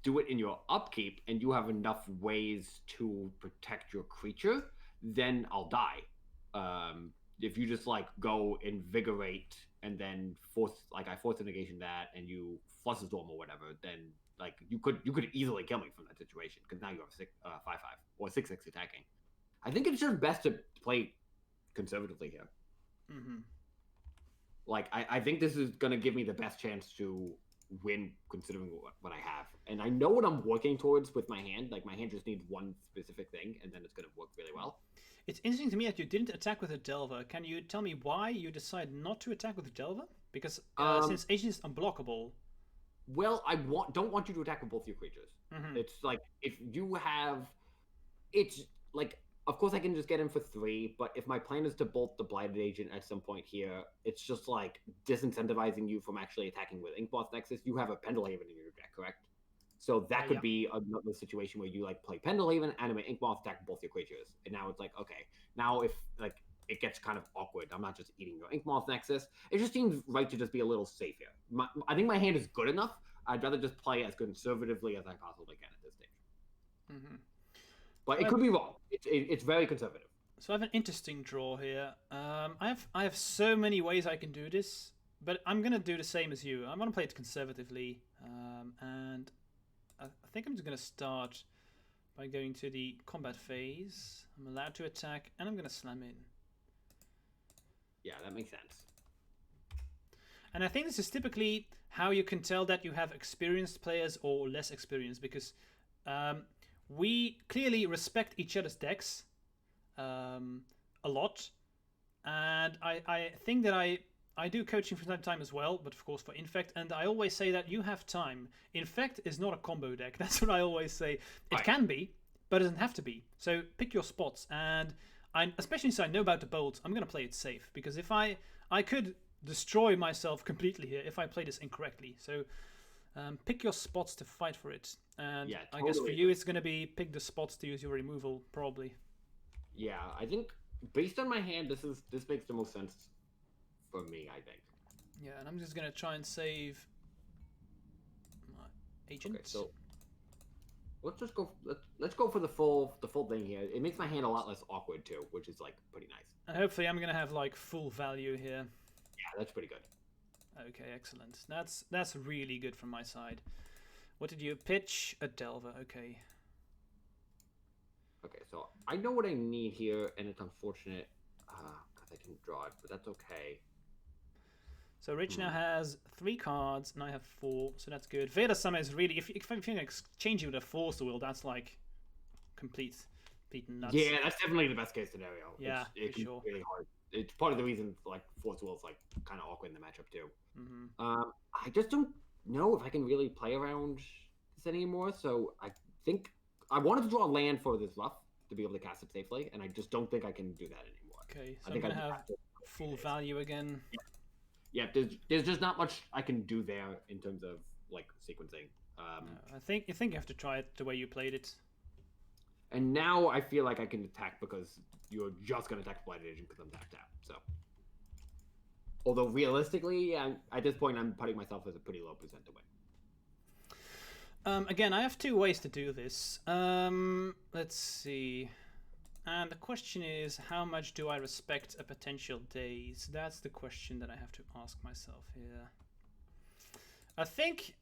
do it in your upkeep and you have enough ways to protect your creature, then I'll die. If you just like go invigorate and then force a negation that and you flush a storm or whatever, then like you could easily kill me from that situation because now you have 5/5 or 6/6 attacking. I think it's just best to play conservatively here. Like I think this is gonna give me the best chance to win considering what I have, and I know what I'm working towards with my hand. Like my hand just needs one specific thing, and then it's gonna work really well. It's interesting to me that you didn't attack with a Delver. Can you tell me why you decided not to attack with a Delver? Because since Agent is unblockable. Well, I don't want you to attack with both your creatures. It's like if you have, it's like of course I can just get in for 3, but if my plan is to bolt the Blighted Agent at some point here, it's just like disincentivizing you from actually attacking with Inkmoth Nexus. You have a Pendelhaven in your deck, correct? So that could be another situation where you like play Pendelhaven, animate Inkmoth, attack both your creatures, and now it's like okay, now if like it gets kind of awkward, I'm not just eating your Inkmoth Nexus. It just seems right to just be a little safe here. I think my hand is good enough. I'd rather just play as conservatively as I possibly can at this stage. But it could be wrong. It's very conservative. So I have an interesting draw here. I have so many ways I can do this, but I'm gonna do the same as you. I'm gonna play it conservatively, and I think I'm just gonna start by going to the combat phase. I'm allowed to attack, and I'm gonna slam in. Yeah, that makes sense. And I think this is typically how you can tell that you have experienced players or less experienced, because we clearly respect each other's decks a lot, and I think that I do coaching from time to time as well, but of course for Infect, and I always say that you have time. Infect is not a combo deck. That's what I always say. It can be, but it doesn't have to be. So pick your spots, and especially since I know about the bolts, I'm going to play it safe, because if I could destroy myself completely here if I play this incorrectly. So pick your spots to fight for it, and yeah, totally. I guess for you it's going to be pick the spots to use your removal, probably. Yeah, I think based on my hand, this makes the most sense for me, I think. Yeah, and I'm just gonna try and save my agent. Okay, so let's just go. Let's go for the full thing here. It makes my hand a lot less awkward too, which is like pretty nice. And hopefully, I'm gonna have like full value here. Yeah, that's pretty good. Okay, excellent. That's really good from my side. What did you pitch? A Delver. Okay. Okay, so I know what I need here, and it's unfortunate because I didn't draw it, but that's okay. So Rich now has 3 cards, and I have 4, so that's good. Veda Summer is really, if you can exchange it with a Force Will, that's like complete nuts. Yeah, that's definitely the best case scenario. Yeah, it's for sure. Really hard. It's part of the reason like Force Will is like kind of awkward in the matchup too. Mm-hmm. I just don't know if I can really play around this anymore. So I think I wanted to draw land for this rough to be able to cast it safely, and I just don't think I can do that anymore. Okay, so I'm gonna have full value again. Yeah, there's just not much I can do there in terms of like sequencing. No, I think you have to try it the way you played it. And now I feel like I can attack because you're just gonna attack Blighted Agent because I'm tapped out. So, although realistically, at this point, I'm putting myself as a pretty low percent to win. Again, I have 2 ways to do this. Let's see. And the question is, how much do I respect a potential daze? That's the question that I have to ask myself here. I think...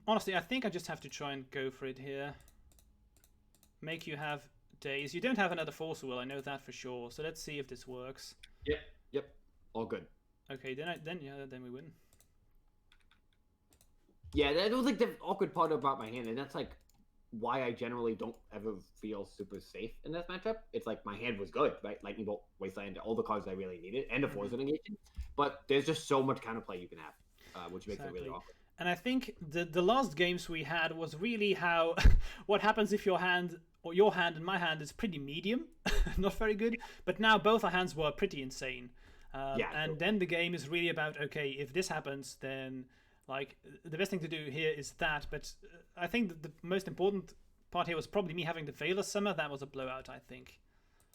Honestly, I think I just have to try and go for it here. Make you have daze. You don't have another Force Will, I know that for sure. So let's see if this works. Yep. All good. Okay, then we win. Yeah, that was like the awkward part about my hand, and that's like why I generally don't ever feel super safe in this matchup. It's like my hand was good, right? Lightning Bolt, Wasteland, all the cards I really needed, and a Force Negation. But there's just so much counterplay you can have, which makes it really awkward. And I think the last games we had was really how what happens if your hand and my hand is pretty medium, not very good. But now both our hands were pretty insane. Then the game is really about, okay, if this happens, then like the best thing to do here is that. But I think that the most important part here was probably me having the Veil of Summer. That was a blowout, I think.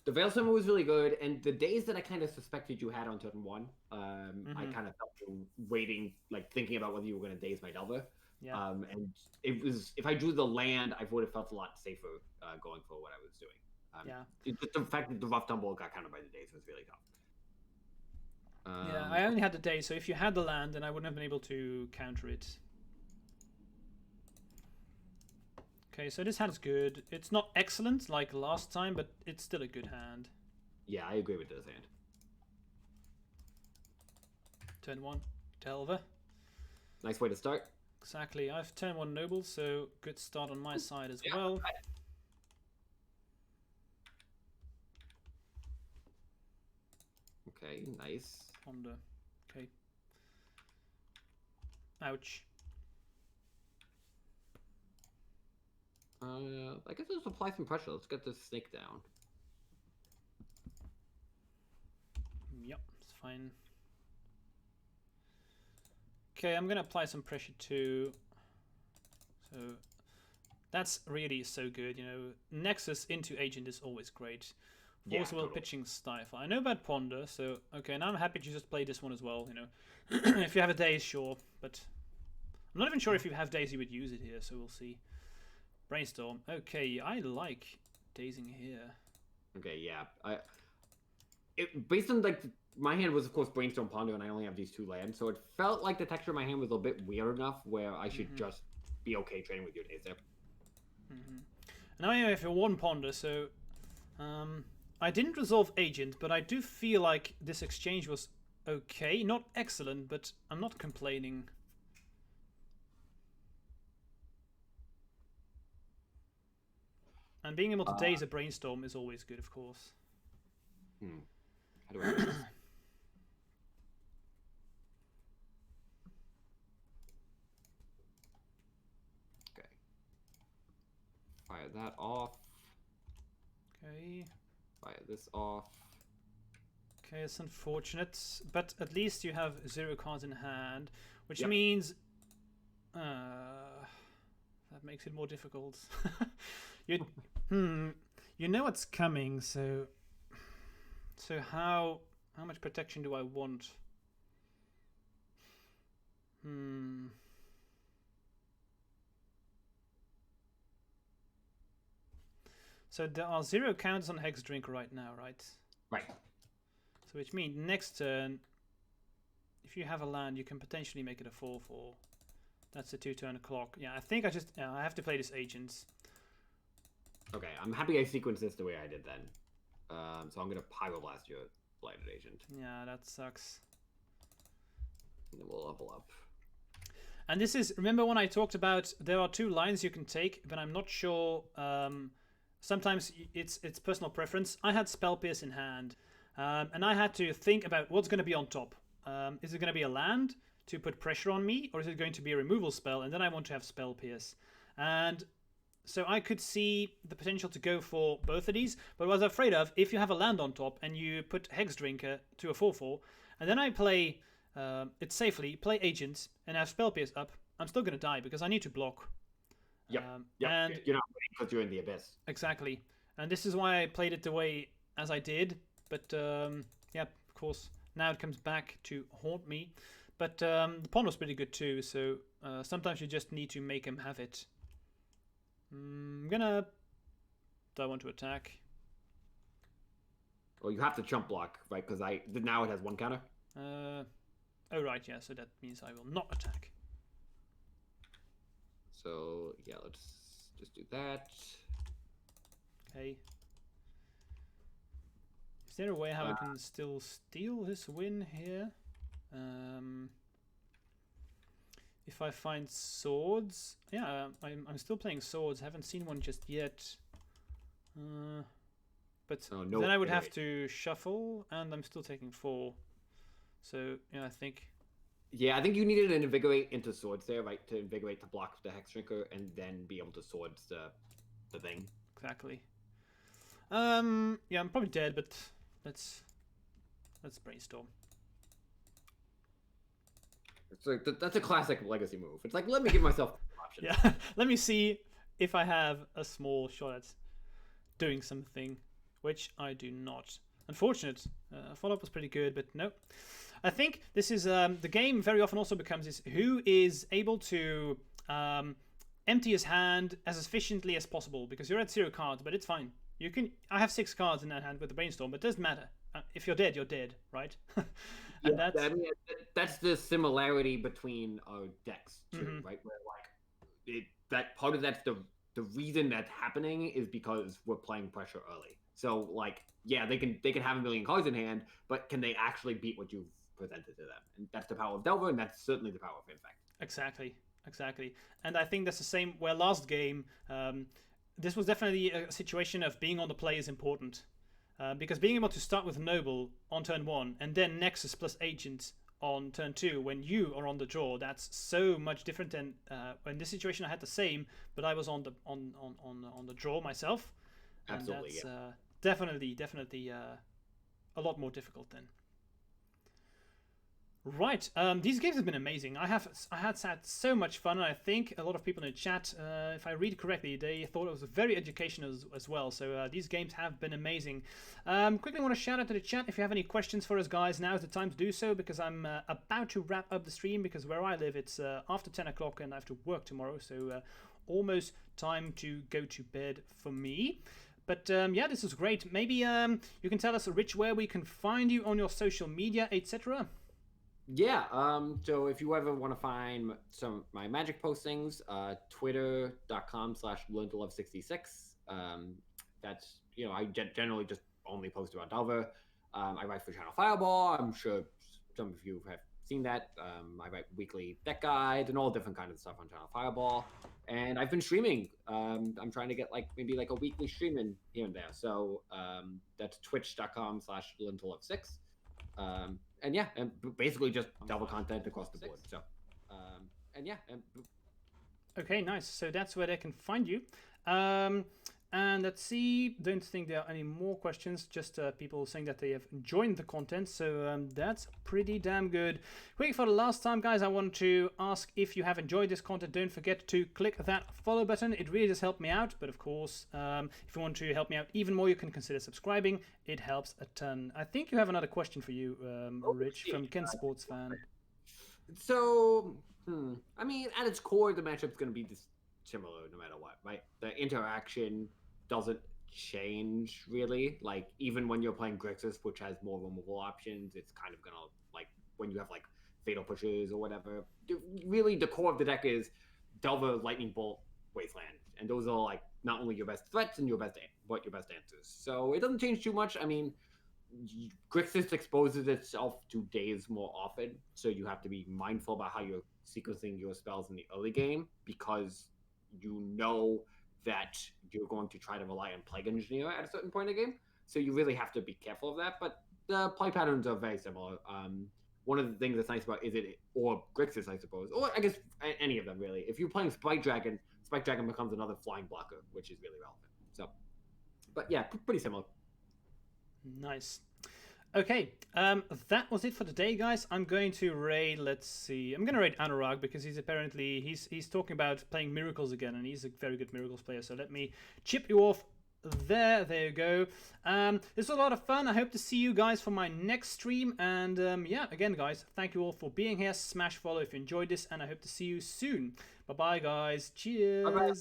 The Veil Summer was really good, and the days that I kind of suspected you had on turn 1, I kind of felt you waiting, like thinking about whether you were going to daze my Delver. Yeah. And it was, if I drew the land, I would have felt a lot safer going for what I was doing. The fact that the Rough Tumble got countered by the daze was really tough. Yeah, I only had the daze, so if you had the land, then I wouldn't have been able to counter it. Okay, so this hand's good. It's not excellent like last time, but it's still a good hand. Yeah, I agree with this hand. Turn 1, Delver. Nice way to start. Exactly. I have turn 1 Noble, so good start on my side as well. Okay, nice. Ponder. Okay. Ouch. I guess let's apply some pressure. Let's get this snake down. Yep, it's fine. Okay, I'm gonna apply some pressure too. So that's really so good, you know. Nexus into Agent is always great. Force Will, totally. Pitching, Stifle. I know about Ponder, so okay, now I'm happy to just play this one as well, you know. If you have a daze, sure, but I'm not even sure if you have daze you would use it here, so we'll see. Brainstorm. Okay, I like dazing here. Okay, yeah. Based on like my hand was of course Brainstorm Ponder, and I only have these 2 lands, so it felt like the texture of my hand was a bit weird enough where I should just be okay trading with your daze there. Now I have a 1 Ponder, so I didn't resolve Agent, but I do feel like this exchange was okay. Not excellent, but I'm not complaining. And being able to daze a Brainstorm is always good, of course. How do I do this? Okay. Fire that off. Okay. Fire this off. Okay, it's unfortunate, but at least you have 0 cards in hand, which Yep. means that makes it more difficult. you know what's coming, so how much protection do I want? So there are 0 counters on Hex Drinker right now, right? Right. So which means next turn, if you have a land, you can potentially make it a 4/4. That's a 2-turn clock. Yeah, I think I have to play this Agents. Okay, I'm happy I sequenced this the way I did then. So I'm gonna Pyroblast your Blighted Agent. Yeah, that sucks. And then we'll level up. And this is, remember when I talked about there are 2 lines you can take, but I'm not sure. Sometimes it's personal preference. I had Spell Pierce in hand, and I had to think about what's going to be on top. Is it going to be a land to put pressure on me, or is it going to be a removal spell? And then I want to have Spell Pierce. And so I could see the potential to go for both of these, but what I was afraid of, if you have a land on top and you put Hex Drinker to a 4/4, and then I play it safely, play Agents, and have Spell Pierce up, I'm still going to die because I need to block. Yep. And you're not winning because you're in the abyss. Exactly. And this is why I played it the way as I did. But yeah, of course, now it comes back to haunt me. But the pawn was pretty good too, so sometimes you just need to make him have it. I'm gonna... Do I want to attack? Well, you have to chump block, right? Because now it has 1 counter. Oh, right, yeah, so that means I will not attack. So, yeah, let's just do that. Okay. Is there a way how I can still steal this win here? If I find swords... Yeah, I'm still playing swords. I haven't seen one just yet. But then I would have to shuffle, and I'm still taking 4. So, yeah, I think... Yeah, I think you needed an Invigorate into swords there, right? To Invigorate to block the Hex Drinker, and then be able to swords the thing. Exactly. Yeah, I'm probably dead, but let's brainstorm. It's like that's a classic legacy move. It's like, let me give myself options. Yeah, let me see if I have a small shot at doing something, which I do not. Unfortunate. Follow-up was pretty good, but no. I think this is the game very often also becomes is who is able to empty his hand as efficiently as possible, because you're at 0 cards, but it's fine. You can. I have 6 cards in that hand with the brainstorm, but it doesn't matter. If you're dead, you're dead, right? And that's the similarity between our decks too, right? Where like that part of that's the reason that's happening is because we're playing pressure early. So like, yeah, they can have a million cards in hand, but can they actually beat what you've presented to them? And that's the power of Delver, and that's certainly the power of Infect. Exactly. And I think that's the same where last game, this was definitely a situation of being on the play is important. Because being able to start with Noble on turn 1 and then Nexus plus Agent on turn 2 when you are on the draw, that's so much different than in this situation. I had the same, but I was on the draw myself. Absolutely, and that's definitely a lot more difficult then. Right. These games have been amazing. I had had so much fun, and I think a lot of people in the chat, if I read correctly, they thought it was very educational as well. So these games have been amazing. Quickly want to shout out to the chat if you have any questions for us, guys. Now is the time to do so because I'm about to wrap up the stream because where I live it's after 10 o'clock and I have to work tomorrow. So almost time to go to bed for me. But yeah, this is great. Maybe you can tell us, Rich, where we can find you on your social media, etc. Yeah, so if you ever want to find some of my Magic postings, twitter.com/learntolove66. That's, I generally just only post about Delver. I write for Channel Fireball. I'm sure some of you have seen that. I write weekly deck guides and all different kinds of stuff on Channel Fireball. And I've been streaming. I'm trying to get maybe a weekly stream in here and there. So that's twitch.com/learntolove6. And yeah, and basically just Delver content across the board. So, and yeah. Okay, nice. So that's where they can find you. And let's see. Don't think there are any more questions. Just people saying that they have joined the content. So that's pretty damn good. Quick for the last time, guys, I want to ask if you have enjoyed this content. Don't forget to click that follow button. It really does help me out. But of course, if you want to help me out even more, you can consider subscribing. It helps a ton. I think you have another question for you, Rich, from Ken Sports Fan. So, I mean, at its core, the matchup's going to be similar no matter what, right? The interaction doesn't change really. Even when you're playing Grixis, which has more removal options, it's kind of gonna when you have fatal pushes or whatever. Really, the core of the deck is Delver, Lightning Bolt, Wasteland, and those are not only your best threats and your best answers. So it doesn't change too much. I mean, Grixis exposes itself to days more often, so you have to be mindful about how you're sequencing your spells in the early game because you know that you're going to try to rely on Plague Engineer at a certain point in the game. So you really have to be careful of that. But the play patterns are very similar. One of the things that's nice about or Grixis, I suppose, or I guess any of them really. If you're playing Spike Dragon becomes another flying blocker, which is really relevant. So, but yeah, pretty similar. Nice. Okay, that was it for today, guys. I'm going to raid, let's see. I'm going to raid Anurag because he's apparently, he's talking about playing Miracles again, and he's a very good Miracles player. So let me chip you off there. There you go. This was a lot of fun. I hope to see you guys for my next stream. And yeah, again, guys, thank you all for being here. Smash follow if you enjoyed this, and I hope to see you soon. Bye-bye, guys. Cheers. Bye-bye.